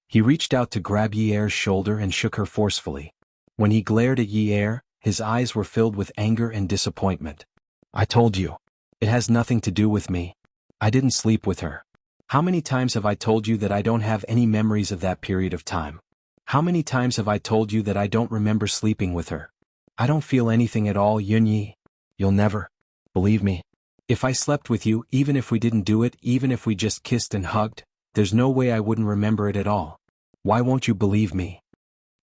He reached out to grab Yi Er's shoulder and shook her forcefully. When he glared at Yi Er, his eyes were filled with anger and disappointment. I told you. It has nothing to do with me. I didn't sleep with her. How many times have I told you that I don't have any memories of that period of time? How many times have I told you that I don't remember sleeping with her? I don't feel anything at all, Yunyi. You'll never believe me. If I slept with you, even if we didn't do it, even if we just kissed and hugged, there's no way I wouldn't remember it at all. Why won't you believe me?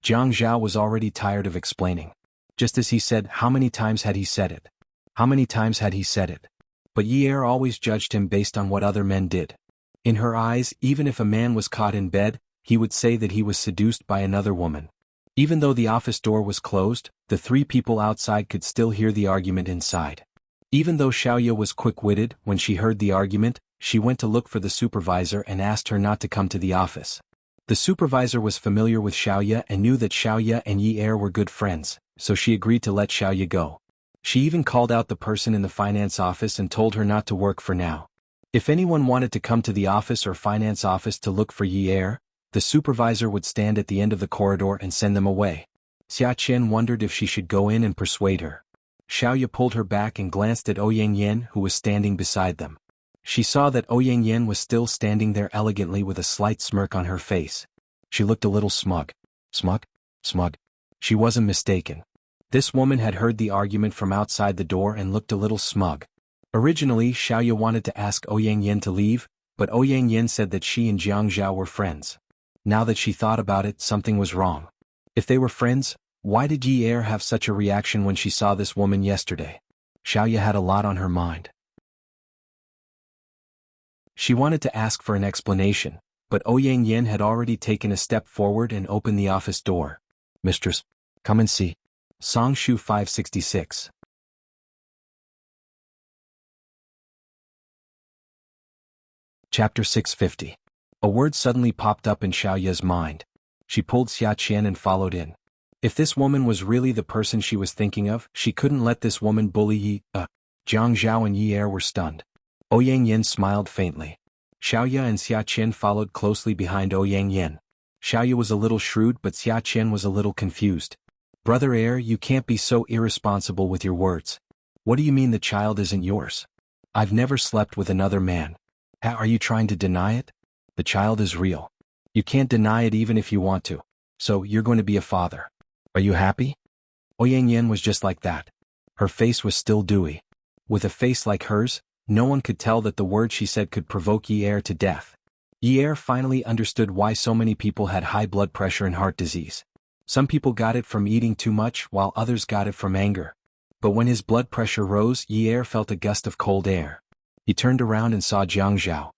Jiang Zhao was already tired of explaining. Just as he said, how many times had he said it? How many times had he said it? But Yi Er always judged him based on what other men did. In her eyes, even if a man was caught in bed, he would say that he was seduced by another woman. Even though the office door was closed, the 3 people outside could still hear the argument inside. Even though Xiaoya was quick-witted, when she heard the argument, she went to look for the supervisor and asked her not to come to the office. The supervisor was familiar with Xiaoya and knew that Xiaoya and Yi Er were good friends, so she agreed to let Xiaoya go. She even called out the person in the finance office and told her not to work for now. If anyone wanted to come to the office or finance office to look for Yi Er, the supervisor would stand at the end of the corridor and send them away. Xia Qian wondered if she should go in and persuade her. Xiaoya pulled her back and glanced at Ouyang Yan, who was standing beside them. She saw that Ouyang Yan was still standing there elegantly with a slight smirk on her face. She looked a little smug. Smug? Smug. She wasn't mistaken. This woman had heard the argument from outside the door and looked a little smug. Originally, Xiaoya wanted to ask Ouyang Yan to leave, but Ouyang Yan said that she and Jiang Zhao were friends. Now that she thought about it, something was wrong. If they were friends, why did Yi Er have such a reaction when she saw this woman yesterday? Xiaoya had a lot on her mind. She wanted to ask for an explanation, but Ouyang Yan had already taken a step forward and opened the office door. Mistress, come and see. Songshu 566. Chapter 650. A word suddenly popped up in Xiaoya's mind. She pulled Xia Qian and followed in. If this woman was really the person she was thinking of, she couldn't let this woman bully Jiang Zhao and Yi Er were stunned. Ouyang Yin smiled faintly. Xiaoya and Xia Qian followed closely behind Ouyang Yin. Xiaoya was a little shrewd but Xia Qian was a little confused. Brother heir, you can't be so irresponsible with your words. What do you mean the child isn't yours? I've never slept with another man. How are you trying to deny it? The child is real. You can't deny it even if you want to. So, you're going to be a father. Are you happy? Ouyang Yin was just like that. Her face was still dewy. With a face like hers, no one could tell that the word she said could provoke Yi Er to death. Yi Er finally understood why so many people had high blood pressure and heart disease. Some people got it from eating too much while others got it from anger. But when his blood pressure rose, Yi Er felt a gust of cold air. He turned around and saw Jiang Zhao.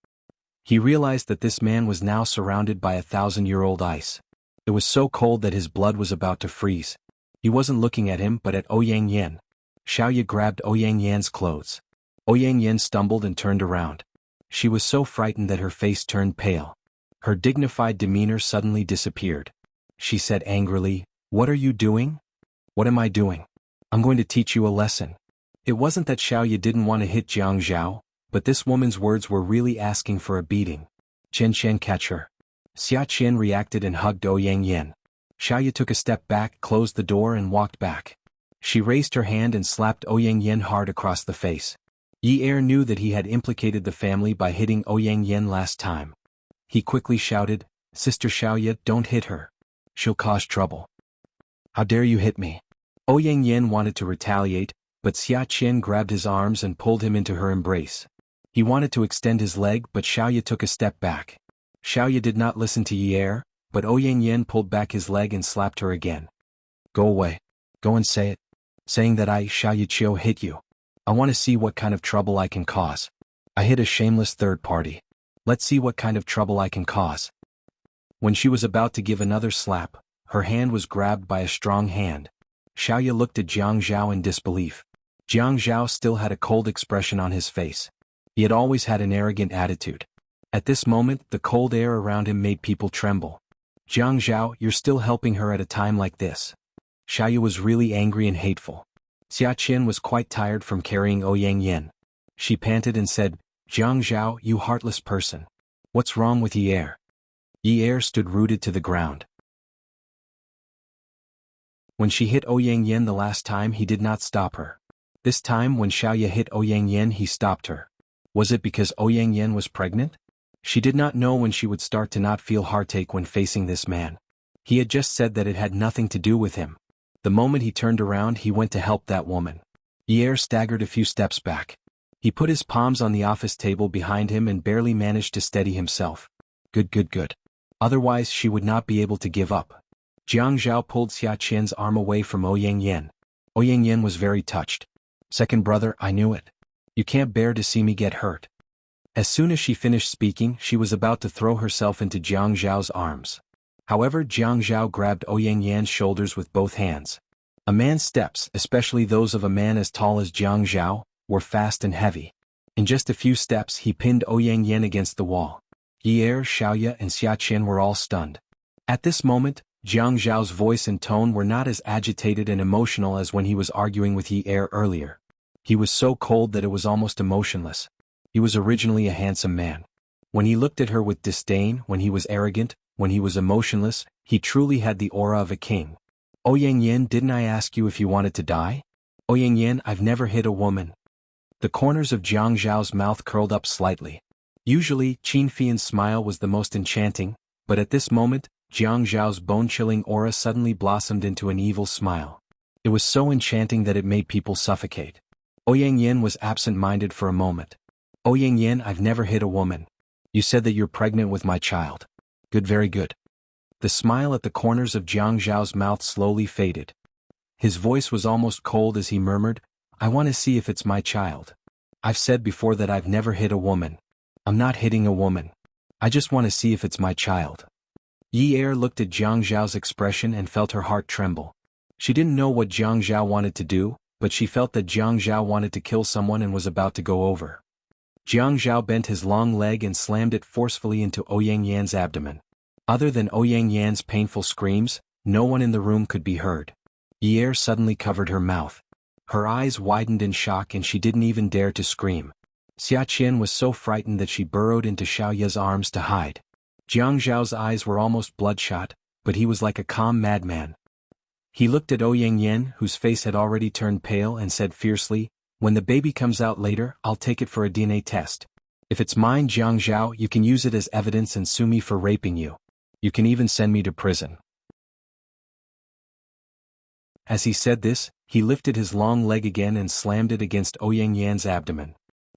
He realized that this man was now surrounded by 1,000-year-old ice. It was so cold that his blood was about to freeze. He wasn't looking at him but at Ouyang Yin. Xiaoya grabbed Ouyang Yan's clothes. Ouyang Yin stumbled and turned around. She was so frightened that her face turned pale. Her dignified demeanor suddenly disappeared. She said angrily, "What are you doing?" "What am I doing? I'm going to teach you a lesson." It wasn't that Xiaoya didn't want to hit Jiang Zhao, but this woman's words were really asking for a beating. "Chen Chen, catch her." Xia Qian reacted and hugged Ouyang Yin. Xiaoya took a step back, closed the door and walked back. She raised her hand and slapped Ouyang Yin hard across the face. Yi Er knew that he had implicated the family by hitting Ouyang Yin last time. He quickly shouted, "Sister Xiaoya, don't hit her. She'll cause trouble." "How dare you hit me?" Ouyang Yin wanted to retaliate, but Xia Qian grabbed his arms and pulled him into her embrace. He wanted to extend his leg but Xiaoya took a step back. Xiaoya did not listen to Yi Er, but Ouyang Yin pulled back his leg and slapped her again. "Go away. Go and say it. Saying that I, Xiaoya Qiu, hit you. I want to see what kind of trouble I can cause. I hit a shameless third party. Let's see what kind of trouble I can cause." When she was about to give another slap, her hand was grabbed by a strong hand. Xiaoya looked at Jiang Zhao in disbelief. Jiang Zhao still had a cold expression on his face. He had always had an arrogant attitude. At this moment, the cold air around him made people tremble. "Jiang Zhao, you're still helping her at a time like this." Xiaoya was really angry and hateful. Xia Qian was quite tired from carrying Ouyang Yin. She panted and said, "Jiang Zhao, you heartless person. What's wrong with Yi Er?" Yi Er stood rooted to the ground. When she hit Ouyang Yin the last time, he did not stop her. This time when Xiaoya hit Ouyang Yin, he stopped her. Was it because Ouyang Yin was pregnant? She did not know when she would start to not feel heartache when facing this man. He had just said that it had nothing to do with him. The moment he turned around, he went to help that woman. Yi Er staggered a few steps back. He put his palms on the office table behind him and barely managed to steady himself. Good. Otherwise she would not be able to give up. Jiang Zhao pulled Xia Qian's arm away from Ouyang Yin. Ouyang Yin was very touched. "Second brother, I knew it. You can't bear to see me get hurt." As soon as she finished speaking, she was about to throw herself into Jiang Zhao's arms. However, Jiang Zhao grabbed Ouyang Yan's shoulders with both hands. A man's steps, especially those of a man as tall as Jiang Zhao, were fast and heavy. In just a few steps he pinned Ouyang Yan against the wall. Yi Er, Xiaoya and Xia Qian were all stunned. At this moment, Jiang Zhao's voice and tone were not as agitated and emotional as when he was arguing with Yi Er earlier. He was so cold that it was almost emotionless. He was originally a handsome man. When he looked at her with disdain, when he was arrogant, when he was emotionless, he truly had the aura of a king. "Ouyang Yin, didn't I ask you if you wanted to die?" "Ouyang Yin, I've never hit a woman." The corners of Jiang Zhao's mouth curled up slightly. Usually, Qin Fian's smile was the most enchanting, but at this moment, Jiang Zhao's bone-chilling aura suddenly blossomed into an evil smile. It was so enchanting that it made people suffocate. Ouyang Yin was absent-minded for a moment. "Ouyang Yin, I've never hit a woman. You said that you're pregnant with my child. Good, very good." The smile at the corners of Jiang Zhao's mouth slowly faded. His voice was almost cold as he murmured, "I want to see if it's my child. I've said before that I've never hit a woman. I'm not hitting a woman. I just want to see if it's my child." Yi Er looked at Jiang Zhao's expression and felt her heart tremble. She didn't know what Jiang Zhao wanted to do, but she felt that Jiang Zhao wanted to kill someone and was about to go over. Jiang Zhao bent his long leg and slammed it forcefully into Ouyang Yan's abdomen. Other than Ouyang Yan's painful screams, no one in the room could be heard. Yi Er suddenly covered her mouth. Her eyes widened in shock and she didn't even dare to scream. Xia Qian was so frightened that she burrowed into Xiaoya's arms to hide. Jiang Zhao's eyes were almost bloodshot, but he was like a calm madman. He looked at Ouyang Yen, whose face had already turned pale, and said fiercely, "When the baby comes out later, I'll take it for a DNA test. If it's mine, Jiang Zhao, you can use it as evidence and sue me for raping you. You can even send me to prison." As he said this, he lifted his long leg again and slammed it against Ouyang Yan's abdomen.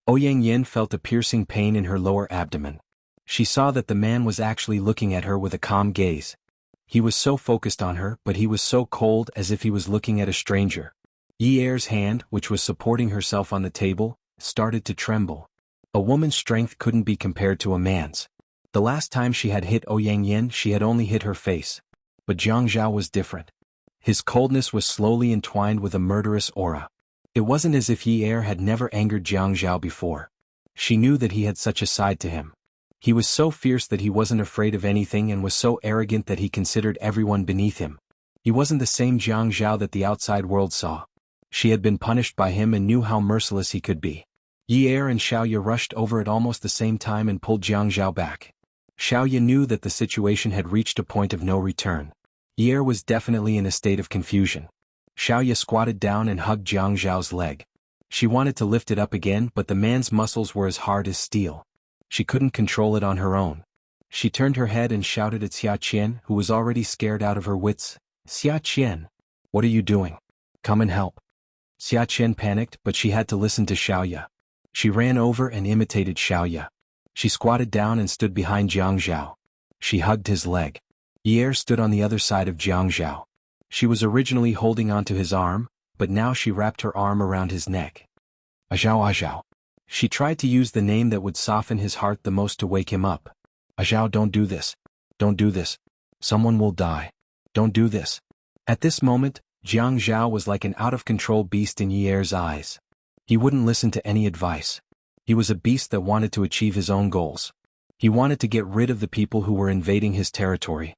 Ouyang Yan felt a piercing pain in her lower abdomen. She saw that the man was actually looking at her with a calm gaze. He was so focused on her, but he was so cold, as if he was looking at a stranger. Yi Er's hand, which was supporting herself on the table, started to tremble. A woman's strength couldn't be compared to a man's. The last time she had hit Ouyang Yan, she had only hit her face. But Jiang Zhao was different. His coldness was slowly entwined with a murderous aura. It wasn't as if Yi Er had never angered Jiang Zhao before. She knew that he had such a side to him. He was so fierce that he wasn't afraid of anything and was so arrogant that he considered everyone beneath him. He wasn't the same Jiang Zhao that the outside world saw. She had been punished by him and knew how merciless he could be. Yi Er and Xiaoya rushed over at almost the same time and pulled Jiang Zhao back. Xiaoya knew that the situation had reached a point of no return. Yi Er was definitely in a state of confusion. Xiaoya squatted down and hugged Jiang Zhao's leg. She wanted to lift it up again, but the man's muscles were as hard as steel. She couldn't control it on her own. She turned her head and shouted at Xia Qian, who was already scared out of her wits. "Xia Qian, what are you doing? Come and help." Xia Qian panicked, but she had to listen to Xiaoya. She ran over and imitated Xiaoya. She squatted down and stood behind Jiang Zhao. She hugged his leg. Yi Er stood on the other side of Jiang Zhao. She was originally holding onto his arm, but now she wrapped her arm around his neck. "Azhao, Azhao." She tried to use the name that would soften his heart the most to wake him up. "Azhao, don't do this. Don't do this. Someone will die. Don't do this." At this moment, Jiang Zhao was like an out-of-control beast in Yi Er's eyes. He wouldn't listen to any advice. He was a beast that wanted to achieve his own goals. He wanted to get rid of the people who were invading his territory.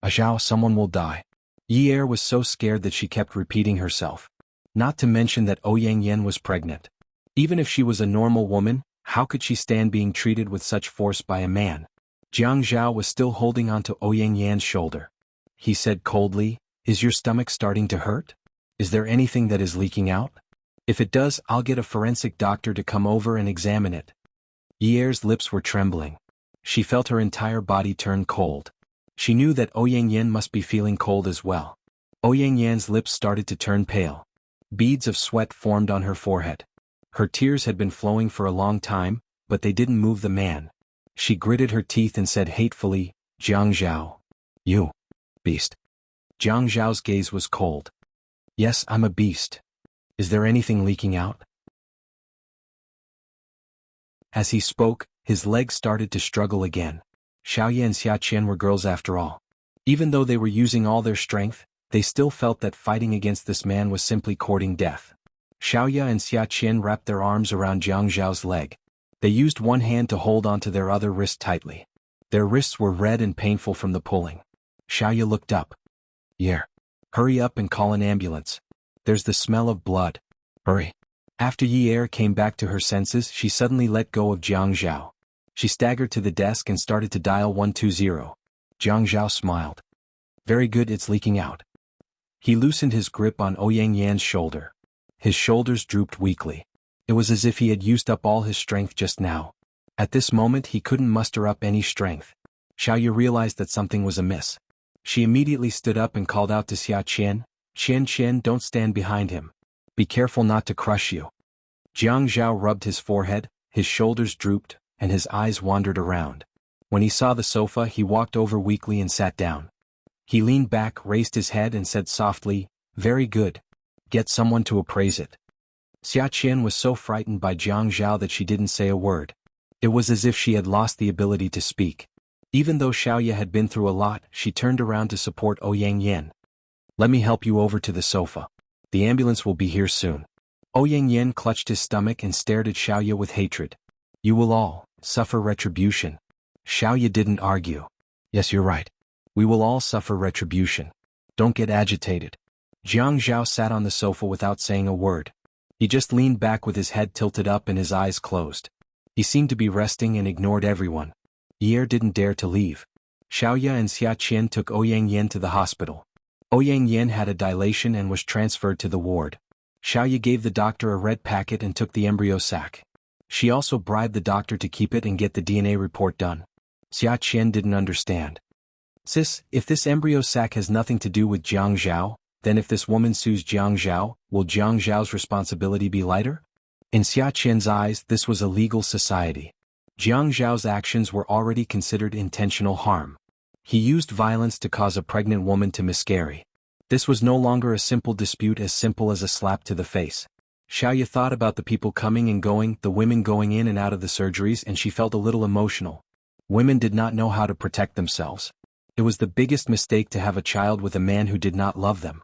"Azhao, someone will die." Yi Er was so scared that she kept repeating herself. Not to mention that Ouyang Yan was pregnant. Even if she was a normal woman, how could she stand being treated with such force by a man? Jiang Zhao was still holding onto Ouyang Yan's shoulder. He said coldly, "Is your stomach starting to hurt? Is there anything that is leaking out? If it does, I'll get a forensic doctor to come over and examine it." Yi Er's lips were trembling. She felt her entire body turn cold. She knew that Ouyang Yan must be feeling cold as well. Ouyang Yan's lips started to turn pale. Beads of sweat formed on her forehead. Her tears had been flowing for a long time, but they didn't move the man. She gritted her teeth and said hatefully, "Jiang Zhao. You. Beast." Jiang Zhao's gaze was cold. "Yes, I'm a beast. Is there anything leaking out?" As he spoke, his legs started to struggle again. Xiaoya and Xia Qian were girls after all. Even though they were using all their strength, they still felt that fighting against this man was simply courting death. Xiaoya and Xia Qian wrapped their arms around Jiang Zhao's leg. They used one hand to hold onto their other wrist tightly. Their wrists were red and painful from the pulling. Xiaoya looked up. "Yer. Hurry up and call an ambulance. There's the smell of blood. Hurry." After Yi Er came back to her senses, she suddenly let go of Jiang Zhao. She staggered to the desk and started to dial 120. Jiang Zhao smiled. "Very good, it's leaking out." He loosened his grip on Ouyang Yan's shoulder. His shoulders drooped weakly. It was as if he had used up all his strength just now. At this moment he couldn't muster up any strength. Xiaoya realized that something was amiss. She immediately stood up and called out to Xia Qian, "Qian Qian, don't stand behind him. Be careful not to crush you." Jiang Zhao rubbed his forehead, his shoulders drooped, and his eyes wandered around. When he saw the sofa, he walked over weakly and sat down. He leaned back, raised his head and said softly, "Very good. Get someone to appraise it." Xia Qian was so frightened by Jiang Zhao that she didn't say a word. It was as if she had lost the ability to speak. Even though Xiaoya had been through a lot, she turned around to support Ouyang Yan. "Let me help you over to the sofa. The ambulance will be here soon." Ouyang Yan clutched his stomach and stared at Xiaoya with hatred. "You will all suffer retribution." Xiaoya didn't argue. "Yes, you're right. We will all suffer retribution. Don't get agitated." Jiang Zhao sat on the sofa without saying a word. He just leaned back with his head tilted up and his eyes closed. He seemed to be resting and ignored everyone. Ye didn't dare to leave. Xiaoya and Xia Qian took Ouyang Yan to the hospital. Ouyang Yan had a dilation and was transferred to the ward. Xiaoya gave the doctor a red packet and took the embryo sac. She also bribed the doctor to keep it and get the DNA report done. Xia Qian didn't understand. Sis, if this embryo sac has nothing to do with Jiang Zhao, then if this woman sues Jiang Zhao, will Jiang Zhao's responsibility be lighter? In Xia Qian's eyes, this was a legal society. Jiang Zhao's actions were already considered intentional harm. He used violence to cause a pregnant woman to miscarry. This was no longer a simple dispute as simple as a slap to the face. Xiaoya thought about the people coming and going, the women going in and out of the surgeries, and she felt a little emotional. Women did not know how to protect themselves. It was the biggest mistake to have a child with a man who did not love them.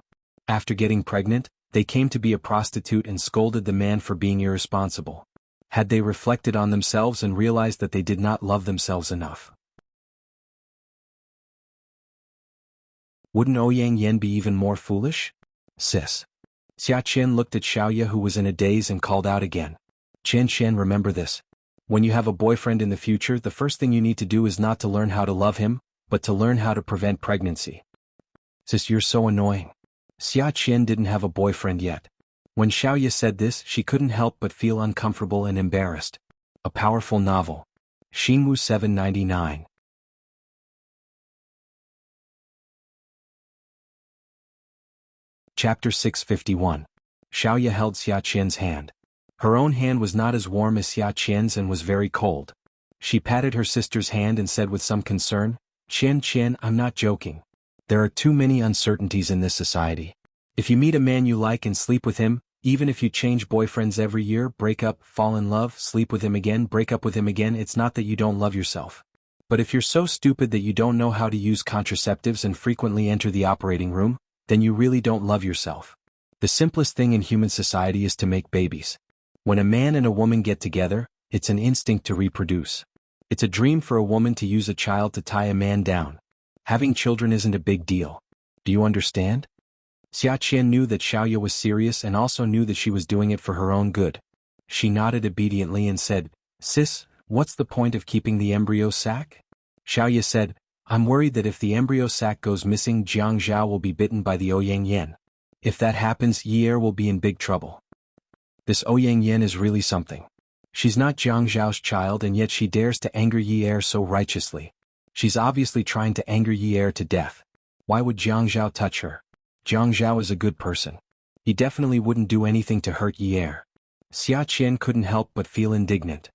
After getting pregnant, they came to be a prostitute and scolded the man for being irresponsible. Had they reflected on themselves and realized that they did not love themselves enough? Wouldn't Ouyang Yan be even more foolish? Sis. Xia Qian looked at Xiaoya, who was in a daze, and called out again. Qian, remember this. When you have a boyfriend in the future, the first thing you need to do is not to learn how to love him, but to learn how to prevent pregnancy. Sis, you're so annoying. Xia Qian didn't have a boyfriend yet. When Xiaoya said this, she couldn't help but feel uncomfortable and embarrassed. A powerful novel. Xingwu 799. Chapter 651. Xiaoya held Xia Qian's hand. Her own hand was not as warm as Xia Qian's and was very cold. She patted her sister's hand and said with some concern, Qian, I'm not joking. There are too many uncertainties in this society. If you meet a man you like and sleep with him, even if you change boyfriends every year, break up, fall in love, sleep with him again, break up with him again, it's not that you don't love yourself. But if you're so stupid that you don't know how to use contraceptives and frequently enter the operating room, then you really don't love yourself. The simplest thing in human society is to make babies. When a man and a woman get together, it's an instinct to reproduce. It's a dream for a woman to use a child to tie a man down. Having children isn't a big deal. Do you understand? Xia Qian knew that Xiaoya was serious and also knew that she was doing it for her own good. She nodded obediently and said, Sis, what's the point of keeping the embryo sac? Xiaoya said, I'm worried that if the embryo sac goes missing, Jiang Zhao will be bitten by the Ouyang Yan. If that happens, Yi will be in big trouble. This Ouyang Yan is really something. She's not Jiang Zhao's child and yet she dares to anger Yi so righteously. She's obviously trying to anger Yi to death. Why would Jiang Zhao touch her? Jiang Zhao is a good person. He definitely wouldn't do anything to hurt Yi. Xia Qian couldn't help but feel indignant.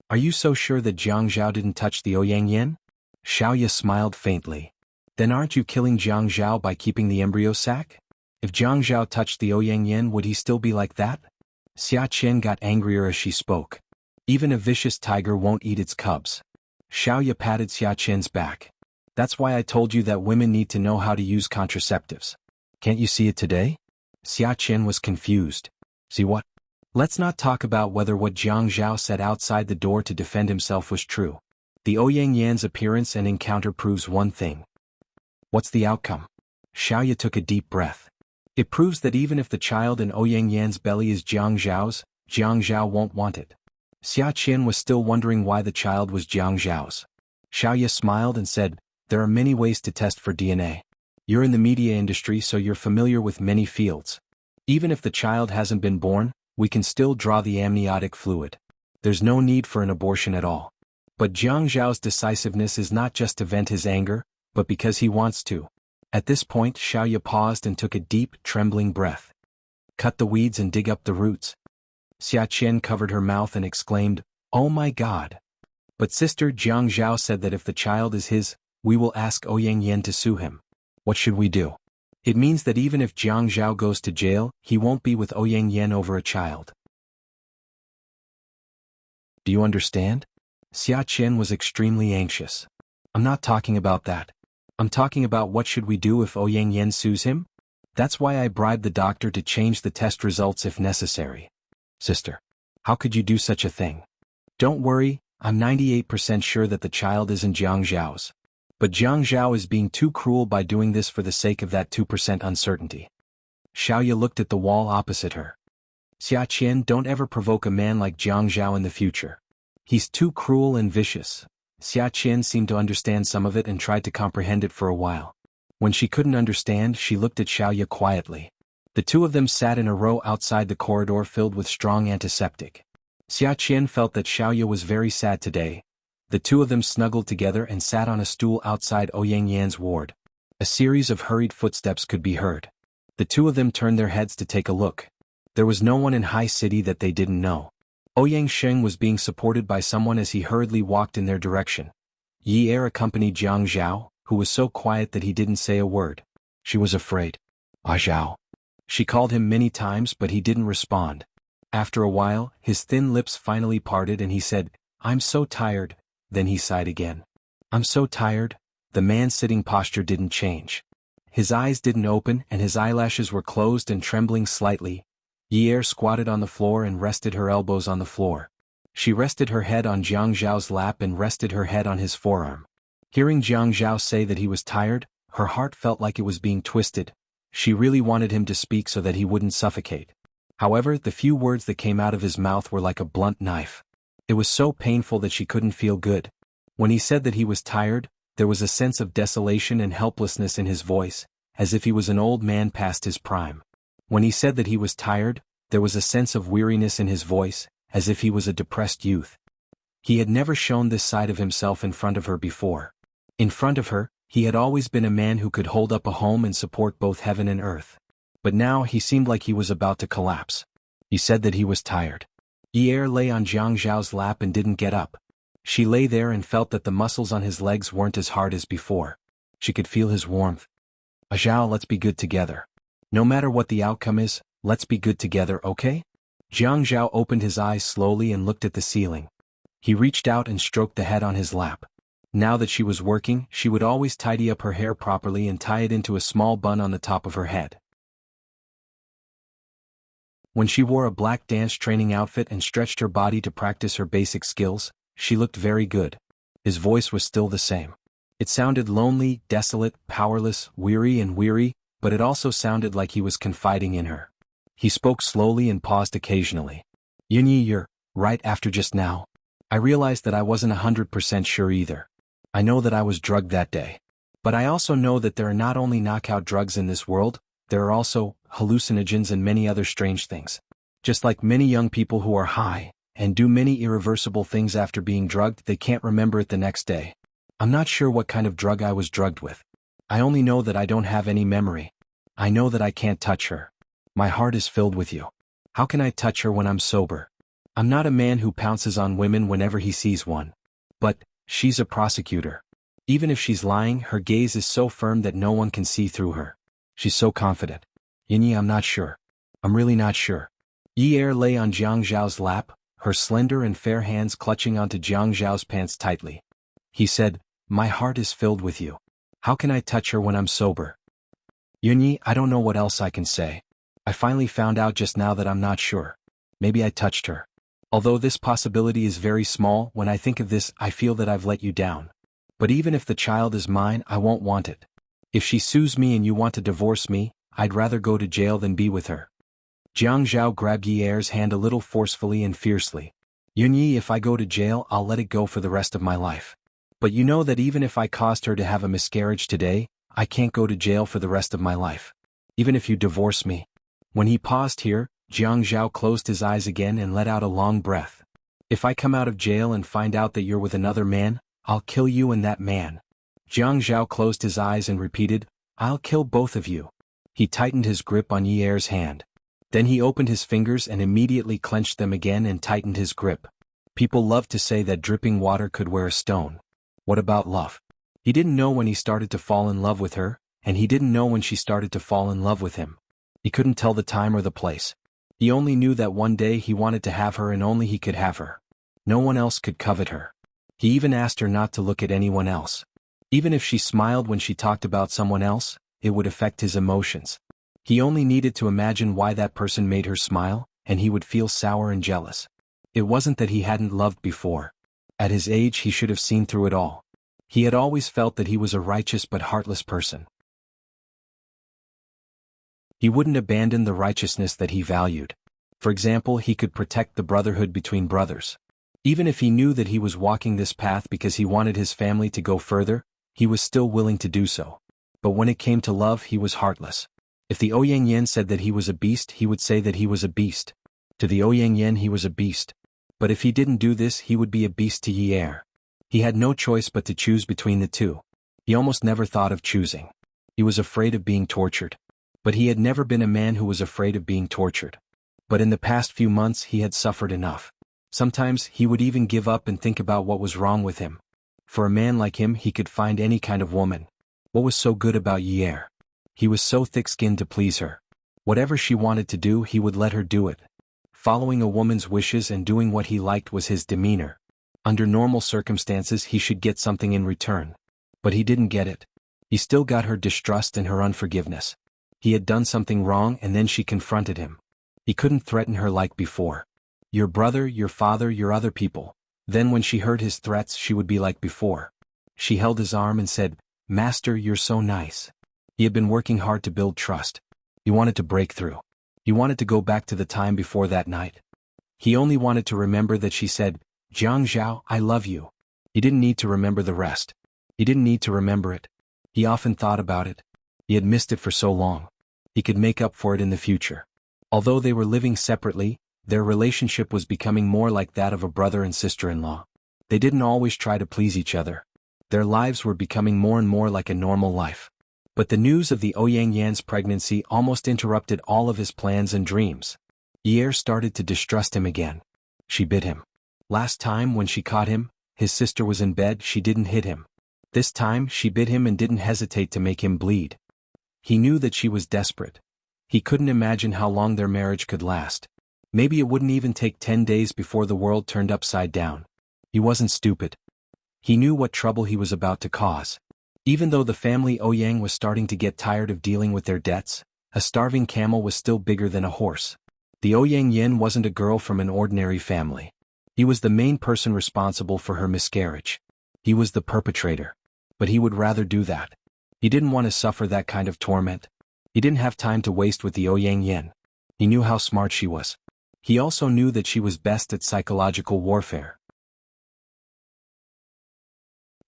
Are you so sure that Jiang Zhao didn't touch the Ouyang Yan? Xiaoya smiled faintly. Then aren't you killing Jiang Zhao by keeping the embryo sac? If Jiang Zhao touched the Ouyang Yan, would he still be like that? Xia Qian got angrier as she spoke. Even a vicious tiger won't eat its cubs. Xiaoya patted Xia Qian's back. That's why I told you that women need to know how to use contraceptives. Can't you see it today? Xia Qian was confused. See what? Let's not talk about whether what Jiang Zhao said outside the door to defend himself was true. The Ouyang Yan's appearance and encounter proves one thing. What's the outcome? Xiaoya took a deep breath. It proves that even if the child in Ouyang Yan's belly is Jiang Zhao's, Jiang Zhao won't want it. Xia Qian was still wondering why the child was Jiang Zhao's. Xiaoya smiled and said, there are many ways to test for DNA. You're in the media industry so you're familiar with many fields. Even if the child hasn't been born, we can still draw the amniotic fluid. There's no need for an abortion at all. But Jiang Zhao's decisiveness is not just to vent his anger, but because he wants to. At this point, Xiaoya paused and took a deep, trembling breath. Cut the weeds and dig up the roots. Xia Qian covered her mouth and exclaimed, Oh my God! But Sister Jiang Zhao said that if the child is his, we will ask Ouyang Yan to sue him. What should we do? It means that even if Jiang Zhao goes to jail, he won't be with Ouyang Yan over a child. Do you understand? Xia Qian was extremely anxious. I'm not talking about that. I'm talking about what should we do if Ouyang Yan sues him? That's why I bribed the doctor to change the test results if necessary. Sister, how could you do such a thing? Don't worry, I'm 98% sure that the child isn't Jiang Zhao's. But Jiang Zhao is being too cruel by doing this for the sake of that 2% uncertainty. Xiaoya looked at the wall opposite her. Xia Qian, don't ever provoke a man like Jiang Zhao in the future. He's too cruel and vicious. Xia Qian seemed to understand some of it and tried to comprehend it for a while. When she couldn't understand, she looked at Xiaoya quietly. The two of them sat in a row outside the corridor filled with strong antiseptic. Xia Qian felt that Xiaoya was very sad today. The two of them snuggled together and sat on a stool outside Ouyang Yan's ward. A series of hurried footsteps could be heard. The two of them turned their heads to take a look. There was no one in High City that they didn't know. Ouyang Sheng was being supported by someone as he hurriedly walked in their direction. Yi Er accompanied Jiang Zhao, who was so quiet that he didn't say a word. She was afraid. Ah Zhao. She called him many times but he didn't respond. After a while, his thin lips finally parted and he said, "I'm so tired," then he sighed again. "I'm so tired." The man's sitting posture didn't change. His eyes didn't open and his eyelashes were closed and trembling slightly. Yi Er squatted on the floor and rested her elbows on the floor. She rested her head on Jiang Zhao's lap and rested her head on his forearm. Hearing Jiang Zhao say that he was tired, her heart felt like it was being twisted. She really wanted him to speak so that he wouldn't suffocate. However, the few words that came out of his mouth were like a blunt knife. It was so painful that she couldn't feel good. When he said that he was tired, there was a sense of desolation and helplessness in his voice, as if he was an old man past his prime. When he said that he was tired, there was a sense of weariness in his voice, as if he was a depressed youth. He had never shown this side of himself in front of her before. In front of her, he had always been a man who could hold up a home and support both heaven and earth. But now he seemed like he was about to collapse. He said that he was tired. Yi Er lay on Jiang Zhao's lap and didn't get up. She lay there and felt that the muscles on his legs weren't as hard as before. She could feel his warmth. "Ah Zhao, let's be good together. No matter what the outcome is, let's be good together, okay?" Jiang Zhao opened his eyes slowly and looked at the ceiling. He reached out and stroked the head on his lap. Now that she was working, she would always tidy up her hair properly and tie it into a small bun on the top of her head. When she wore a black dance training outfit and stretched her body to practice her basic skills, she looked very good. His voice was still the same. It sounded lonely, desolate, powerless, weary, but it also sounded like he was confiding in her. He spoke slowly and paused occasionally. "Yunyi, you're right after just now. I realized that I wasn't 100% sure either. I know that I was drugged that day. But I also know that there are not only knockout drugs in this world, there are also hallucinogens and many other strange things. Just like many young people who are high and do many irreversible things after being drugged, they can't remember it the next day. I'm not sure what kind of drug I was drugged with. I only know that I don't have any memory. I know that I can't touch her. My heart is filled with you. How can I touch her when I'm sober? I'm not a man who pounces on women whenever he sees one. But she's a prosecutor. Even if she's lying, her gaze is so firm that no one can see through her. She's so confident. Yinyi, I'm not sure. I'm really not sure." Yi Er lay on Jiang Zhao's lap, her slender and fair hands clutching onto Jiang Zhao's pants tightly. He said, "My heart is filled with you. How can I touch her when I'm sober?" "Yunyi, I don't know what else I can say. I finally found out just now that I'm not sure. Maybe I touched her. Although this possibility is very small, when I think of this, I feel that I've let you down. But even if the child is mine, I won't want it. If she sues me and you want to divorce me, I'd rather go to jail than be with her." Jiang Zhao grabbed Yi Er's hand a little forcefully and fiercely. "Yunyi, if I go to jail, I'll let it go for the rest of my life. But you know that even if I caused her to have a miscarriage today, I can't go to jail for the rest of my life. Even if you divorce me." When he paused here, Jiang Zhao closed his eyes again and let out a long breath. "If I come out of jail and find out that you're with another man, I'll kill you and that man." Jiang Zhao closed his eyes and repeated, "I'll kill both of you." He tightened his grip on Yi Er's hand. Then he opened his fingers and immediately clenched them again and tightened his grip. People love to say that dripping water could wear a stone. What about love? He didn't know when he started to fall in love with her, and he didn't know when she started to fall in love with him. He couldn't tell the time or the place. He only knew that one day he wanted to have her and only he could have her. No one else could covet her. He even asked her not to look at anyone else. Even if she smiled when she talked about someone else, it would affect his emotions. He only needed to imagine why that person made her smile, and he would feel sour and jealous. It wasn't that he hadn't loved before. At his age he should have seen through it all. He had always felt that he was a righteous but heartless person. He wouldn't abandon the righteousness that he valued. For example, he could protect the brotherhood between brothers. Even if he knew that he was walking this path because he wanted his family to go further, he was still willing to do so. But when it came to love, he was heartless. If the Ouyang said that he was a beast, he would say that he was a beast. To the Ouyang he was a beast. But if he didn't do this, he would be a beast to Yi. He had no choice but to choose between the two. He almost never thought of choosing. He was afraid of being tortured. But he had never been a man who was afraid of being tortured. But in the past few months he had suffered enough. Sometimes he would even give up and think about what was wrong with him. For a man like him, he could find any kind of woman. What was so good about Yi? He was so thick-skinned to please her. Whatever she wanted to do, he would let her do it. Following a woman's wishes and doing what he liked was his demeanor. Under normal circumstances he should get something in return. But he didn't get it. He still got her distrust and her unforgiveness. He had done something wrong and then she confronted him. He couldn't threaten her like before. Your brother, your father, your other people. Then when she heard his threats she would be like before. She held his arm and said, "Master, you're so nice." He had been working hard to build trust. He wanted to break through. He wanted to go back to the time before that night. He only wanted to remember that she said, "Jiang Zhao, I love you." He didn't need to remember the rest. He didn't need to remember it. He often thought about it. He had missed it for so long. He could make up for it in the future. Although they were living separately, their relationship was becoming more like that of a brother and sister-in-law. They didn't always try to please each other. Their lives were becoming more and more like a normal life. But the news of the Ouyang pregnancy almost interrupted all of his plans and dreams. Yi started to distrust him again. She bit him. Last time when she caught him, his sister was in bed, she didn't hit him. This time she bit him and didn't hesitate to make him bleed. He knew that she was desperate. He couldn't imagine how long their marriage could last. Maybe it wouldn't even take 10 days before the world turned upside down. He wasn't stupid. He knew what trouble he was about to cause. Even though the family Ouyang was starting to get tired of dealing with their debts, a starving camel was still bigger than a horse. The Ouyang wasn't a girl from an ordinary family. He was the main person responsible for her miscarriage. He was the perpetrator. But he would rather do that. He didn't want to suffer that kind of torment. He didn't have time to waste with the Ouyang. He knew how smart she was. He also knew that she was best at psychological warfare.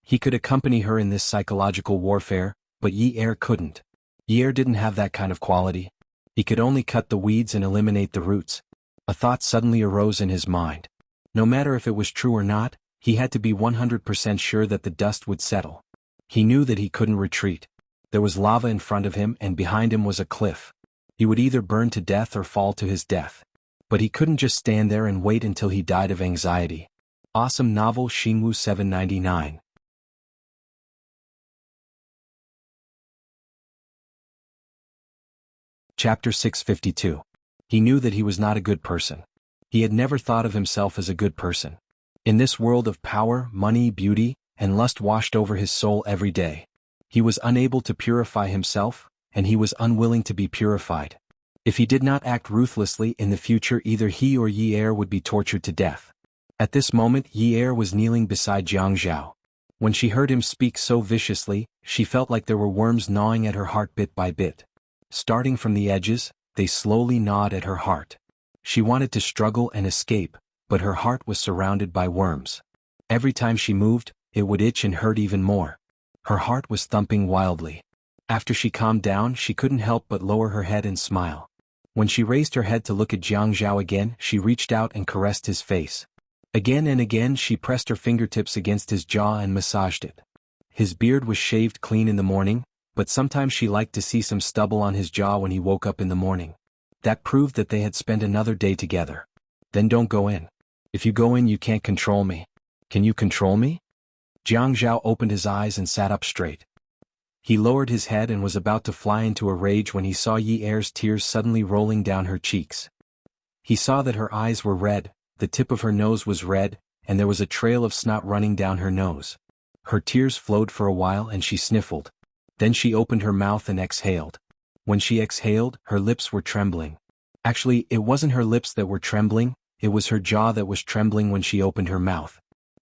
He could accompany her in this psychological warfare, but Yi couldn't. Yi didn't have that kind of quality. He could only cut the weeds and eliminate the roots. A thought suddenly arose in his mind. No matter if it was true or not, he had to be 100% sure that the dust would settle. He knew that he couldn't retreat. There was lava in front of him and behind him was a cliff. He would either burn to death or fall to his death. But he couldn't just stand there and wait until he died of anxiety. Awesome novel Xingwu 799. Chapter 652. He knew that he was not a good person. He had never thought of himself as a good person. In this world of power, money, beauty, and lust washed over his soul every day, he was unable to purify himself, and he was unwilling to be purified. If he did not act ruthlessly in the future, either he or Yi would be tortured to death. At this moment Yi was kneeling beside Jiang Zhao. When she heard him speak so viciously, she felt like there were worms gnawing at her heart bit by bit. Starting from the edges, they slowly gnawed at her heart. She wanted to struggle and escape, but her heart was surrounded by worms. Every time she moved, it would itch and hurt even more. Her heart was thumping wildly. After she calmed down, she couldn't help but lower her head and smile. When she raised her head to look at Jiang Zhao again, she reached out and caressed his face. Again and again she pressed her fingertips against his jaw and massaged it. His beard was shaved clean in the morning, but sometimes she liked to see some stubble on his jaw when he woke up in the morning. That proved that they had spent another day together. Then don't go in. If you go in you can't control me. Can you control me? Jiang Zhao opened his eyes and sat up straight. He lowered his head and was about to fly into a rage when he saw Yi's tears suddenly rolling down her cheeks. He saw that her eyes were red, the tip of her nose was red, and there was a trail of snot running down her nose. Her tears flowed for a while and she sniffled. Then she opened her mouth and exhaled. When she exhaled, her lips were trembling. Actually, it wasn't her lips that were trembling, it was her jaw that was trembling when she opened her mouth.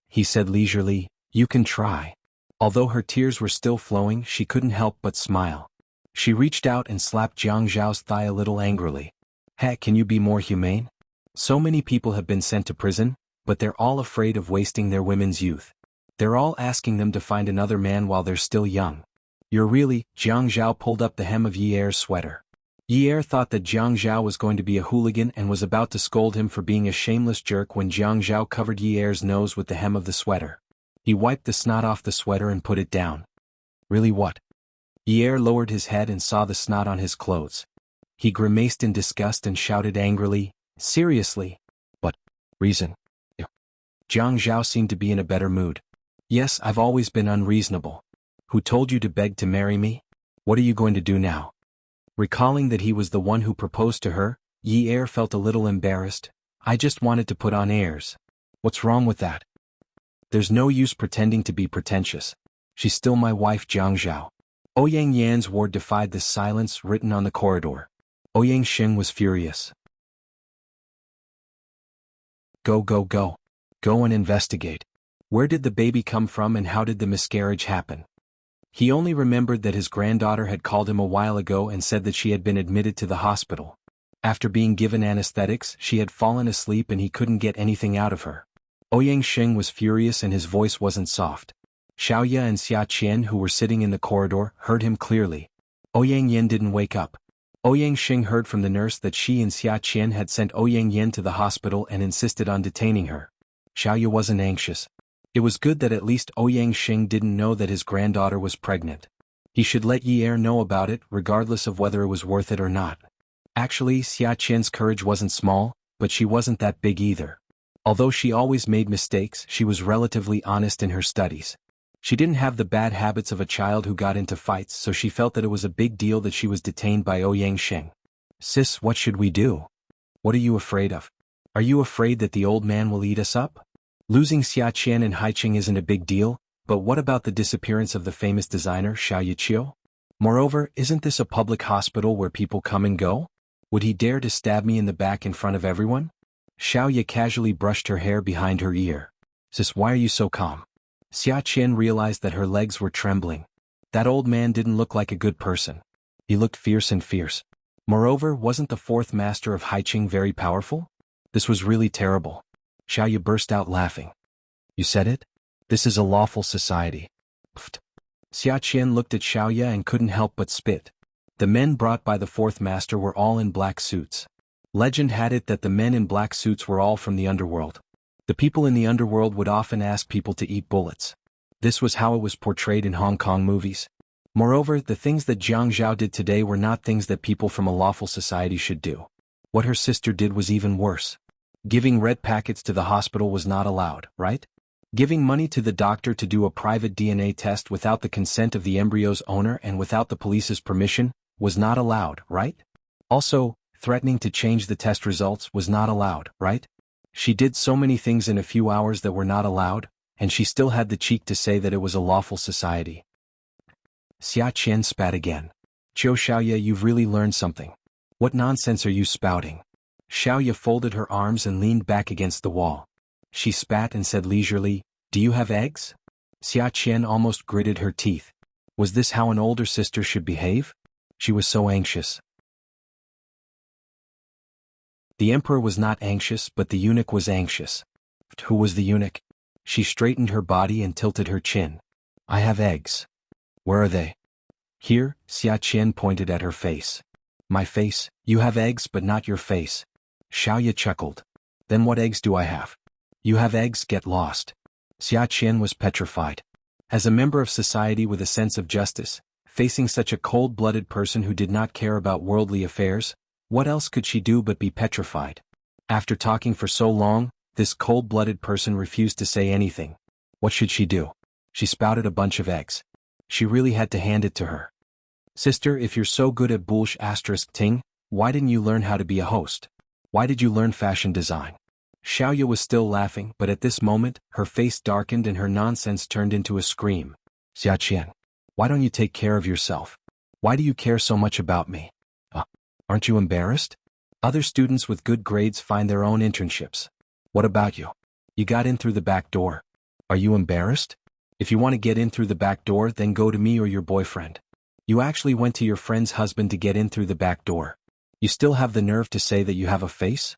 He said leisurely, "You can try." Although her tears were still flowing, she couldn't help but smile. She reached out and slapped Jiang Zhao's thigh a little angrily. "Hey, can you be more humane? So many people have been sent to prison, but they're all afraid of wasting their women's youth. They're all asking them to find another man while they're still young. You're really— Jiang Zhao pulled up the hem of Yi Er's sweater. Yi Er thought that Jiang Zhao was going to be a hooligan and was about to scold him for being a shameless jerk when Jiang Zhao covered Yi Er's nose with the hem of the sweater. He wiped the snot off the sweater and put it down. Really, what? Yi Er lowered his head and saw the snot on his clothes. He grimaced in disgust and shouted angrily, "Seriously? What reason?" Jiang Zhao seemed to be in a better mood. "Yes, I've always been unreasonable. Who told you to beg to marry me? What are you going to do now?" Recalling that he was the one who proposed to her, Yi Er felt a little embarrassed. "I just wanted to put on airs." "What's wrong with that?" "There's no use pretending to be pretentious. She's still my wife, Jiang Zhao." Ouyang Yan's word defied the silence written on the corridor. Ouyang Xing was furious. Go, go, go. Go and investigate. Where did the baby come from and how did the miscarriage happen?" He only remembered that his granddaughter had called him a while ago and said that she had been admitted to the hospital. After being given anesthetics, she had fallen asleep and he couldn't get anything out of her. Ouyang Xing was furious and his voice wasn't soft. Xiaoya and Xia Qian, who were sitting in the corridor, heard him clearly. Ouyang Yan didn't wake up. Ouyang Xing heard from the nurse that she and Xia Qian had sent Ouyang Yan to the hospital and insisted on detaining her. Xiaoya wasn't anxious. It was good that at least Ouyang Xing didn't know that his granddaughter was pregnant. He should let Yi Er know about it regardless of whether it was worth it or not. Actually, Xia Qian's courage wasn't small, but she wasn't that big either. Although she always made mistakes, she was relatively honest in her studies. She didn't have the bad habits of a child who got into fights, so she felt that it was a big deal that she was detained by Ouyang Xing. "Sis, what should we do? What are you afraid of? Are you afraid that the old man will eat us up? Losing Xia Qian and Haiqing isn't a big deal, but what about the disappearance of the famous designer Xiao Yiqiu? Moreover, isn't this a public hospital where people come and go? Would he dare to stab me in the back in front of everyone?" Xiaoya casually brushed her hair behind her ear. "Sis, why are you so calm?" Xia Qian realized that her legs were trembling. That old man didn't look like a good person. He looked fierce and fierce. Moreover, wasn't the fourth master of Haiqing very powerful? This was really terrible. Xiaoya burst out laughing. "You said it? This is a lawful society." Pfft. Xia Qian looked at Xiaoya and couldn't help but spit. The men brought by the fourth master were all in black suits. Legend had it that the men in black suits were all from the underworld. The people in the underworld would often ask people to eat bullets. This was how it was portrayed in Hong Kong movies. Moreover, the things that Jiang Zhao did today were not things that people from a lawful society should do. What her sister did was even worse. Giving red packets to the hospital was not allowed, right? Giving money to the doctor to do a private DNA test without the consent of the embryo's owner and without the police's permission was not allowed, right? Also, threatening to change the test results was not allowed, right? She did so many things in a few hours that were not allowed, and she still had the cheek to say that it was a lawful society. Xia Qian spat again. "Zhou Xiaoya, you've really learned something. What nonsense are you spouting?" Xiaoya folded her arms and leaned back against the wall. She spat and said leisurely, "Do you have eggs?" Xia Qian almost gritted her teeth. Was this how an older sister should behave? She was so anxious. The emperor was not anxious, but the eunuch was anxious. Who was the eunuch? She straightened her body and tilted her chin. "I have eggs." "Where are they?" "Here," Xia Qian pointed at her face. "My face? You have eggs but not your face." Xiaoya chuckled. "Then what eggs do I have?" "You have eggs, get lost." Xia Qian was petrified. As a member of society with a sense of justice, facing such a cold-blooded person who did not care about worldly affairs, what else could she do but be petrified? After talking for so long, this cold-blooded person refused to say anything. What should she do? She spouted a bunch of eggs. She really had to hand it to her. "Sister, if you're so good at bullsh *ting, why didn't you learn how to be a host? Why did you learn fashion design?" Xiaoya was still laughing, but at this moment, her face darkened and her nonsense turned into a scream. "Xia Qian, why don't you take care of yourself? Why do you care so much about me? Aren't you embarrassed? Other students with good grades find their own internships. What about you? You got in through the back door. Are you embarrassed? If you want to get in through the back door, then go to me or your boyfriend. You actually went to your friend's husband to get in through the back door. You still have the nerve to say that you have a face?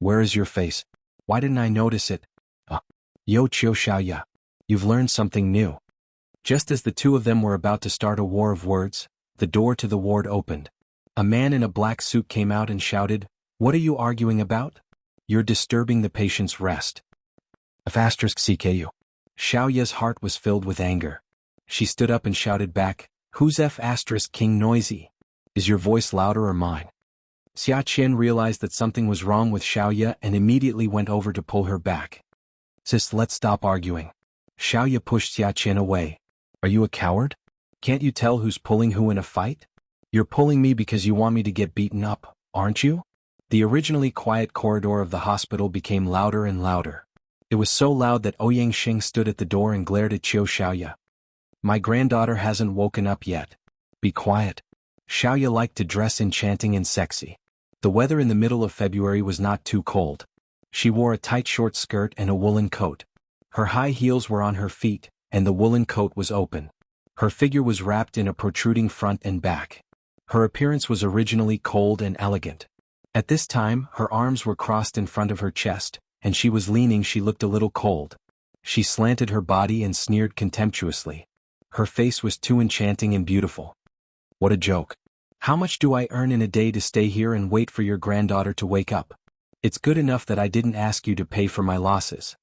Where is your face? Why didn't I notice it? Yo Chiu Xiaoya. You've learned something new. Just as the two of them were about to start a war of words, the door to the ward opened. A man in a black suit came out and shouted, "What are you arguing about? You're disturbing the patient's rest." CKU. Xiaoya's heart was filled with anger. She stood up and shouted back, "Who's King noisy? Is your voice louder or mine?" Xia Qian realized that something was wrong with Xiaoya and immediately went over to pull her back. "Sis, let's stop arguing." Xiaoya pushed Xia Qian away. "Are you a coward? Can't you tell who's pulling who in a fight? You're pulling me because you want me to get beaten up, aren't you?" The originally quiet corridor of the hospital became louder and louder. It was so loud that Ouyang Xing stood at the door and glared at Chiu Xiaoya. "My granddaughter hasn't woken up yet. Be quiet." Xiaoya liked to dress enchanting and sexy. The weather in the middle of February was not too cold. She wore a tight short skirt and a woolen coat. Her high heels were on her feet, and the woolen coat was open. Her figure was wrapped in a protruding front and back. Her appearance was originally cold and elegant. At this time, her arms were crossed in front of her chest, and she was leaning. She looked a little cold. She slanted her body and sneered contemptuously. Her face was too enchanting and beautiful. "What a joke. How much do I earn in a day to stay here and wait for your granddaughter to wake up? It's good enough that I didn't ask you to pay for my losses.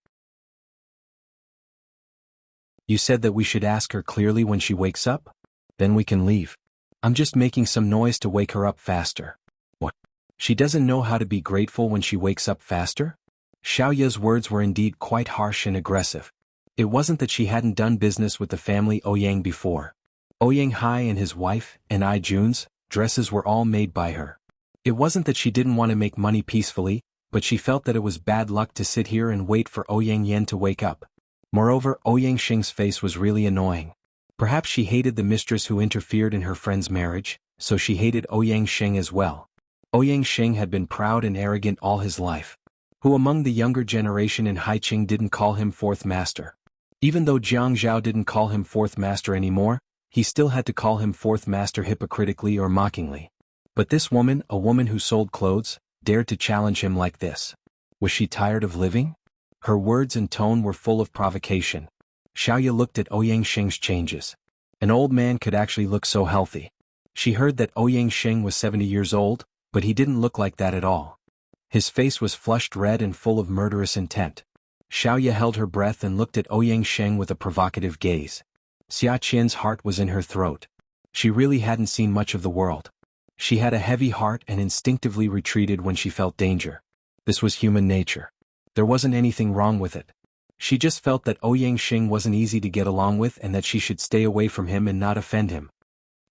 You said that we should ask her clearly when she wakes up? Then we can leave. I'm just making some noise to wake her up faster." "What? She doesn't know how to be grateful when she wakes up faster?" Xiaoya's words were indeed quite harsh and aggressive. It wasn't that she hadn't done business with the family Ouyang before. Ouyang Hai and his wife, and I Jun's, dresses were all made by her. It wasn't that she didn't want to make money peacefully, but she felt that it was bad luck to sit here and wait for Ouyang Yan to wake up. Moreover, Ouyang Xing's face was really annoying. Perhaps she hated the mistress who interfered in her friend's marriage, so she hated Ouyang Xing as well. Ouyang Xing had been proud and arrogant all his life. Who among the younger generation in Haiqing didn't call him fourth master? Even though Jiang Zhao didn't call him fourth master anymore, he still had to call him fourth master hypocritically or mockingly. But this woman, a woman who sold clothes, dared to challenge him like this. Was she tired of living? Her words and tone were full of provocation. Xiaoya looked at Ouyang Xing's changes. An old man could actually look so healthy. She heard that Ouyang Xing was 70 years old, but he didn't look like that at all. His face was flushed red and full of murderous intent. Xiaoya held her breath and looked at Ouyang Xing with a provocative gaze. Xia Qian's heart was in her throat. She really hadn't seen much of the world. She had a heavy heart and instinctively retreated when she felt danger. This was human nature. There wasn't anything wrong with it. She just felt that Ouyang Xing wasn't easy to get along with and that she should stay away from him and not offend him.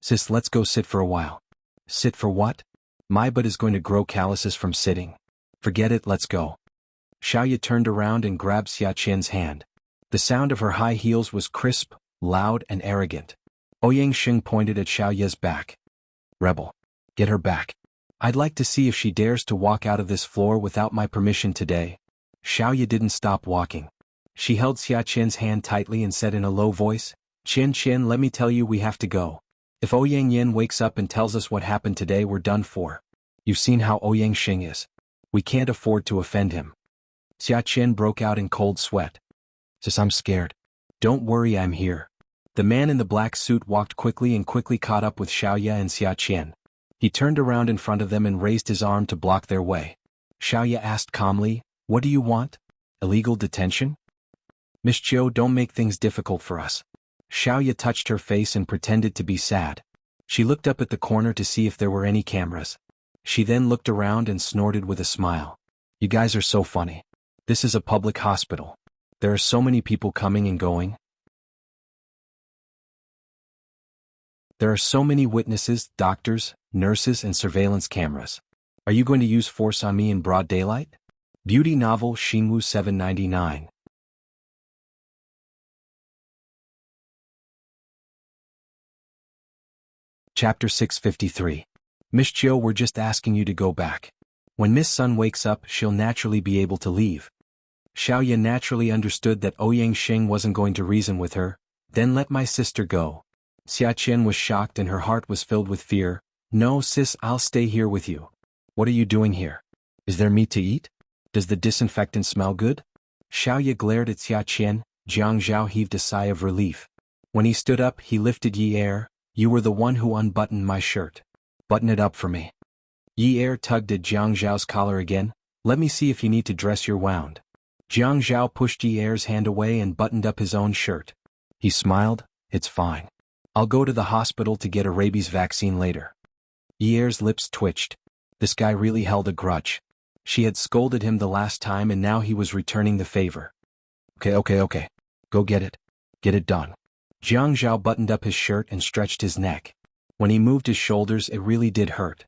"Sis, let's go sit for a while." "Sit for what? My butt is going to grow calluses from sitting. Forget it, let's go." Xiaoya turned around and grabbed Xia Qian's hand. The sound of her high heels was crisp, loud and arrogant. Ouyang Xing pointed at Xiaoya's back. "Rebel. Get her back. I'd like to see if she dares to walk out of this floor without my permission today." Xiaoya didn't stop walking. She held Xia Qian's hand tightly and said in a low voice, Qian, let me tell you, we have to go. If Ouyang Yan wakes up and tells us what happened today, we're done for. You've seen how Ouyang Xing is. We can't afford to offend him." Xia Qian broke out in cold sweat. "Sis, I'm scared." "Don't worry, I'm here." The man in the black suit walked quickly and quickly caught up with Xiaoya and Xia Qian. He turned around in front of them and raised his arm to block their way. Xiaoya asked calmly, "What do you want? Illegal detention?" "Miss Zhou, don't make things difficult for us." Xiaoya touched her face and pretended to be sad. She looked up at the corner to see if there were any cameras. She then looked around and snorted with a smile. "You guys are so funny. This is a public hospital. There are so many people coming and going. There are so many witnesses, doctors, nurses and surveillance cameras. Are you going to use force on me in broad daylight?" Beauty novel Xinwu 799. Chapter 653. Miss Zhou, we're just asking you to go back. When Miss Sun wakes up, she'll naturally be able to leave. Xiaoya naturally understood that Ouyang Xing wasn't going to reason with her. "Then let my sister go." Xia Qian was shocked and her heart was filled with fear. "No, sis, I'll stay here with you." "What are you doing here? Is there meat to eat?" Does the disinfectant smell good? Xiaoya glared at Xia Qian. Jiang Zhao heaved a sigh of relief. When he stood up, he lifted Yi Er. You were the one who unbuttoned my shirt. Button it up for me. Yi Er tugged at Jiang Zhao's collar again. Let me see if you need to dress your wound. Jiang Zhao pushed Yi Er's hand away and buttoned up his own shirt. He smiled. It's fine. I'll go to the hospital to get a rabies vaccine later. Yi Er's lips twitched. This guy really held a grudge. She had scolded him the last time and now he was returning the favor. Okay. Go get it. Get it done. Jiang Zhao buttoned up his shirt and stretched his neck. When he moved his shoulders, it really did hurt.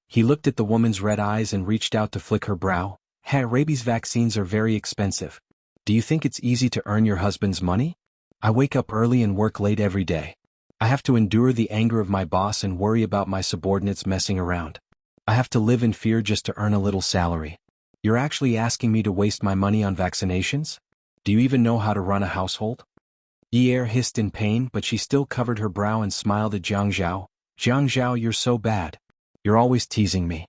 He looked at the woman's red eyes and reached out to flick her brow. Hey, rabies vaccines are very expensive. Do you think it's easy to earn your husband's money? I wake up early and work late every day. I have to endure the anger of my boss and worry about my subordinates messing around. I have to live in fear just to earn a little salary. You're actually asking me to waste my money on vaccinations? Do you even know how to run a household? Yi Er hissed in pain, but she still covered her brow and smiled at Jiang Zhao. Jiang Zhao, you're so bad. You're always teasing me.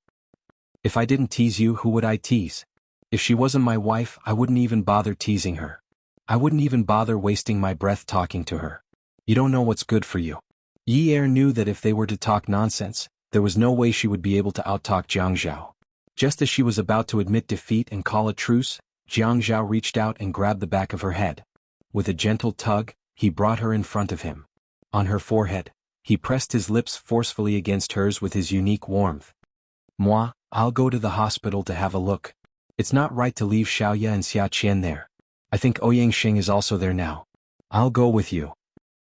If I didn't tease you, who would I tease? If she wasn't my wife, I wouldn't even bother teasing her. I wouldn't even bother wasting my breath talking to her. You don't know what's good for you. Yi Er knew that if they were to talk nonsense, there was no way she would be able to outtalk Jiang Zhao. Just as she was about to admit defeat and call a truce, Jiang Zhao reached out and grabbed the back of her head. With a gentle tug, he brought her in front of him. On her forehead, he pressed his lips forcefully against hers with his unique warmth. Moi, I'll go to the hospital to have a look. It's not right to leave Xiaoya and Xia Qian there. I think Ouyang Xing is also there now. I'll go with you.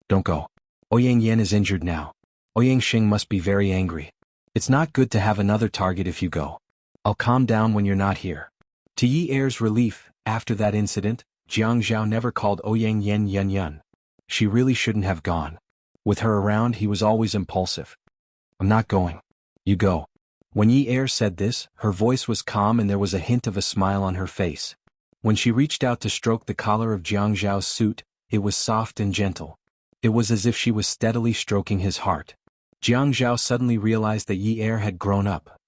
Don't go. Ouyang Yan is injured now. Ouyang Xing must be very angry. It's not good to have another target if you go. I'll calm down when you're not here. To Yi Er's relief, after that incident, Jiang Zhao never called Ouyang Yan Yun Yun. She really shouldn't have gone. With her around, he was always impulsive. I'm not going. You go. When Yi Er said this, her voice was calm and there was a hint of a smile on her face. When she reached out to stroke the collar of Jiang Zhao's suit, it was soft and gentle. It was as if she was steadily stroking his heart. Jiang Zhao suddenly realized that Yi Er had grown up.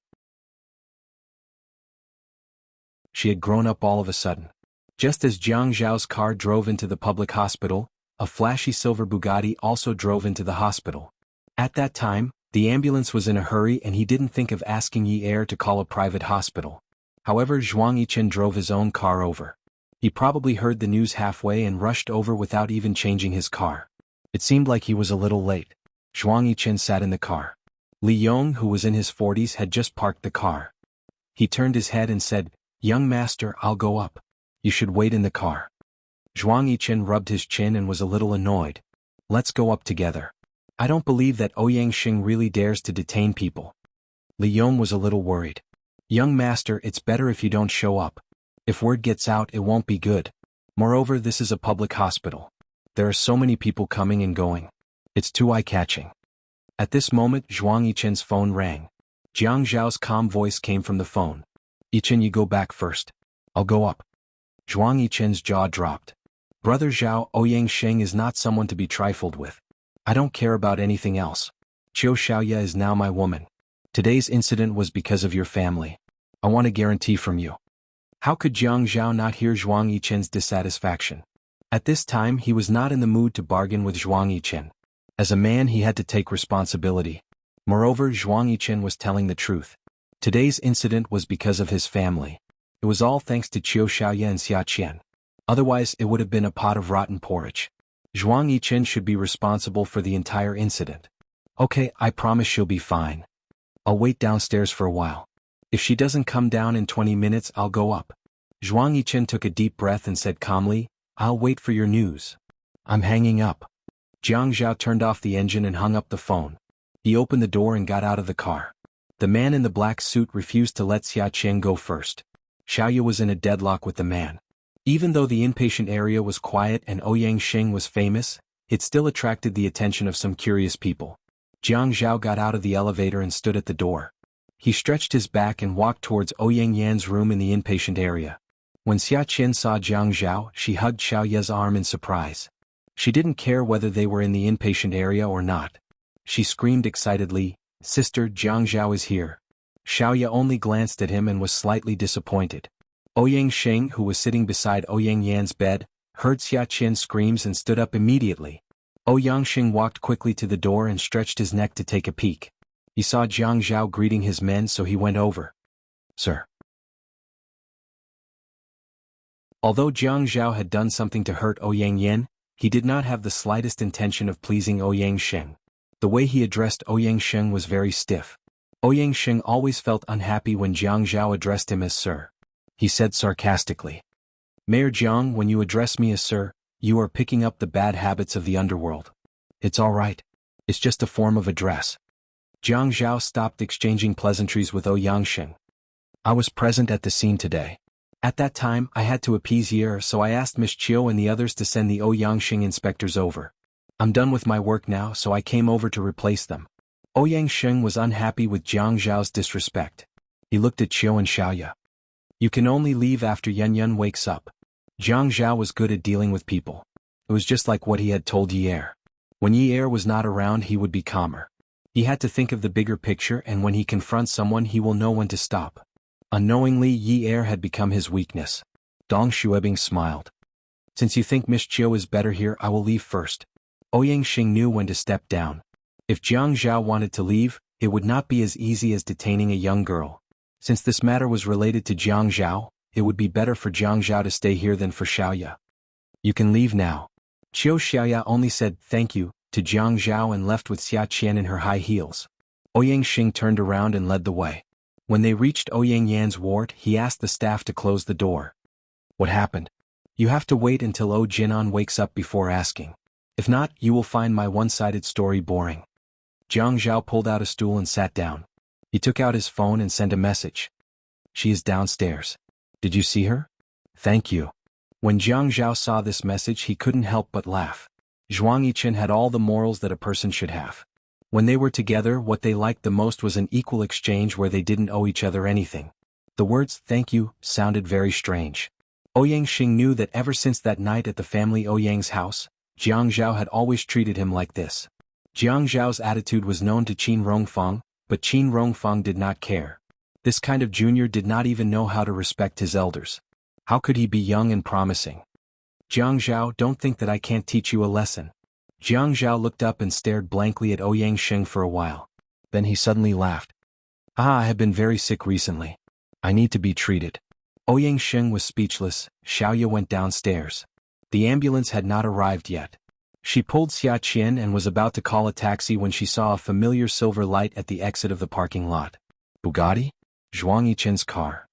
She had grown up all of a sudden. Just as Jiang Zhao's car drove into the public hospital, a flashy silver Bugatti also drove into the hospital. At that time, the ambulance was in a hurry and he didn't think of asking Yi Er to call a private hospital. However, Zhuang Yichen drove his own car over. He probably heard the news halfway and rushed over without even changing his car. It seemed like he was a little late. Zhuang Yichen sat in the car. Li Yong, who was in his 40s, had just parked the car. He turned his head and said, "Young master, I'll go up. You should wait in the car." Zhuang Yichen rubbed his chin and was a little annoyed. "Let's go up together. I don't believe that Ouyang Xing really dares to detain people." Li Yong was a little worried. "Young master, it's better if you don't show up. If word gets out, it won't be good. Moreover, this is a public hospital. There are so many people coming and going. It's too eye-catching." At this moment, Zhuang Yichen's phone rang. Jiang Zhao's calm voice came from the phone. "Yichen, you go back first. I'll go up." Zhuang Yichen's jaw dropped. "Brother Zhao, Ouyang Xing is not someone to be trifled with. I don't care about anything else. Qiu Xiaoya is now my woman. Today's incident was because of your family. I want a guarantee from you." How could Jiang Zhao not hear Zhuang Yichen's dissatisfaction? At this time, he was not in the mood to bargain with Zhuang Yichen. As a man, he had to take responsibility. Moreover, Zhuang Yichen was telling the truth. Today's incident was because of his family. It was all thanks to Qiu Xiaoya and Xia Qian. Otherwise, it would have been a pot of rotten porridge. Zhuang Yichen should be responsible for the entire incident. "Okay, I promise she'll be fine. I'll wait downstairs for a while. If she doesn't come down in 20 minutes, I'll go up." Zhuang Yichen took a deep breath and said calmly, "I'll wait for your news. I'm hanging up." Jiang Zhao turned off the engine and hung up the phone. He opened the door and got out of the car. The man in the black suit refused to let Xia Qian go first. Xiaoya was in a deadlock with the man. Even though the inpatient area was quiet and Ouyang Xing was famous, it still attracted the attention of some curious people. Jiang Zhao got out of the elevator and stood at the door. He stretched his back and walked towards Ouyang Yan's room in the inpatient area. When Xia Qian saw Jiang Zhao, she hugged Xiaoya's arm in surprise. She didn't care whether they were in the inpatient area or not. She screamed excitedly, "Sister, Jiang Zhao is here." Xiaoya only glanced at him and was slightly disappointed. Ouyang Sheng, who was sitting beside Ouyang Yan's bed, heard Xia Qian's screams and stood up immediately. Ouyang Sheng walked quickly to the door and stretched his neck to take a peek. He saw Jiang Zhao greeting his men, so he went over. "Sir." Although Jiang Zhao had done something to hurt Ouyang Yan, he did not have the slightest intention of pleasing Ouyang Sheng. The way he addressed Ouyang Sheng was very stiff. Ouyang Sheng always felt unhappy when Jiang Zhao addressed him as sir. He said sarcastically, "Mayor Jiang, when you address me as sir, you are picking up the bad habits of the underworld. It's all right. It's just a form of address." Jiang Zhao stopped exchanging pleasantries with Ouyang Sheng. "I was present at the scene today. At that time, I had to appease Yer, so I asked Miss Chiu and the others to send the Ouyang Sheng inspectors over. I'm done with my work now, so I came over to replace them." Ouyang Sheng was unhappy with Jiang Zhao's disrespect. He looked at Chiu and Xiaoya. "You can only leave after Yun Yun wakes up." Jiang Zhao was good at dealing with people. It was just like what he had told Yi-Er. When Yi-Er was not around, he would be calmer. He had to think of the bigger picture, and when he confronts someone, he will know when to stop. Unknowingly, Yi-Er had become his weakness. Dong Xuebing smiled. "Since you think Miss Chiu is better here, I will leave first." Ouyang Sheng knew when to step down. If Jiang Zhao wanted to leave, it would not be as easy as detaining a young girl. Since this matter was related to Jiang Zhao, it would be better for Jiang Zhao to stay here than for Xiaoya. "You can leave now." Qiu Xiaoya only said thank you to Jiang Zhao and left with Xia Qian in her high heels. Ouyang Sheng turned around and led the way. When they reached Ouyang Yan's ward, he asked the staff to close the door. "What happened?" "You have to wait until O Jinan wakes up before asking. If not, you will find my one-sided story boring." Jiang Zhao pulled out a stool and sat down. He took out his phone and sent a message. "She is downstairs. Did you see her?" "Thank you." When Jiang Zhao saw this message, he couldn't help but laugh. Zhuang Yichen had all the morals that a person should have. When they were together, what they liked the most was an equal exchange where they didn't owe each other anything. The words "thank you" sounded very strange. Ouyang Sheng knew that ever since that night at the family Ouyang's house, Jiang Zhao had always treated him like this. Jiang Zhao's attitude was known to Qin Rongfang, but Qin Rongfang did not care. This kind of junior did not even know how to respect his elders. How could he be young and promising? "Jiang Zhao, don't think that I can't teach you a lesson." Jiang Zhao looked up and stared blankly at Ouyang Sheng for a while. Then he suddenly laughed. "I have been very sick recently. I need to be treated." Ouyang Sheng was speechless. Xiaoya went downstairs. The ambulance had not arrived yet. She pulled Xia Qian and was about to call a taxi when she saw a familiar silver light at the exit of the parking lot. Bugatti? Zhuang Yichen's car.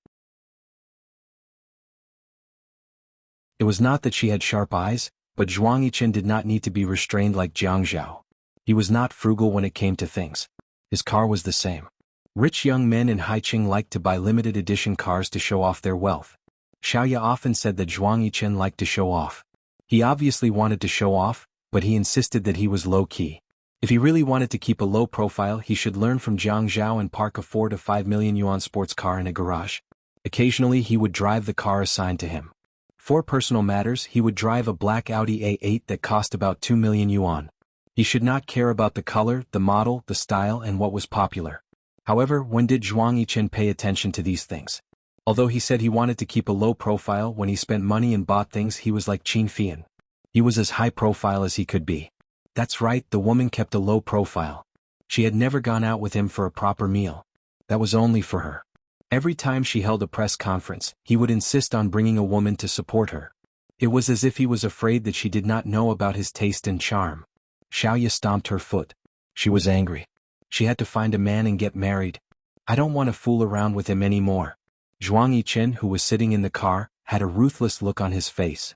It was not that she had sharp eyes, but Zhuang Yichen did not need to be restrained like Jiang Zhao. He was not frugal when it came to things. His car was the same. Rich young men in Haiqing liked to buy limited edition cars to show off their wealth. Xiaoya often said that Zhuang Yichen liked to show off. He obviously wanted to show off, but he insisted that he was low-key. If he really wanted to keep a low profile, he should learn from Jiang Zhao and park a 4 to 5 million yuan sports car in a garage. Occasionally he would drive the car assigned to him. For personal matters, he would drive a black Audi A8 that cost about 2 million yuan. He should not care about the color, the model, the style, and what was popular. However, when did Zhuang Yichen pay attention to these things? Although he said he wanted to keep a low profile, when he spent money and bought things, he was like Qin Fian. He was as high profile as he could be. That's right, the woman kept a low profile. She had never gone out with him for a proper meal. That was only for her. Every time she held a press conference, he would insist on bringing a woman to support her. It was as if he was afraid that she did not know about his taste and charm. Xiaoya stomped her foot. She was angry. She had to find a man and get married. "I don't want to fool around with him anymore." Zhuang Yichen, who was sitting in the car, had a ruthless look on his face.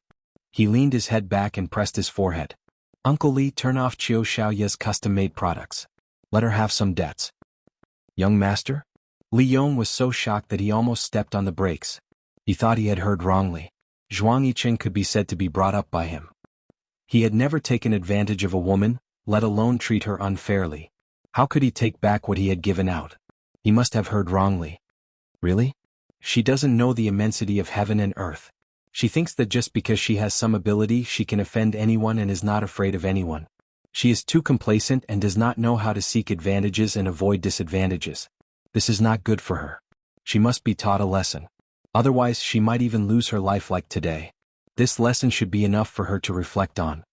He leaned his head back and pressed his forehead. "Uncle Li, turn off Qiu Xiaoya's custom-made products. Let her have some debts." "Young master?" Li Yong was so shocked that he almost stepped on the brakes. He thought he had heard wrongly. Zhuang Yichen could be said to be brought up by him. He had never taken advantage of a woman, let alone treat her unfairly. How could he take back what he had given out? He must have heard wrongly. Really? She doesn't know the immensity of heaven and earth. She thinks that just because she has some ability she can offend anyone and is not afraid of anyone. She is too complacent and does not know how to seek advantages and avoid disadvantages. This is not good for her. She must be taught a lesson. Otherwise she might even lose her life like today. This lesson should be enough for her to reflect on.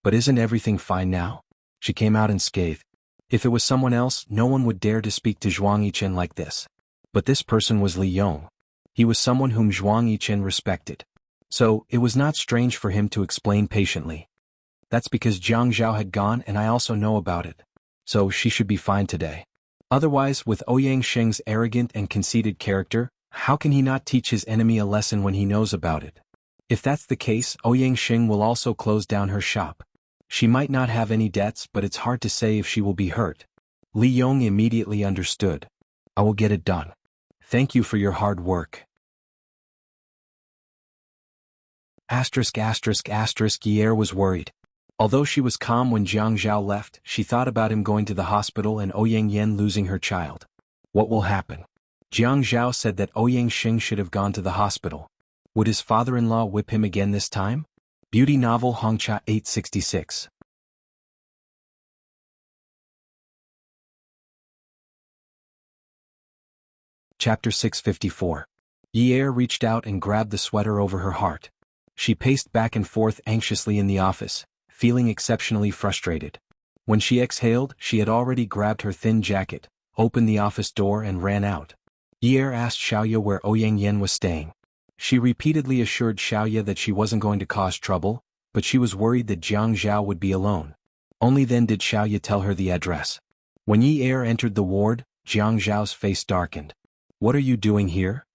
But isn't everything fine now? She came out unscathed. If it was someone else, no one would dare to speak to Zhuang Yichen like this. But this person was Li Yong. He was someone whom Zhuang Yichen respected. So, it was not strange for him to explain patiently. That's because Jiang Zhao had gone and I also know about it. So she should be fine today. Otherwise, with Ouyang Sheng's arrogant and conceited character, how can he not teach his enemy a lesson when he knows about it? If that's the case, Ouyang Sheng will also close down her shop. She might not have any debts, but it's hard to say if she will be hurt. Li Yong immediately understood. I will get it done. Thank you for your hard work. Yi'er was worried. Although she was calm when Jiang Zhao left, she thought about him going to the hospital and Ouyang Yan losing her child. What will happen? Jiang Zhao said that Ouyang Sheng should have gone to the hospital. Would his father-in-law whip him again this time? Beauty novel Hongcha 866. Chapter 654. Yi'er reached out and grabbed the sweater over her heart. She paced back and forth anxiously in the office, feeling exceptionally frustrated. When she exhaled, she had already grabbed her thin jacket, opened the office door and ran out. Yi'er asked Xiaoya where Ouyang Yan was staying. She repeatedly assured Xiaoya that she wasn't going to cause trouble, but she was worried that Jiang Zhao would be alone. Only then did Xiaoya tell her the address. When Yi'er entered the ward, Jiang Zhao's face darkened. What are you doing here?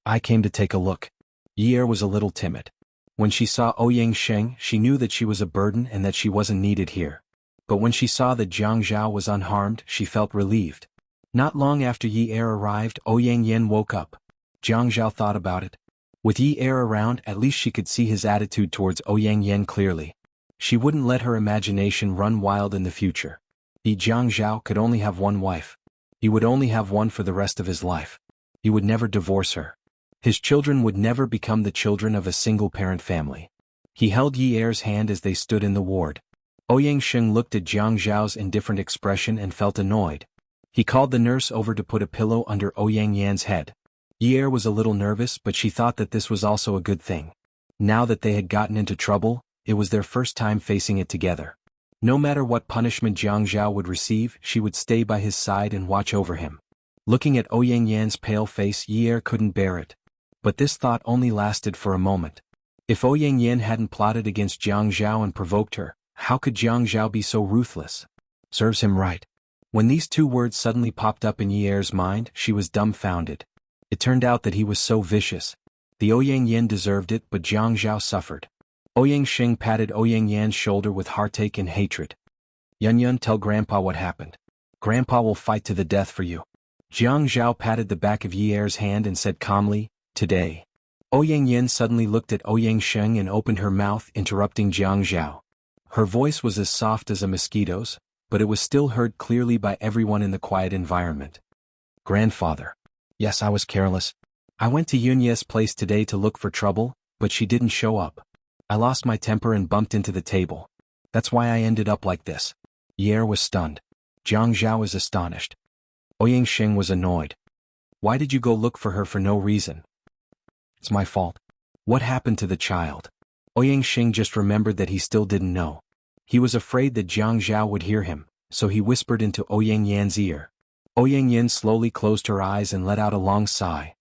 I came to take a look. Yi'er was a little timid. When she saw Ouyang Sheng, she knew that she was a burden and that she wasn't needed here. But when she saw that Jiang Zhao was unharmed, she felt relieved. Not long after Yi'er arrived, Ouyang Yan woke up. Jiang Zhao thought about it. With Yi'er around, at least she could see his attitude towards Ouyang Yan clearly. She wouldn't let her imagination run wild in the future. Jiang Zhao could only have one wife. He would only have one for the rest of his life. He would never divorce her. His children would never become the children of a single-parent family. He held Yi'er's hand as they stood in the ward. Ouyang Sheng looked at Jiang Zhao's indifferent expression and felt annoyed. He called the nurse over to put a pillow under Ouyang Yan's head. Yi'er was a little nervous, but she thought that this was also a good thing. Now that they had gotten into trouble, it was their first time facing it together. No matter what punishment Jiang Zhao would receive, she would stay by his side and watch over him. Looking at Ouyang Yan's pale face, Yi'er couldn't bear it. But this thought only lasted for a moment. If Ouyang Yan hadn't plotted against Jiang Zhao and provoked her, how could Jiang Zhao be so ruthless? Serves him right. When these two words suddenly popped up in Yi'er's mind, she was dumbfounded. It turned out that he was so vicious. The Ouyang Yan deserved it, but Jiang Zhao suffered. Ouyang Sheng patted Ouyang Yan's shoulder with heartache and hatred. Yun, tell Grandpa what happened. Grandpa will fight to the death for you. Jiang Zhao patted the back of Yi'er's hand and said calmly, Today. Ouyang Yan suddenly looked at Ouyang Sheng and opened her mouth, interrupting Jiang Zhao. Her voice was as soft as a mosquito's, but it was still heard clearly by everyone in the quiet environment. Grandfather. Yes, I was careless. I went to Yunye's place today to look for trouble, but she didn't show up. I lost my temper and bumped into the table. That's why I ended up like this. Yi'er was stunned. Jiang Zhao was astonished. Ouyang Sheng was annoyed. Why did you go look for her for no reason? It's my fault. What happened to the child? Ouyang Sheng just remembered that he still didn't know. He was afraid that Jiang Zhao would hear him, so he whispered into Ouyang Yan's ear. Ouyang Yan slowly closed her eyes and let out a long sigh.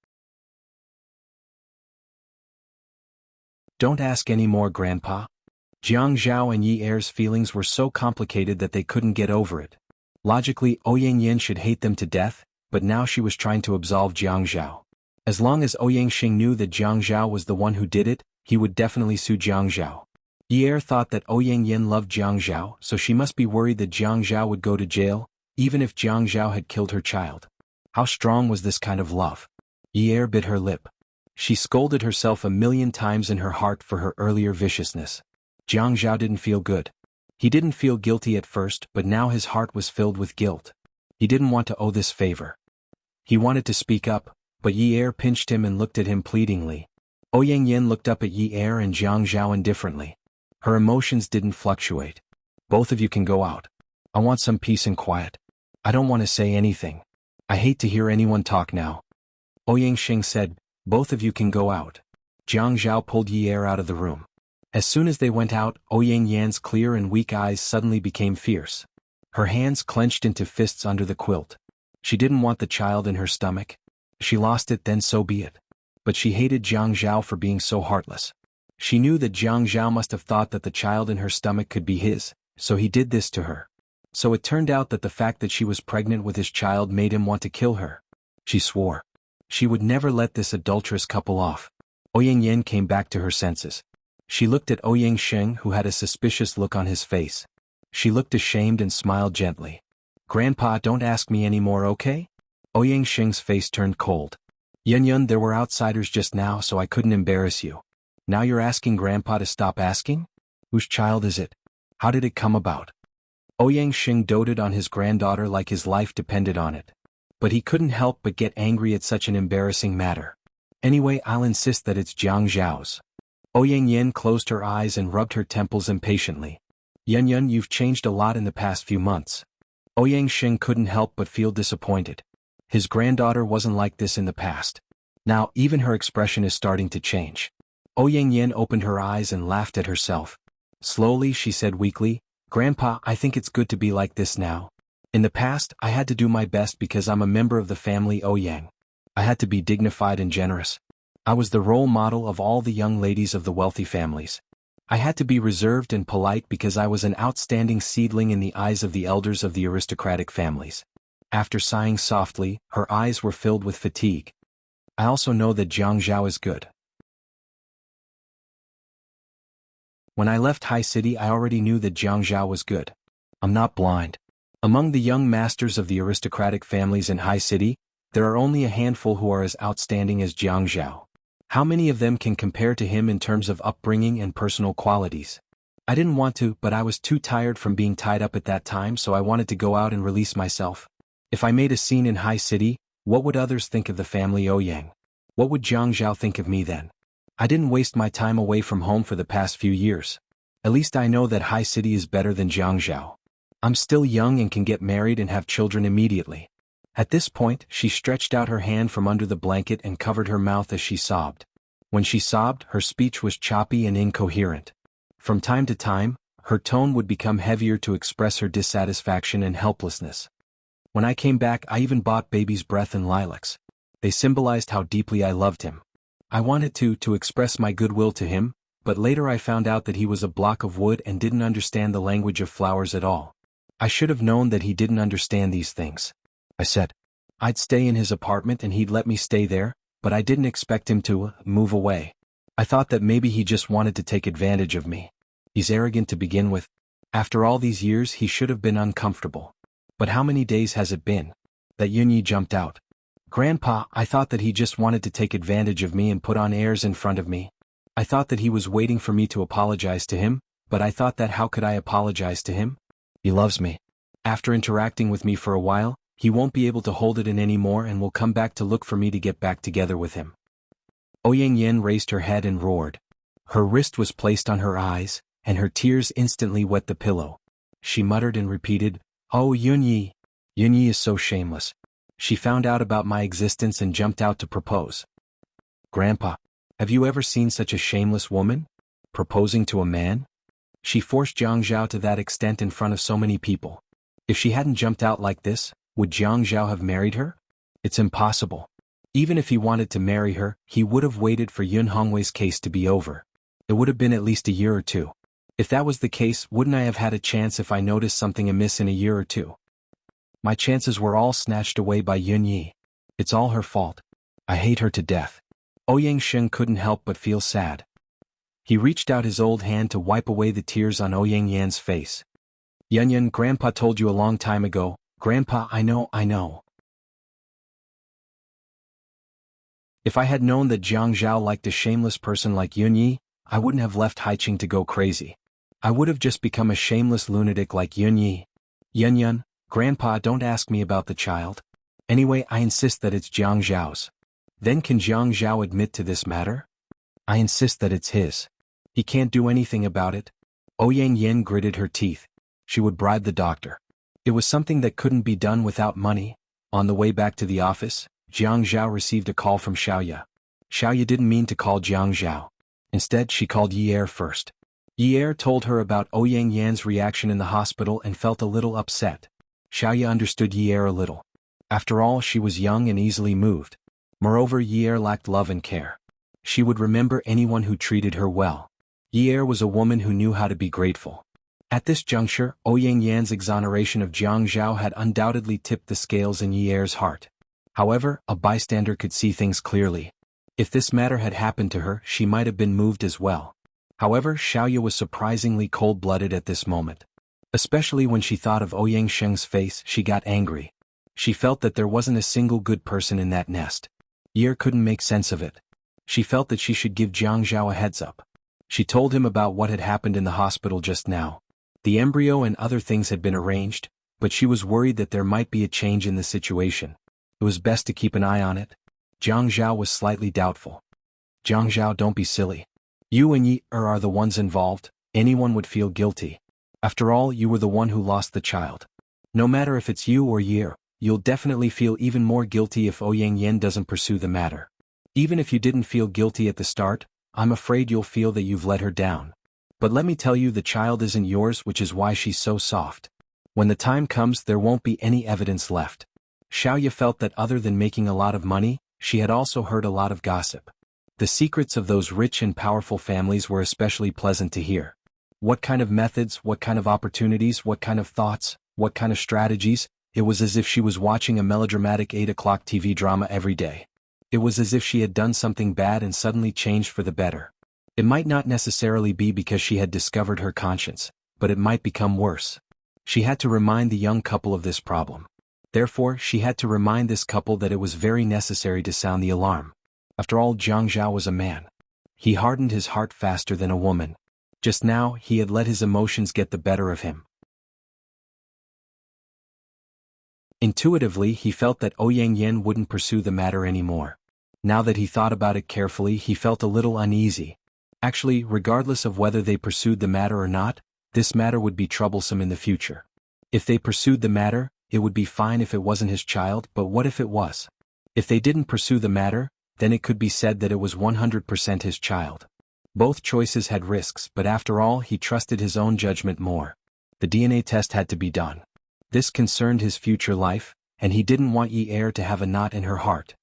Don't ask any more, Grandpa. Jiang Zhao and Yi'er's feelings were so complicated that they couldn't get over it. Logically, Ouyang Yan should hate them to death, but now she was trying to absolve Jiang Zhao. As long as Ouyang Sheng knew that Jiang Zhao was the one who did it, he would definitely sue Jiang Zhao. Yi'er thought that Ouyang Yan loved Jiang Zhao, so she must be worried that Jiang Zhao would go to jail, even if Jiang Zhao had killed her child. How strong was this kind of love? Yi'er bit her lip. She scolded herself 1,000,000 times in her heart for her earlier viciousness. Jiang Zhao didn't feel good. He didn't feel guilty at first, but now his heart was filled with guilt. He didn't want to owe this favor. He wanted to speak up, but Yi'er pinched him and looked at him pleadingly. Ouyang Yan looked up at Yi'er and Jiang Zhao indifferently. Her emotions didn't fluctuate. Both of you can go out. I want some peace and quiet. I don't want to say anything. I hate to hear anyone talk now. Ouyang Sheng said, Both of you can go out. Jiang Zhao pulled Yi Er out of the room. As soon as they went out, Ouyang Yan's clear and weak eyes suddenly became fierce. Her hands clenched into fists under the quilt. She didn't want the child in her stomach. She lost it, then so be it. But she hated Jiang Zhao for being so heartless. She knew that Jiang Zhao must have thought that the child in her stomach could be his, so he did this to her. So it turned out that the fact that she was pregnant with his child made him want to kill her. She swore she would never let this adulterous couple off. Ouyang Yan came back to her senses. She looked at Ouyang Sheng, who had a suspicious look on his face. She looked ashamed and smiled gently. "Grandpa, don't ask me any more, okay?" Ouyang Sheng's face turned cold. "Yun, there were outsiders just now, so I couldn't embarrass you. Now you're asking Grandpa to stop asking? Whose child is it? How did it come about?" Ouyang Sheng doted on his granddaughter like his life depended on it. But he couldn't help but get angry at such an embarrassing matter. "Anyway, I'll insist that it's Jiang Zhao's." Ouyang Yan closed her eyes and rubbed her temples impatiently. "Yun, you've changed a lot in the past few months." Ouyang Sheng couldn't help but feel disappointed. His granddaughter wasn't like this in the past. Now, even her expression is starting to change. Ouyang Yan opened her eyes and laughed at herself. Slowly, she said weakly, "Grandpa, I think it's good to be like this now. In the past, I had to do my best because I'm a member of the family Ouyang. I had to be dignified and generous. I was the role model of all the young ladies of the wealthy families. I had to be reserved and polite because I was an outstanding seedling in the eyes of the elders of the aristocratic families." After sighing softly, her eyes were filled with fatigue. "I also know that Jiang Zhao is good. When I left High City, I already knew that Jiang Zhao was good. I'm not blind. Among the young masters of the aristocratic families in High City, there are only a handful who are as outstanding as Jiang Zhao. How many of them can compare to him in terms of upbringing and personal qualities? I didn't want to, but I was too tired from being tied up at that time, so I wanted to go out and release myself. If I made a scene in High City, what would others think of the family Ouyang? What would Jiang Zhao think of me then? I didn't waste my time away from home for the past few years. At least I know that High City is better than Jiang Zhao. I'm still young and can get married and have children immediately." At this point, she stretched out her hand from under the blanket and covered her mouth as she sobbed. When she sobbed, her speech was choppy and incoherent. From time to time, her tone would become heavier to express her dissatisfaction and helplessness. "When I came back, I even bought baby's breath and lilacs. They symbolized how deeply I loved him. I wanted to express my goodwill to him, but later I found out that he was a block of wood and didn't understand the language of flowers at all. I should have known that he didn't understand these things. I said I'd stay in his apartment and he'd let me stay there, but I didn't expect him to move away. I thought that maybe he just wanted to take advantage of me. He's arrogant to begin with. After all these years, he should have been uncomfortable. But how many days has it been?" That Yunyi jumped out. "Grandpa, I thought that he just wanted to take advantage of me and put on airs in front of me. I thought that he was waiting for me to apologize to him, but I thought that how could I apologize to him? He loves me. After interacting with me for a while, he won't be able to hold it in anymore and will come back to look for me to get back together with him." Ouyang Yan raised her head and roared. Her wrist was placed on her eyes, and her tears instantly wet the pillow. She muttered and repeated, "Oh, Yunyi. Yunyi is so shameless. She found out about my existence and jumped out to propose." "Grandpa, have you ever seen such a shameless woman? Proposing to a man? She forced Jiang Zhao to that extent in front of so many people. If she hadn't jumped out like this, would Jiang Zhao have married her? It's impossible. Even if he wanted to marry her, he would have waited for Yun Hongwei's case to be over. It would have been at least a year or two. If that was the case, wouldn't I have had a chance if I noticed something amiss in a year or two? My chances were all snatched away by Yunyi. It's all her fault. I hate her to death." Ouyang Sheng couldn't help but feel sad. He reached out his old hand to wipe away the tears on Ouyang Yan's face. "Yun, Grandpa told you a long time ago. Grandpa, I know. If I had known that Jiang Zhao liked a shameless person like Yunyi, I wouldn't have left Haiqing to go crazy. I would have just become a shameless lunatic like Yunyi. Yun, Grandpa, don't ask me about the child. Anyway, I insist that it's Jiang Zhao's. Then can Jiang Zhao admit to this matter? I insist that it's his. He can't do anything about it." Ouyang Yan gritted her teeth. She would bribe the doctor. It was something that couldn't be done without money. On the way back to the office, Jiang Zhao received a call from Xiaoya. Xiaoya didn't mean to call Jiang Zhao. Instead, she called Yi Er first. Yi Er told her about Ouyang Yan's reaction in the hospital and felt a little upset. Xiaoya understood Yi Er a little. After all, she was young and easily moved. Moreover, Yi Er lacked love and care. She would remember anyone who treated her well. Yi Er was a woman who knew how to be grateful. At this juncture, Ouyang Yan's exoneration of Jiang Zhao had undoubtedly tipped the scales in Yi Er's heart. However, a bystander could see things clearly. If this matter had happened to her, she might have been moved as well. However, Xiaoya was surprisingly cold-blooded at this moment. Especially when she thought of Ouyang Sheng's face, she got angry. She felt that there wasn't a single good person in that nest. Yi Er couldn't make sense of it. She felt that she should give Jiang Zhao a heads-up. She told him about what had happened in the hospital just now. The embryo and other things had been arranged, but she was worried that there might be a change in the situation. It was best to keep an eye on it. Jiang Zhao was slightly doubtful. Jiang Zhao, don't be silly. You and Yi Er are the ones involved. Anyone would feel guilty. After all, you were the one who lost the child. No matter if it's you or Yi Er, you'll definitely feel even more guilty if Ouyang Yan doesn't pursue the matter. Even if you didn't feel guilty at the start, I'm afraid you'll feel that you've let her down. But let me tell you, the child isn't yours, which is why she's so soft. When the time comes, there won't be any evidence left. Xiaoya felt that other than making a lot of money, she had also heard a lot of gossip. The secrets of those rich and powerful families were especially pleasant to hear. What kind of methods, what kind of opportunities, what kind of thoughts, what kind of strategies? It was as if she was watching a melodramatic 8 o'clock TV drama every day. It was as if she had done something bad and suddenly changed for the better. It might not necessarily be because she had discovered her conscience, but it might become worse. She had to remind the young couple of this problem. Therefore, she had to remind this couple that it was very necessary to sound the alarm. After all, Jiang Zhao was a man. He hardened his heart faster than a woman. Just now, he had let his emotions get the better of him. Intuitively, he felt that Ouyang Yan wouldn't pursue the matter anymore. Now that he thought about it carefully, he felt a little uneasy. Actually, regardless of whether they pursued the matter or not, this matter would be troublesome in the future. If they pursued the matter, it would be fine if it wasn't his child, but what if it was? If they didn't pursue the matter, then it could be said that it was 100% his child. Both choices had risks, but after all, he trusted his own judgment more. The DNA test had to be done. This concerned his future life, and he didn't want Yi Er to have a knot in her heart.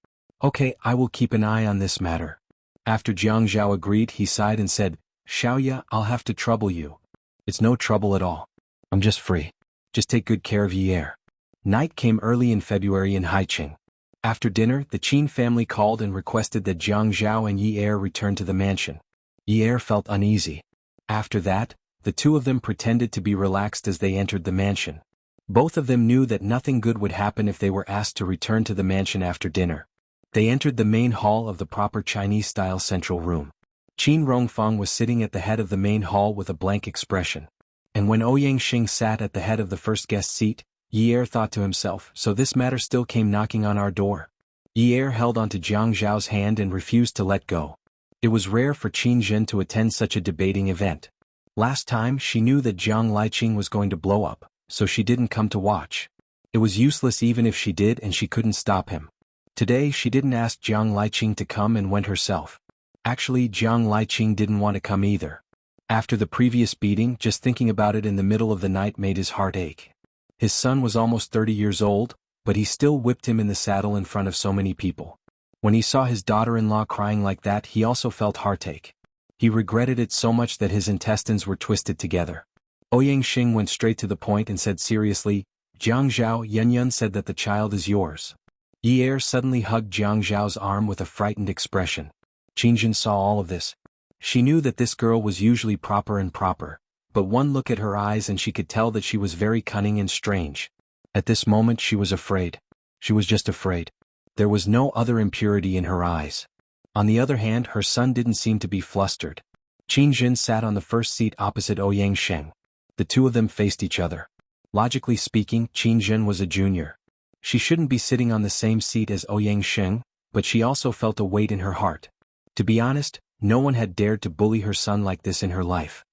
Okay, I will keep an eye on this matter. After Jiang Zhao agreed, he sighed and said, Xiaoya, I'll have to trouble you. It's no trouble at all. I'm just free. Just take good care of Yi Er. Night came early in February in Haiqing. After dinner, the Qin family called and requested that Jiang Zhao and Yi Er return to the mansion. Yi Er felt uneasy. After that, the two of them pretended to be relaxed as they entered the mansion. Both of them knew that nothing good would happen if they were asked to return to the mansion after dinner. They entered the main hall of the proper Chinese-style central room. Qin Rongfang was sitting at the head of the main hall with a blank expression. And when Ouyang Xing sat at the head of the first guest seat, Yi Er thought to himself, so this matter still came knocking on our door. Yi Er held onto Jiang Zhao's hand and refused to let go. It was rare for Qin Zhen to attend such a debating event. Last time, she knew that Jiang Liqing was going to blow up, so she didn't come to watch. It was useless even if she did, and she couldn't stop him. Today, she didn't ask Jiang Liqing to come and went herself. Actually, Jiang Liqing didn't want to come either. After the previous beating, just thinking about it in the middle of the night made his heart ache. His son was almost 30 years old, but he still whipped him in the saddle in front of so many people. When he saw his daughter-in-law crying like that, he also felt heartache. He regretted it so much that his intestines were twisted together. Ouyang Xing went straight to the point and said seriously, Jiang Zhao, Yunyun said that the child is yours. Yi Er suddenly hugged Jiang Zhao's arm with a frightened expression. Qin Zhen saw all of this. She knew that this girl was usually proper, but one look at her eyes and she could tell that she was very cunning and strange. At this moment she was afraid. She was just afraid. There was no other impurity in her eyes. On the other hand, her son didn't seem to be flustered. Qin Zhen sat on the first seat opposite Ouyang Sheng. The two of them faced each other. Logically speaking, Qin Zhen was a junior. She shouldn't be sitting on the same seat as Ouyang Sheng, but she also felt a weight in her heart. To be honest, no one had dared to bully her son like this in her life.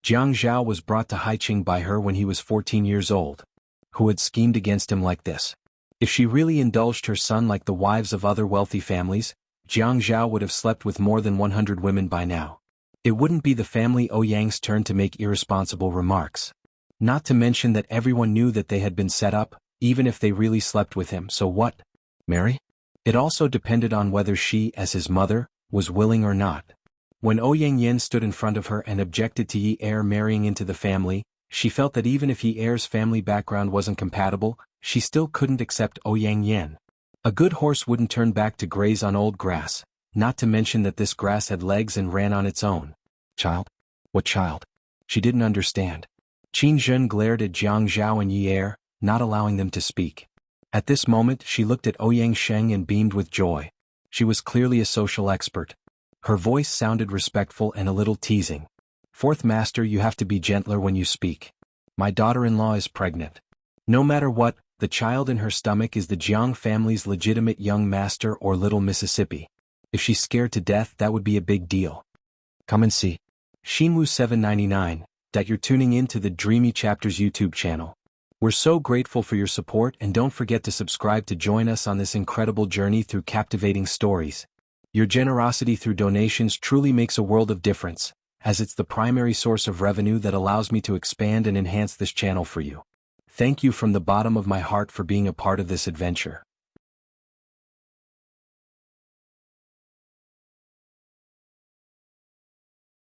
Jiang Zhao was brought to Haiqing by her when he was 14 years old. Who had schemed against him like this? If she really indulged her son like the wives of other wealthy families, Jiang Zhao would have slept with more than 100 women by now. It wouldn't be the family Ouyang's turn to make irresponsible remarks. Not to mention that everyone knew that they had been set up, even if they really slept with him, so what? Marry? It also depended on whether she, as his mother, was willing or not. When Ouyang Yen stood in front of her and objected to Yi Er marrying into the family, she felt that even if Yi Er's family background wasn't compatible, she still couldn't accept Ouyang Yen. A good horse wouldn't turn back to graze on old grass, not to mention that this grass had legs and ran on its own. Child? What child? She didn't understand. Qin Zhen glared at Jiang Zhao and Yi Er, not allowing them to speak. At this moment she looked at Ouyang Sheng and beamed with joy. She was clearly a social expert. Her voice sounded respectful and a little teasing. Fourth master, you have to be gentler when you speak. My daughter-in-law is pregnant. No matter what, the child in her stomach is the Jiang family's legitimate young master or little Mississippi. If she's scared to death, that would be a big deal. Come and see. Shinwu 799, that you're tuning in to the Dreamy Chapters YouTube channel. We're so grateful for your support, and don't forget to subscribe to join us on this incredible journey through captivating stories. Your generosity through donations truly makes a world of difference, as it's the primary source of revenue that allows me to expand and enhance this channel for you. Thank you from the bottom of my heart for being a part of this adventure.